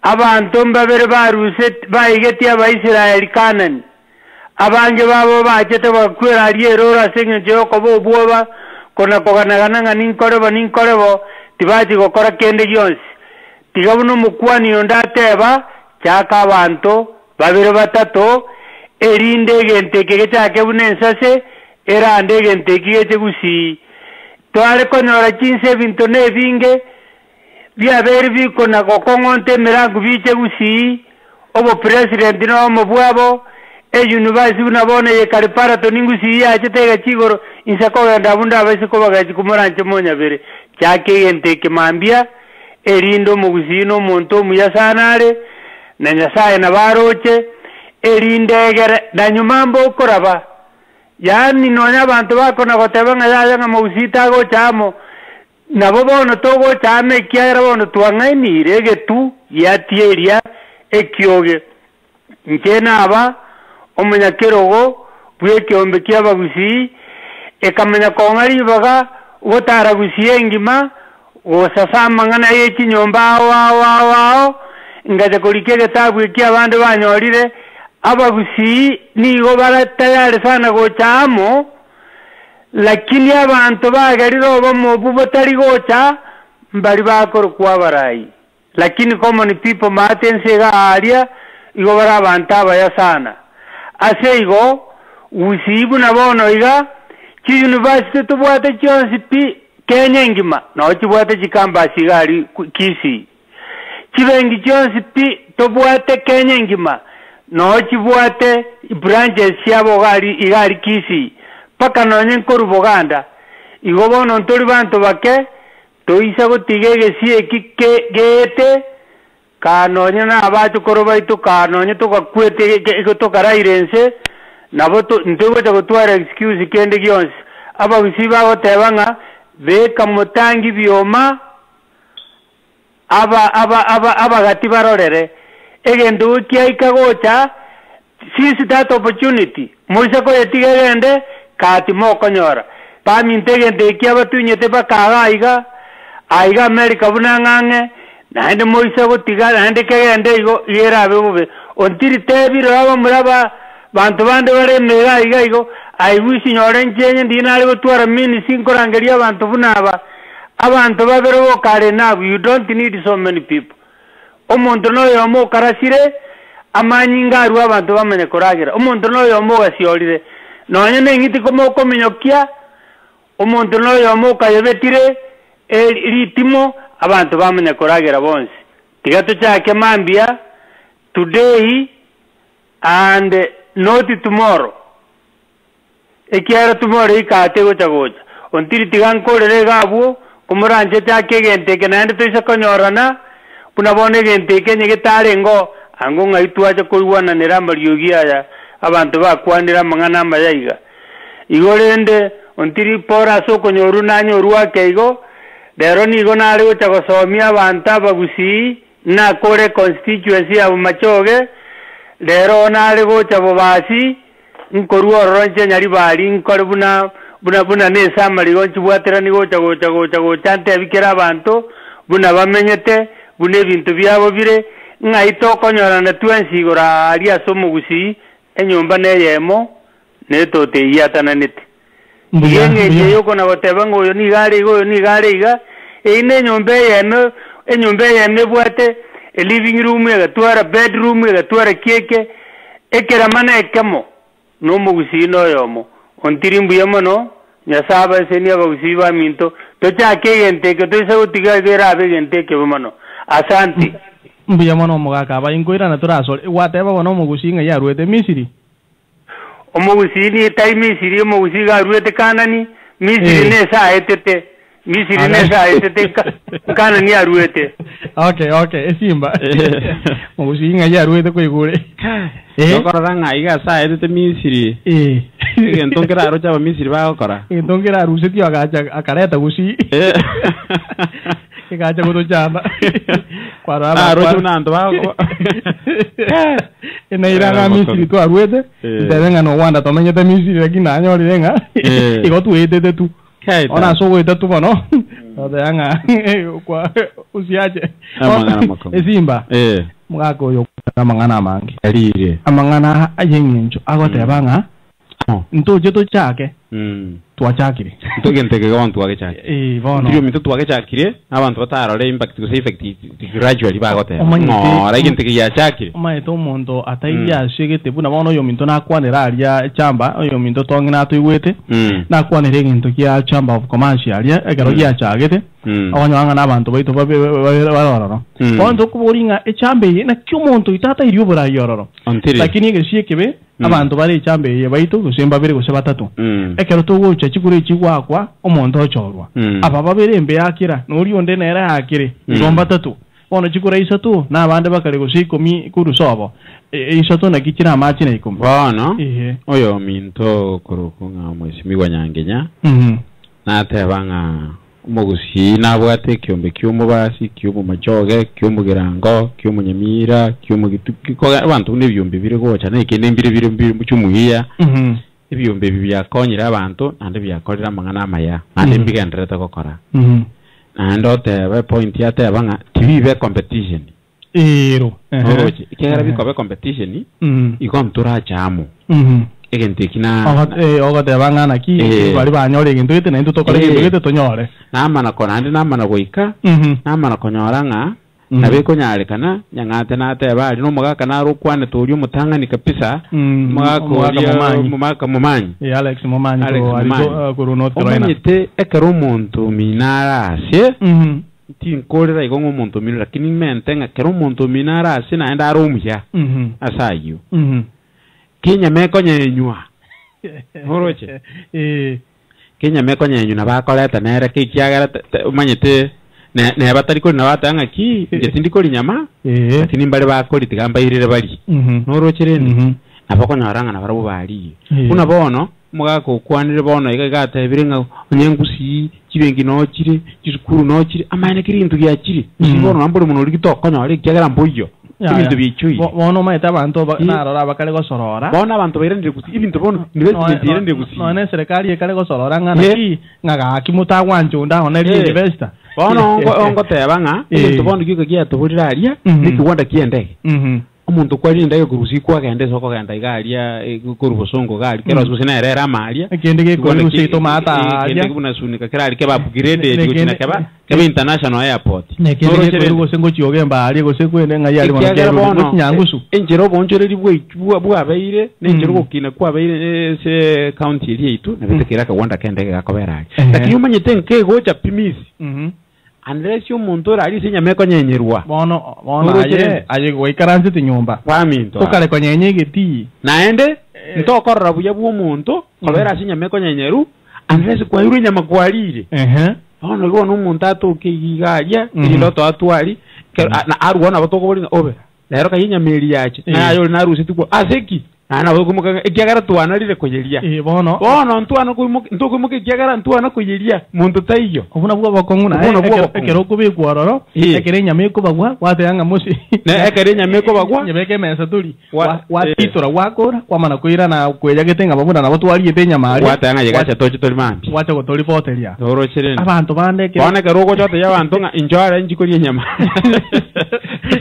abantu mbabere baruse bayigeti abaisiraeli Kanani abange babo bachete bakwera aliero rasenye joko bobuoba kona koganagana ninkorebo tibaji gokora kende yonsi tigabuno mukwani ondateba chaka abantu babere batato erinde gente kege chake bunensase erande gente kige gusi tware konora 15 bintone binge bia berbi kona kokongonte mirangu biche gusi obo president no mobwabo university unabone ye karipara to ningusi ya chetega chigoro insako ndabunda abese ko bagaji kumuranche monya bere cyake yente kimambia erindo mugusino monto muyasanare na nyasaye na baroche erindegere danyumambo koraba yani nonya abantu bakona gotebanga yanga mugusita go chamo nabo bono togo chame kiara bono twangainire getu yatieria ekioge nkena aba omenya kerogo bwe kiombe kiabagusi ekamenya kongari baga gotara gusi ngima osasama ngana yechi nyomba wa ngaje kolikege tabu kiabande banyorire abagusi nigo baratayare sana go chamo lakini abantu bagariro bomo butari gocha mbari bakoro kwa barai lakini common people matense ga area igo bara abantu abaya sana aseigo usibu na bono iga ki university tubwate chonsi pi Kenya ngima no chibwate chikamba sigari kisi chibengi chonsi pi tobwate Kenya ngima no chibwate branches yabo gari kisi paka nonye nkoru Buganda igobono ntori bantu bake toisa gotigege sie kikegete kanonye na abacho koroba itu kanonye tukakwete ikotokarayirense nabo ntogo chagotwara excuse kende gyonsi aba bisiba gotebanga beka mutangi bioma aba gati barorere egendo kiaika gocha sisi that opportunity moisa ko yetigende kati moko nyora paminte gende kiaba tunyete bakaga aiga America bunangange nande moisa gotiga nande kegende igo yerabe bube ontiri tebiro aba muraba bantu bande bare mega igo I wish nyore njenye ndinali gotwara mini sinkorangeria abantu bunaba abantu babero kare nabo you don't need so many people omuntu no yomo karasire amanyinga aru abantu bamenye koragira omuntu no yomo gasiorire nonye nengiti komo kominyokia omuntu no yomo kayebetire ritimo abantu bamenye koragira bonse tigato cyake mambia today and not tomorrow ekiara tomorrow ikate gocha ontiri tigankorere gabo kumuranje cyake gente kenande toisa konyorana punabone gente kenye getarengo ango ngaitwaje kuwana neramba ryogiya abantu bakwanira mangana mayayiga igorende ontiri pora so konyoru nanyo ruake igo dero ni go nare gocha gosomia abantu bagusi na kore constituency ya machoge dero nare gocha bobasi nkoruo ronche nyari bari nkore buna nesa mari gonchi bwatera ni gocha ante abikera abantu buna bamenyete bune bintu byabo bire ngaito konyorana twensi gora ari asomo gusi enyomba neyemo netote yatana nete yenge yoko na goteba ngoyo ni gare iga ine nyombe yeme bwate living room ya twara bedroom ya twara keke ekera mana ekamo no mugusino yomo ontirimbu yamono nyasaba senia bagusiba minto to chake gente ke to se utiga gera be gente ke bomono asanti mbuyamono mugaka bayingoira na turaso wateba bono mugusinga ya ruete Misiri omugusini tai Misiri omugusiga ruete kanani Misiri nesa etete Misiri nesa etete kanani ya ruete okay esimba mugusinga ya ruete ko igure Nokoranga iga sa etete Misiri entongera aro chaba Misiri bagokora entongera aruse tio akareta gusi ikacha goto chamba para aro chunando bago enairanga Misiri tu aruete terenga no wanda tomenyete Misiri lakini anyori renga igotu etete tu ona so weta tu bono odeanga kwa usiaje esimba mugako yo amangana mangi erire amangana ayenginjo agotebanga ntoje to chake twachakire tugenteke abantu bagechake bono ndio mito twagechakire abantu batarore impact go effect gradually bagoteba no aragenteke ya chakire maito mondo ataiya shegete buna bono yo minto nakwanera aria chamba yo minto tongina tuigwete nakwanere ginto kia chamba of commercial aria egaro ya chagete abanyanga nabantu baito barororo bondo kuboringa echambe na kyumonto itata iriyo burayororo lakini geshikebe abantu bari echambe baito gusemba bere gose batatu ekero to chikure chigwakwa omonto ochorwa aba babere embe yakira nori onde nera yakire igomba tatu ono chikura isatu na abande bakare gusikomi kurusobo isatu na kichira amachi na ikumba bono oyo minto kurukunga mwesi migwa nyangenya na tebanga umugusi nabwate kyombe kyumubasi kyumumachoge kyumugirango kyumunyamira kyumugituko abantu nebyombe bire gocha na ikende mbire mucyumuhiya ibyombe byakonyira abantu ande byakorera mangana maya ande mbigendreta gukora ando te point yate banga tibibe competition kera bikobe competition ikomtura chamo egente kina ogote banga na ki bari banyore gintu gite nento tokore gintu gite tonyore namana kona ande namana goika namana konyoranga nabe ko nyale kana nyangate na te bali no muga kana ro kwane to uri mutangani kabisa muga ko mumanyi Alex mumanyi ko arizo ko North Carolina omanyite ekero muntu minara ase tinkorera igo muntu minara lakini mentenga kero muntu minara ase naenda arumya asayo kinya meko nyenywa horoche kinya meko nyenywa bakoleta nere kikiagara umanyite ne batari ko na batanga ki ndiko linyama lakini mbale bakoli tigamba irire bali horoche rene abako nyoranga na barabo bali kuna bono mugako kwanire bono igagata ebirenga onyengusi kibengi no kiri kisukuru no kiri amane kiri intu ya kiri sibono nambole muno ligitoko nyore kyagara mboyo ibintu bicuyi bono maita abantu narora bakale gosorora bono abantu bairende gusi ibintu bono investment irende gusi none serikali ekale gosorora ngana ki ngaga kimutagwanjo nda oneri investor bono ongo tebanga ibintu bono giko gyatubulira aria nikiwanda kiendege umuntu kwari ndayo kurusi kwa gende soko genda igaria kurubosongo gari kero gusina erera maria kende kurusi tomata kende kuna sunika kirari ke upgrade gusina keba international airport kende kurusengo chiogemba ali gosekwende ngayali mwana nyangusu enjero bonjoreri bwa abaire nenjero gukina kwa abaire se county iri itu nabetekera ka wanda kende gakobera lakini umanyite nke gocha pimisi unless umuntu ari sinyameko nyenyerwa bono aje goikaranze tinyumba kwaminto tokale ko nyenyegeti naende ntokorra buya bwo umuntu kobera sinyameko nyenyeru unless kwa yuru nyama kwalire bono go no umuntu atokigaja iloto atwali na arwana batoko bolinga obe lero kayinyameri yache nayo narusi tiko aseki ana bokumuka ikiagara twanarire kuyeria bono ntwana kumuka ikiagara ntwana kuyeria muntu taiyo obuna bwo bakonguna ekero kubikwaroro ekere nyameko bagwa wateyanga musi ne ekere nyameko bagwa nyebeke mesa tuli watitora wakora kwamana kuira na kweja getenga babuna nabo twali tenya mari wateyanga yegacha tochi toli mambi wacha ko toli poteria doro chirene abantu bandeke bone kerugo chote yabantu nga enjoy njikori nyama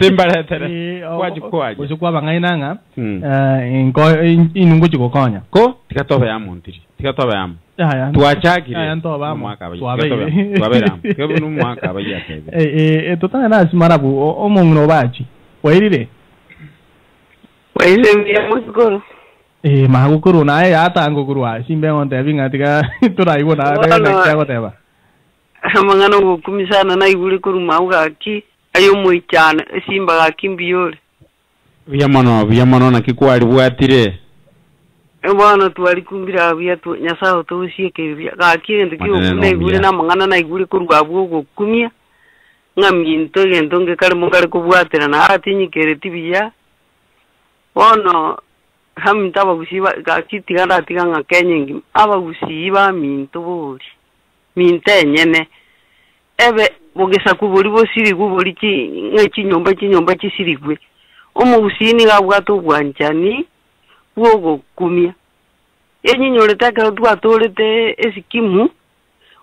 simbaletera kwajikwaje usikwa bangainanga inungo chikokonya ko tikatoba ya muntiri tikatoba ya tuachagire ntoba mwaka twabera kebo no mwaka abayatebe totana na simarabu omungu bachi wairire ya mukuru mahukuru nae atango kurwa simbe onte binga tika turaibo na na chago teba amangano gukumisana na iguri kuru mauga ki ayo muichana simba gakimbiyore Viamono na kikwali bwatire bwana twalikumbira bya tu nyasaho tusieke gakire ndikyo na mangana na iguri kurwa bwo kumia ngaminto gendo ngekale mungale kubwatira na atinyikere tibya bono hamintaba gusiba gakitiganda tiganga kenyengi aba gusiba minto buri mintenyene ebe bogesa kuburi bosiri kuburi ki ngekinyomba kisirigwe omugusini gabwato bwanjani bwogo kumia yenyinyore takero twatolete esikimu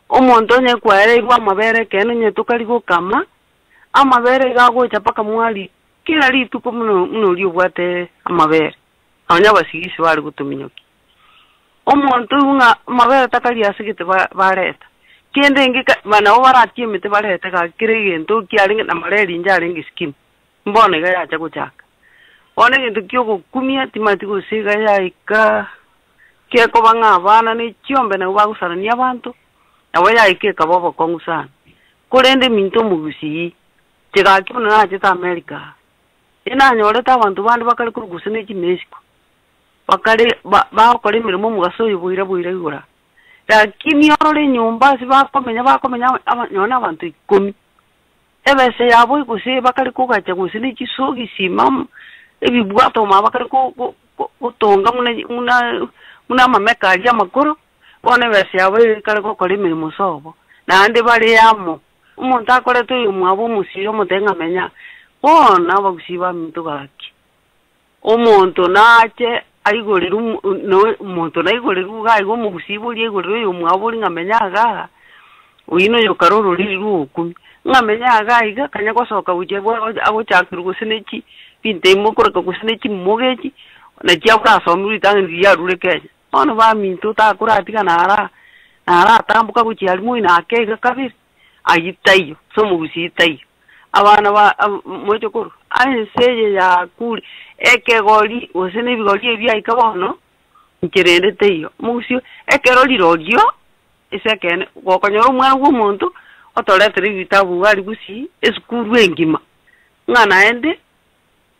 omonto nye kwere gwa mabere kene nye tukaligo kama amabere gago chapaka mwali kila litu ko muno liobwate amabere anya basigisi bali gutuminyoki omonto nga mabere takali asigite bareta kende ngika bana obaratie mite bareta ka kirigento kialinga na mareri njalinga skimu mbone ga yacha kuchaka one kintu kyo kumia timati kusiga yaika keko banga bana ni chiombe na bagusana ni abantu awe yaike kabobo kongusana kurende minto mugusi chega kino na cheta America ina nyore ta abantu bandi bakali kurugusene chinesiko bakali bakole mirimo mugaso yubuira igura lakini orole nyumba sibakomenya abanyona abantu 10 ebese yabo ikusi bakali kugacha gusine chisogi simam ebibwato mabakali kutonga muna mameka ya makuru one bese yabo kali kokole mirimo sobo nande bali yamo umuntu akore to yumwabo musiro mutenga menya bona bagusiba mitugaki umuntu nache aigoriru no umuntu naigoriru gaigo mugusibo liegoriru yumwabo ngamenyaga uino yokaroro liru kumi ngamenyaga iga kanya kwasoka uje abo chakiru gusenechi pinte mukura gusenechi mogechi na chiakura somuri tangi ya rureke ono ba mintu ta kuratika nara tambuka kuchiali muina akega kabiri ayitayo so mugusi tayo abana ba mojo kuru seye ya kuri ekegori osene bigori ebya ikabono nkirende teyo musio ekeroli rodio isekene gokonyoro umwana w'umuntu otoletere ibitabu bari gusi esukuru engima ngana ende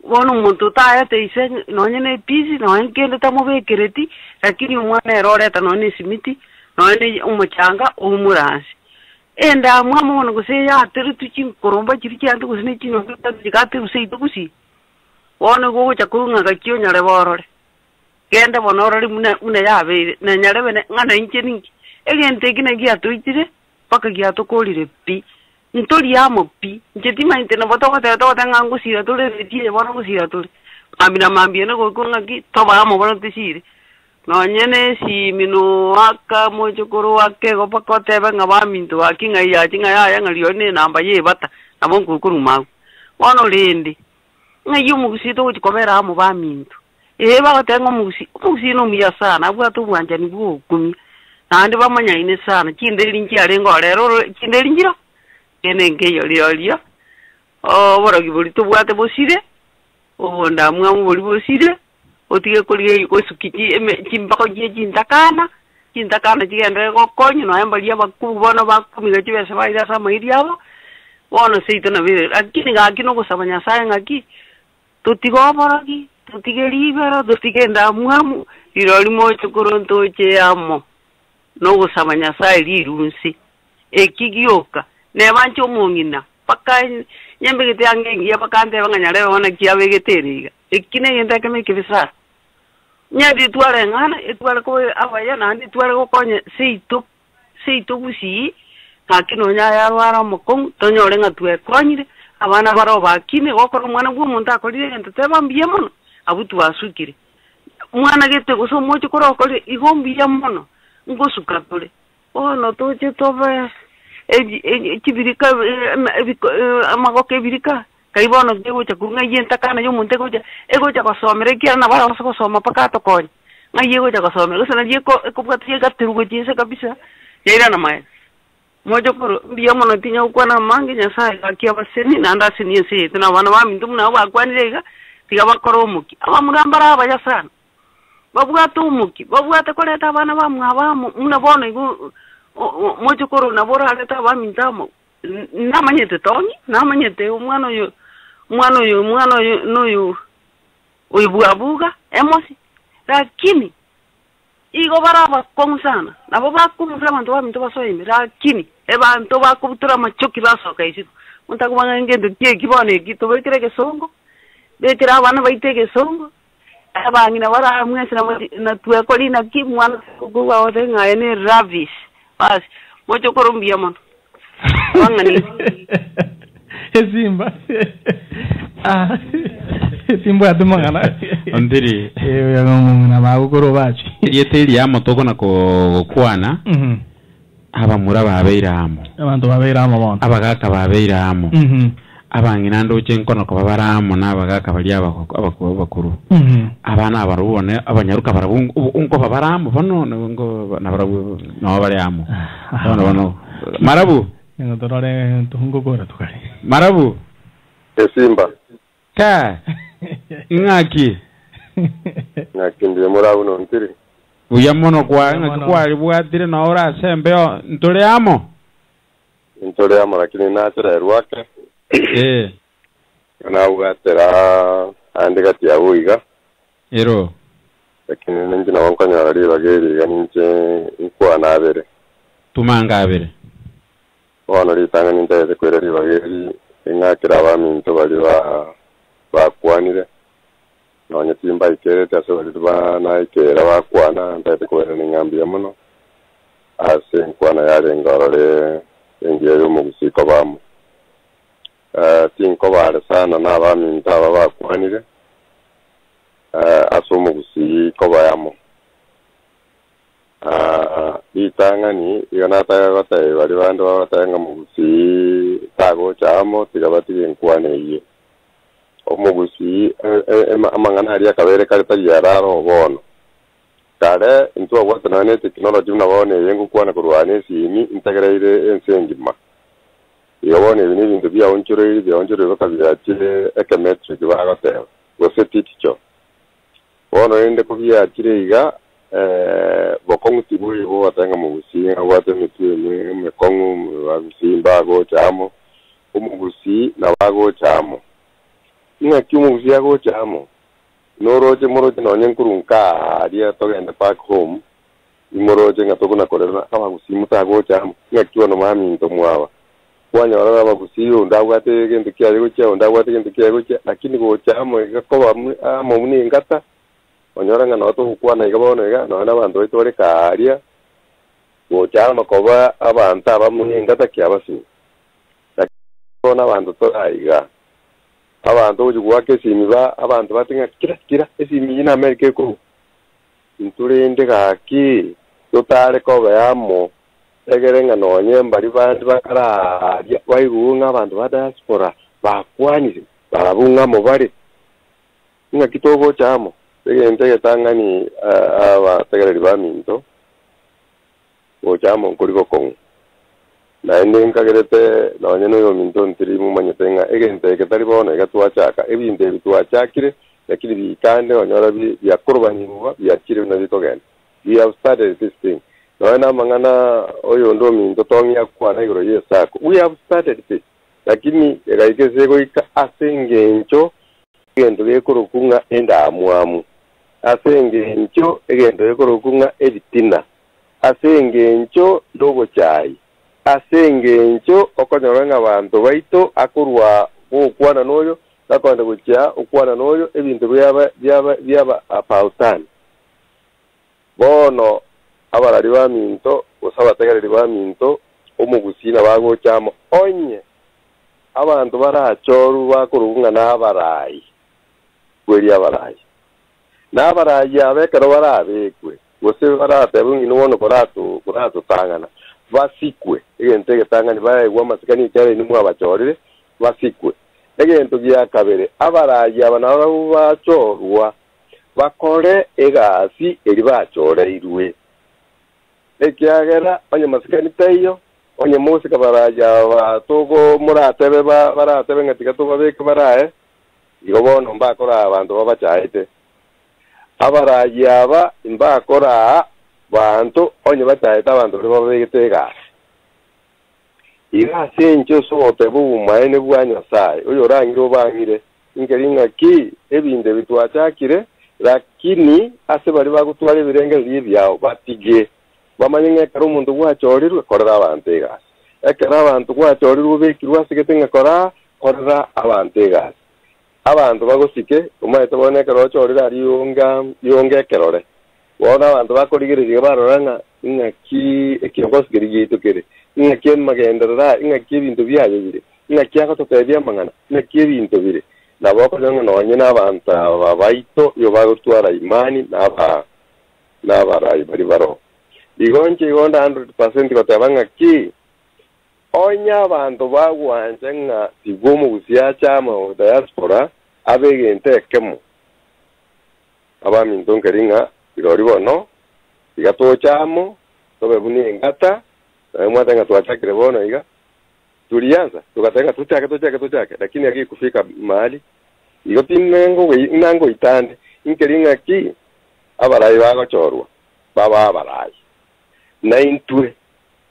wono umuntu taya teise nonye ne pisi nonye kende tamubekereti lakini umwana eroreta nonye simiti nonye umucanga umuransi enda mwamu guseya atero tukinkoromba kiri cyandi gusine kino gikate useido gusi wono go chakurunga gakyo nyare borore kende bonorori muna yabe na nyare bene ngana incheningi egente kina giatuitire paka giatukolire pi ntori amo pi nchetima intena botoko te ngangu sira tole retire bono gusira tole ambina mambiene go kunga ki toba amo bono tisire no nyene si minu aka mojokoro wake go pakote benga baminto akinga ya tinga ya ngalione namba ye bata nabonku kuruma wono lindi ngayo mugusito go komera amo baminto bagotenga mugusi no miya sana bwatu bwanja ni bwo kumi nandi bamanya ine sana kindeli nkiare ngo rero kindeli njiro kene ngeyo liolio borogi buri tubwate bosire onda mwamu buri bosire otige kuliye ko sukiti chimbako je jintakana jigende ko konyo no embali abakubono bakumiga chibese baida sama iriabo wono seito na vile akini ngakino ko sabanya saya ngaki tutigo borogi tutige libero tutigenda mwamu iroli mocho koronto che amo no go sabanya saya lirunsi ekigioka ne bancho mungina paka nyembe gete angengi apakante banganyare bona kiabe geteriga ekine yenda kame kibisa nyadi tware ngana etware ko abaya nandi tware ko konye seito busi kakino nya ya wara mokong tonyore ngatwe konyire abana baro bakine gokoro mwana gwo akorire ente tebambie mono abutu asukire mwana gete guso mocho koro kore igombia mono ngosuka tole no toje tobe kibirika amagoke birika kaibono gego chakurunga yenta kana yo monte goja ego cha kosomere kira na bara so soma pakato kon ngayego cha kosomere sana yeko ekopati gatirugo jese kabisa yaira na mai mojo koro biya mono tinya ukwana mangi nya sai akia baseni nanda seni se tuna wana wa mindu na wa kwanirega tiga bakoro muki aba murambara abaya sana babuga tumuki babuga takoleta bana ba mwaba muna bona igu mojo koro na bora aleta ba mintamo namanyete tonyi namanyete umwana yo uibuabuga emosi lakini igo baraba konsana nabo bakumfra manto ba minto basoime lakini banto bakubutura machoki basoka isiku muntakubanga ngendo kibone kitobekere ke songo betira abana baiteke songo abangina bara mwese na tuwe kolina kimwana kuguwa odenga ene ravis bas mocho korombia mono wangani Simba Simba atumangana ondiri ya ngomuna bagukoro bachi yeteli ya motoko na ko kwana abamura babeiramo abantu babeiramo bona abagaka babeiramo abangina ndo chenkono ko babaramo nabagaka bali abakuru abana abarubone abanyaruka barabungo unko babaramo bono ngo nabarabu no bariamo bono marabu Ngotore tungo gora tukari. Marabu. Simba. Ka. Ngaki. Ngaki ndiye murabu no ntiri. Uyamono kwa ngakwa libwatire na ora sembeo ntole amo. Ntole amo lakini natera rwake. Na ugatera andika tia uiga. Ero. Lakini ninjina wankanya ali bageri ganinche ikwa na abere. Tumanga abere. Ono litanga ninteze kwereri bageri ingakira abaminto bali bakwanire nonye timba ikere tasobali bana ikera bakwana ntete kwera ningambiye muno ase nkwana yare ngorore engiye yo mugusiko bamu tinko bare sana n'abaminto aba bakwanire aso mugusiko bayamo itanga ni iganata gata bari bandi batanga mugusi tago chamo tigabati nkwane iye omugusi amangana ari akabere kari yararo bono kare into agwata na technology na bone yengu kwana kurwane simi integrated ensengima yabone ibintu bya onchore bakabyache econometric bagoteba goseticho bono ende kubyakire iga bokonguti bo watanga mu gusinga wate mitwe mekongu babisimba go chamo umugusi na bago chamo inga kyumugusi yago chamo noroje moroje nonyenkurunka aria togenda back home imoroje ngatokuna korera abagusi mutago chamo inga kiwa no mami ntomwaba kwanya wala abagusi ndabwate gende kyari gucya ndabwate gende kyari gucya lakini go chamo gakoba mu muni ngata onyora ngana watu kukwana igabona iga no nabantu bitore karia go chama koba abantu abamuni ngata kyabasi bona abantu toaiga abantu ujugwake simiba abantu batinga kira esimi ina America ko inturende gaki totale ko bayamo egerenga nonye mbari bandi bakara waigunga abantu ba diaspora bakwani barabunga mobari inga kitogo chamo egente tangani aba tegereri baminto o chamo kuriko kongo na ende nkagerete nonye no minto ntiri mu manyetenga egente ketari bona gatwachaka ebinde bitwachakire lakini bikande onyora byakurbanirwa byakire na bitogenda. We have started this thing. Noena mangana oyo ndo minto tongia kwa na igoro yesako. We have started this. Lakini gaigezego ika asengencho egento yekorokunga enda amuamu. Asengencho egento yekorokunga editina. Asengencho dogo chai. Asengencho okonyoranga abantu baito akurwa okwana noyo nakonde kucha okwana noyo ebintu byaba apautani bono abarari ba minto osabategereri ba minto omugusina bago chamo onye abantu barachoru bakurunga n'abarayi kweri abarayi n'abarayi abekero barabekwe gose baratebungi n'uwono kuratu tangana basikwe egente getangani baegwa masikani cyane nimwe abachorire basikwe egento gya kabere abarayi abanabo bachorwa bakore egasi eri bachoreirwe ekyagera onye masikani tayo onye musika baraja batogo muratebe baratebe ngatika tubabeke baraye igobono mbakora abantu babachaite abarayi aba imbakora bantu onye bachaite abantu babegete iga sencho sote bumaene bwanyo sai oyo rangiro bangire ingeringa ki ebinde bitwachakire lakini ase bari bagutwara ibirenge by'ibyawo batige bamanyenge karo umuntu gwachorirwe korera abantu egasi ekera abantu gwachorirwe bekirwa sigetenga korera abantu egasi abantu bagosike umaite bone karo chorira ari yonge kerore wona abantu bakorigirije baroranga ingaki ekiyogosgirije kere ingaki magendera ingaki ibintu byayo bire ingaki akatotebya mangana ingaki ibintu bire naboko jonga nonye n'abantu babaito yo bagutwara imani n'abarayi bari baro igonje igonda 100% kotebanga ki onya abantu bagwanje nga tigomu gusiachama diaspora abegente kemu abami ndonkeringa irori bono igatochamo tobe buni ngata mwatanga tuachakire bono iga tulianza tukatenga tuchake lakini aki kufika mahali iyo tinengo itande inkeringa ki abarayi bagachorwa baba abarayi na intwe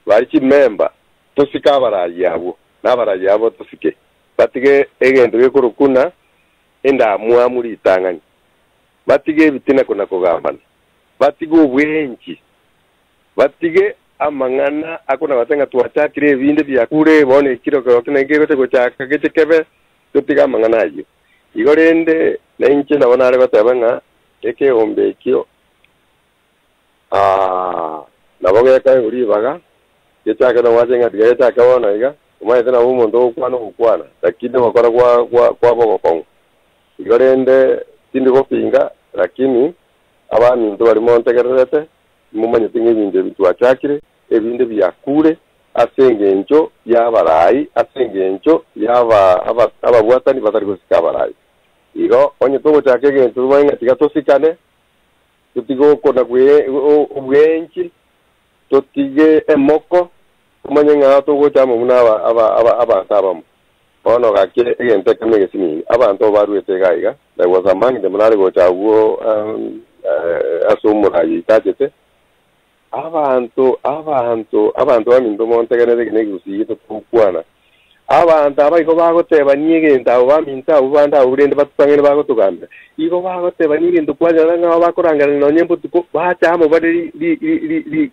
bari member tosika abarayi yabo n'abarayi yabo tosike batige egendo yekurukuna enda muamuri itangani batige bitina kuna kugambana batige ubwenji batige amangana akuna batenga tuachakire ibinde byakure bone kiro kinengero cyo cyaka gecekebe tutiga amangana ayo igorende na inche nabona ari batabanga eke ombe kyo naboga ka uri baga yechaka na wajenga tiga yechaka wana iga umaite na umuntu ukwana lakini bakora kwa boko igorende tindi kopinga lakini abami ndo bari montegerete mumanye tinga ibinde bitwachakire ebinde byakure asengencho yabarayi asengencho yaba ababwatani batari gusika barayi igo onye togo chake gento rubainga tigatosikane tutigo kona ubwenchi totige emoko kumanye nga to go chama muna aba tabam ono ga ke gente que me gesini abantu baruete gaiga there was a man de munare go chawo asumura yitachete abantu amindo montegene de negusi to kwana abantu abaiko bagoteba nyigenda baminta ubanda urende batangene bagotuganda iko bagoteba nyigenda kwanya nga bakorangana no nyembo tuko bachamo bari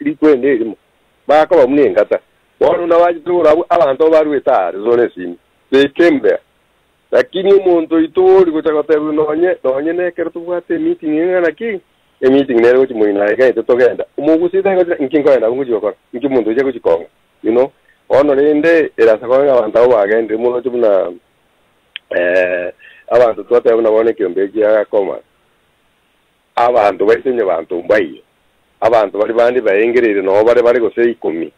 li kwende irimo bako bamnengata wano nawajitura abantu barueta zone sini they came there lakini umuntu itori kuchakoteba nonye nekero tubwate meeting ngana ki meeting nero chimuina ga itotogenda umugusida nkingoenda ngujiko nkimuntu uje kuchikonga you know ono linde erasakonga abantu bagende mulo tubuna abantu tote abona kyombeji yakoma abantu baitenye abantu mbaye abantu bari bandi bayengerere no bari go sei 10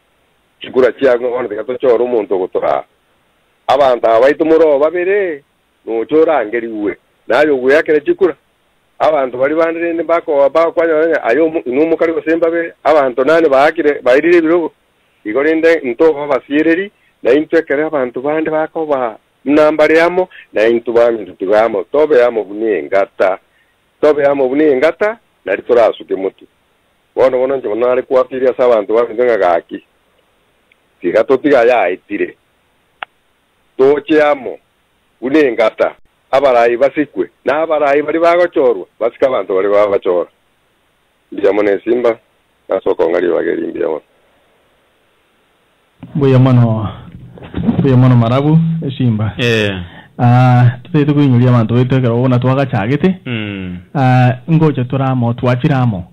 kigura cyago ono tekatochora umuntu gutora abantu abaitumuro babere no chorangeri uwe nayo guyakere chikura abantu bari bandire bako kwanya ayo numukari go semba be abantu nane baakire bairire birogo igorinde nto basireri na intekere abantu bandi bako ba nambari yamo na intu bami tutugamo tobe yamo buningata na ritorasuke mutu wono nje nari kwafiria sabantu baminga gaki tigato tiga ya itire toche yamo buningata abarayi basikwe na abarayi bari bagachorwa basika abantu bari bagachora ndiyamone simba nasoko ngari bageri ndiyamone Buya mano marabu simba tete kuinyulia manto ite ona twaga chagete ngoje turamo twachiramo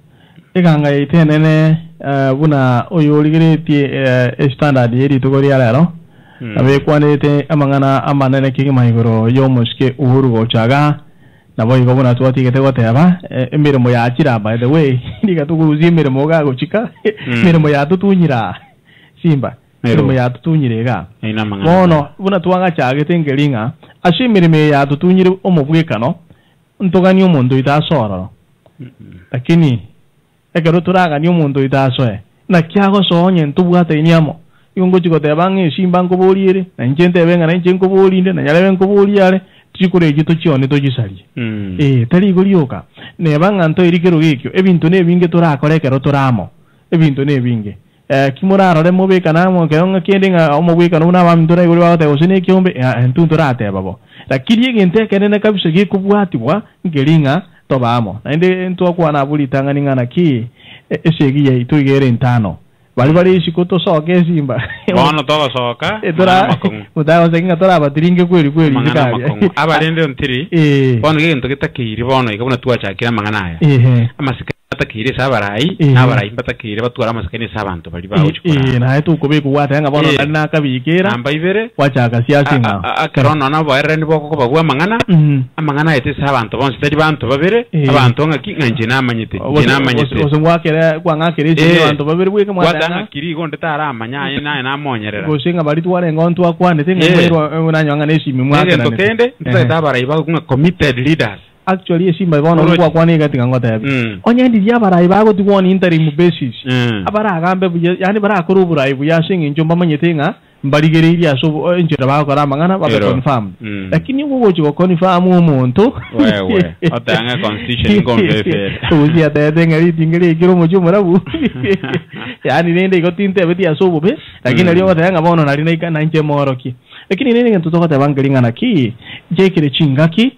eganga itenene buna oyoligireti standard yeri tugori alero abe kwanete amangana amanene kigi maigoro yomuske uhuru gochaga nabo igo buna twatigete goteba emirimo yachira by the way ndiga tuguruzi emirimo ga gochika emirimo yatutunyira simba emirimo yatutunyirega bono buna twaga chagete ngeringa ashimirime yatutunyire omubwekano ntogani omuntu itasoro lakini ekero turaga ni omuntu itasoe na kyago sonye ntubwate inyamo yongo chigoteba ng'eshimba nkoboriere na nchente benga na nchenko borinde na yalebe nkoboriare tikure gito chione togisari tari gorioka neba nganto irikero gikyo ebintu nebinge turakorekero turamo ebintu nebinge kimurarore mubeka namo kayonga kendinga omubweka nuna bamintura igori bagote osine kyombe entuntu rateba bo lakini yegente kenene kabisa gikubwatibwa ngeringa tobamo naende ntwakwa na bulitanga ningana ki esegi ya itugere ntano bali ishikoto soke simba bono togo soka etora mudago senga tora batiringe kweli zikari abarende ontiri bono gento kitakiri bono ikabona twachakira mangana aya amasika takire sabarayi nabarayi batakire batwara amasikane sabantu bari bawo chikora na etu kubiku wata nga bono na kabikera namba ibere wachaka siasinga akarono na bayere ndi boko bagwa mangana amangana ete sabantu bonse tari bantu babere abantu nganje namanyite osongwakere kwangakere isi abantu babere bweke mwata wata kiri gonde tara amanya naye namonyerera gosinga bari tware ngontu akwane tenga unanyanga nesimi mwaka na tokende tabarayi bakunga committed leaders actually esimba bono kwa kwani gatinga ngota onye ndi yabarayi bago tiwoni interim basis abara agambe yani bara kuruburayi buya singa njomba manyetenga mbaligere iri aso njira bago karamangana babe confirm lakini uwo chigo confirm umuntu wewe otanga constitution ngombe uzi atenga itingere kiro mojo murabu yani nende igotinte beti aso bobe lakini aliyo otanga bono nari na nje moroki lakini nende ntutoka tabangalinga na ki jekire chingaki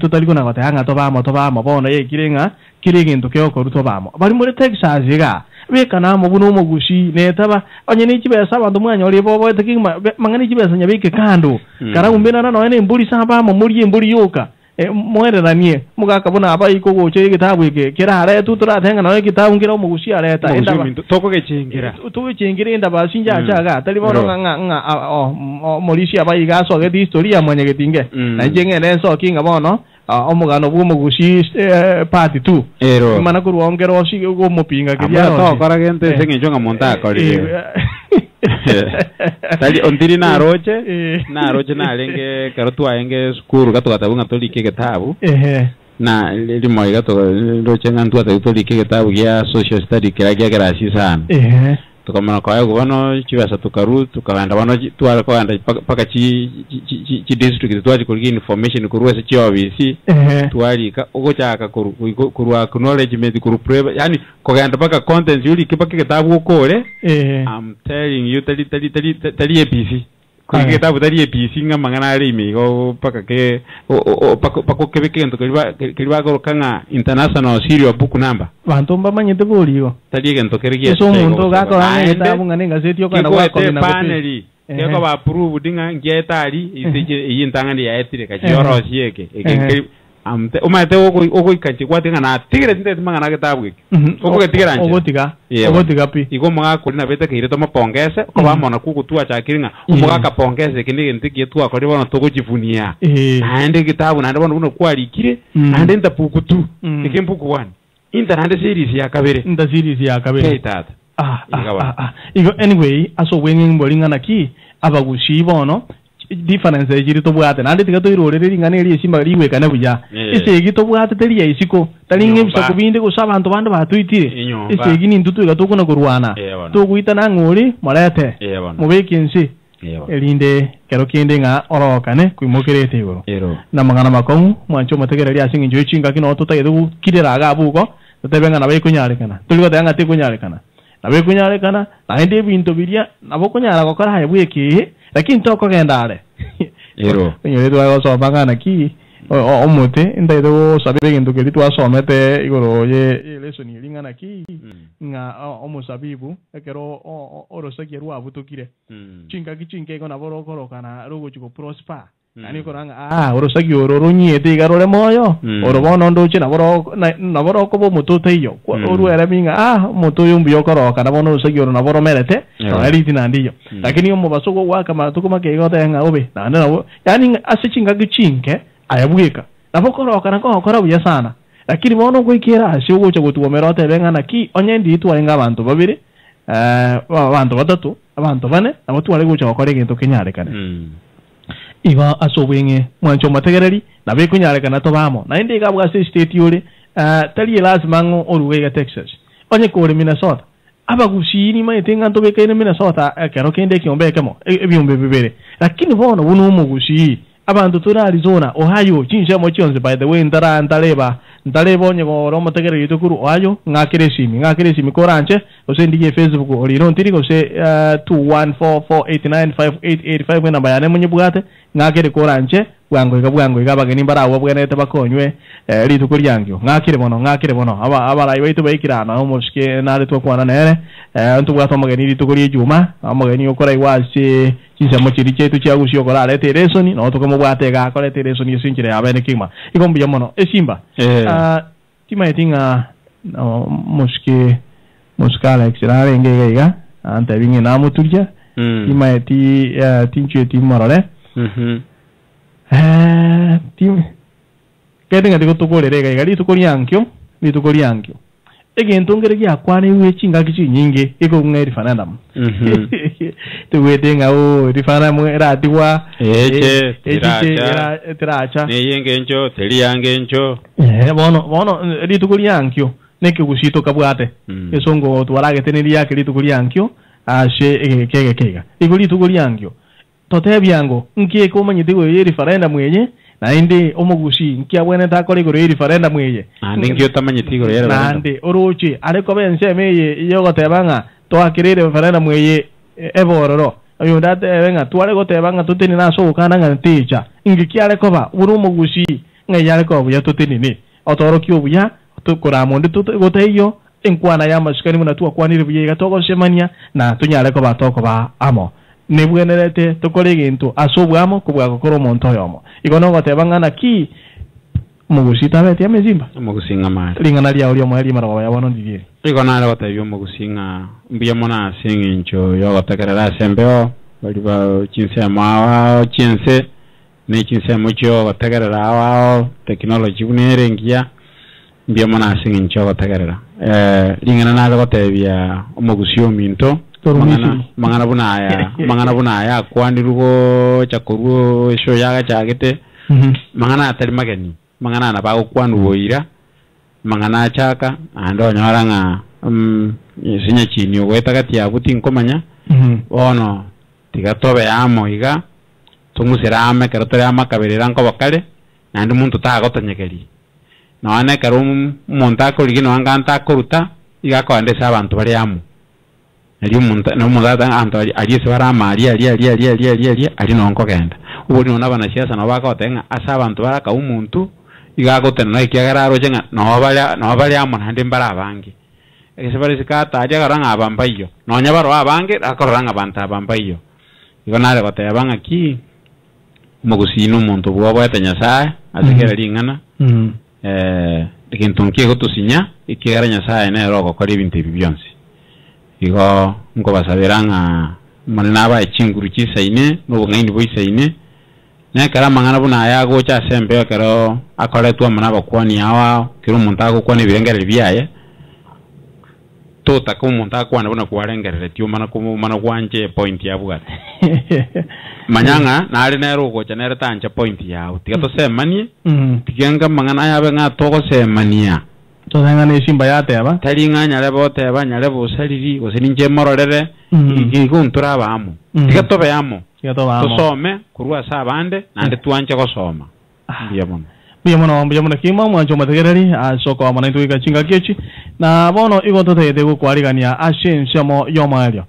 tutaliko na gotanga tobamo bono ye kirenga kirenga kyo rutobamo bari muri Texas ga bekana mo buno mugushi netaba onye ni kibesa abantu mwanya oli bobo tekinga mangani kibesa nyabike kando kara umbena na ene mbuli samba mo muri mbuli yoka mwereranie mugaka bona abayiko goche gitabu ike kera ara tuturatenga na gitabu ngira mugushi areta endaba toko gechingira tuwichingira endaba sinja achaga tali bono nga molisi abayiga so ge historia mwanya getinge na jengene so kinga bono omugano bwo mugushi part 2 mana kuru ongero shi go mupinga kidia to kora gente sengenjo nga monta kori tali ondiri na roche na lenge karotu aenge skuru gato gatabunga tolike getabu na limo igato roche ngantu atolike getabu ya social study kira gracias sana tukamana kwa yego bano chibasa tukaru tukaganda bano twara kwanda paka chi district twaje kuri information kuri wese cyo abisi twari ka ugo cyaka kuri acknowledgement kuri preva yani kuganda paka content yuri kipaka kitabu kore I'm telling you tali APC kuri kitabu tali APC ngamangana ari migo paka ke pako kebeke ento kiriba kanga international serial book number bantu mbamanyete boliyo tali ento kiriye so muntu gakora kitabu nganinga setyo kana wako na paneli keko ba approve dinga ngetari iyi ntangani ya etire ka choro sieke amte umate ogo ikanchi kwatinga na tigire tinde mangana kitabu ogo tigire anje ogo tiga pi iko mga kulina bete kire to mapongese ko bamona kukutua chakiringa umuga kapongese kindi ntiki tu akori bona togo jivunia ande kitabu na ndabona uno kwalikire ande ntapukutu ikimpuku wan inda nande series ya kabere nda series ya kabere tata igo anyway aso wenging bolinga naki abagushi bono difference ejiri to bwate nande tigato irorere ringane eri simba liwe kana buja ese gito bwate teri ya isiko talinge bisako binde ko sabantu bande batuitire ese gini ntutu gato kuna kurwana to kuita nangori marete mubekinsi elinde kero kende nga orokane kuimokerete igoro na magana makongu mwancho mategera ri asingi njo chinga kino to tayedu kideraga abuko tabenga na bayikunyarikana tuligo tanga tekunyarikana nabe kunyarekana naende bintu biria nabo kunyara gukora haye bweke lakini toko gendare ero nyore twa so bangana ki omote ndaido sabe bintu ke twa so mete igoro ye lesson ilingana ki nga omusabibu ekero orosekeru abutukire chinga kichinke ko naboro korokana rogo chiko prosper ani koranga orosagi ororo nyete igarore moyo orobono ndoche naboro ko bo mutote iyo oru era minga muto yumbi yokoroka nabono orosagi oro naboro merete ari tinandiyo lakini yomo basoko waka matukuma ke gote nga obe nabo yani asichinga gichinke ayabwika nabokoroka nako okora buya sana lakini bono kwikira ashugo cyo gutuomera otebenga naki onyendi itwarenga abantu babiri abantu batatu abantu bane nabo tware gucha okore gintu kinyarekane iba asobwenge mwancho mategereri nabe kunyarekana to bamo na indi gabwa state yore tali lazima ngo oruwega Texas onye ko Minnesota abagushini maitenga to beka Minnesota kero kende kiombe kemo ebyombe bibere lakini bono buno umugushi abantu tura Arizona Ohio chinsha mo chionze by the way ndareba onye ko romo tegere yitukuru Ohio ngakire simi koranche osendiye Facebook oliro ntiri ko se 2144895885 namba yane munye bugate ngakire koranche bwango igabageni barawo bwenete bakonywe litukuri yangyo ngakire bono abarayi baitu baikirana omushike nare to kwana nere ntu bwato mageni litukuri ejuma amageni okora iwase kinsa mochiri chetu cha gushyo kora lete resoni no to komo bwate ga kora lete resoni yesinkire abene kima ikombi yamono esimba tima etinga muskala exirare ngega anta binge namu turja tima eti tinchu eti morale tim kedenga diko tokore rega gali tokori yankyo egento ngere ya kwane we chinga kichi nyinge iko ngeri fanandam tuwedenga referendum radiwa tiracha neyengenjo teliyangenjo bono litukuri yankyo neke gushito kabwate esongo twarage teneri yake litukuri yankyo ashe kega iguli tukuri yankyo totebyango nkie ko manyite go referendum yenye na indi omugushi nkia bwene takore go referendum yenye andi ngyo tamanyite go referendum andi oroche ariko bense meye yogo tebanga to akire referendum yenye ebororo ayo ndate benga tware go tebanga tutini naso kana nganticha ingikiare ko ba uru mugushi ngayare ko buya tutini ni otoro kyo buya tukora monde tuteyo enkwana ya mashikani muna tuwa kwanire buye gatoko semania na tunyare ko ba toko ba amo nebwenerete tukore gintu asobwamo kubwa kokoro monto yomo igono gotebangana ki mugusita beti amezimba mugusinga mali lingana lya uri omwali mara ya bono ndivire igona ala gotebyo mugusinga mbiya mona singincho yo gotekerera sembeo bali ba chinse mawa chinse ne chinse mucho gotekerera awao technology bunerengia mbiya mona singincho gotekerera lingana nalo gotebya omugusio minto mangana bunaya kwani rugo chakoruo sho yaga chagete mangana atari mageni mangana na bago kwanu boira mangana chaka ando nyoranga sinya chini weta kati ya buti nkomanya bono tigatobe amo iga tumusirame karotore amakabirira nko bakale nandi muntu tagotanyekeri none karum monta koligino anganta koruta iga kwande sabantu bari amo ari muntu no mudada anto ari sebara mari ari nonko genda uburi nona bana siasa no bakotenga asabantu baraka umuntu iga gotena ikiagararo jenga no bali amo nandi mbara abangi ekisebari sikata aja garanga abambayo no nyabaro abange akoranga banta abambayo igo nare batayabanga ki mugusino umuntu bwabo yatanyasa azikera lingana ikintu nkiye gutusinya ikigara nyasaye ne rogo kora ibintu byonse igo ngo basabiranga manaba ikinguru kisaine no bungani boisaine ne kara mangana buna yago cha sembe karo akore tu manaba kwani hawa kiro umuntu agukwane birengere byaye tota ko umuntu akwana buna kwarengere tyo mana ko mana kwanje point ya bugate manyanga nari nero ko chanere tanja point yawo tigato semanie tigenga mangana yabe nga toko semania to danga ne simba yate aba tari nga nyale bote aba nyale bo saliri o seninje mororere iguntura bamo tigato bayamo to some kurwa sabande nande tuanje ko soma yabona biyamona kima mwanjo mategereri asoko amana tuika chinga kechi na bono igoto de kwarigania ashenshamo yomalyo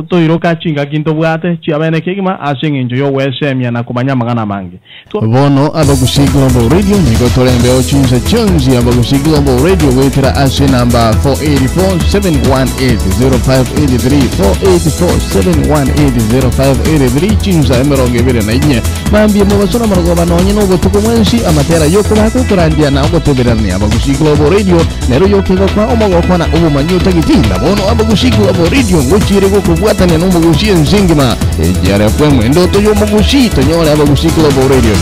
to iroka chinga kinto bwate chiabene kigima ashinginjo yo wesemya na kumanya magana mangi bono abagusiglo bo radio nigo tolembe ochinse chunzi abagusiglo bo radio wetera ashe number 484-718-0583 484-718-0583 chinza emeronge bere na inye mambi mo basona margo banonye no botuko mwensi amatera yoko bako turandia na ogo toberani abagusiglo bo radio nero yoke gokwa omogo kwana ubu manyuta gitinda bono abagusiglo bo radio ngochire kubwatania n'umugushi nzingima ejara fwe mwendo to yo mugushi tonyora abagushi Global Radio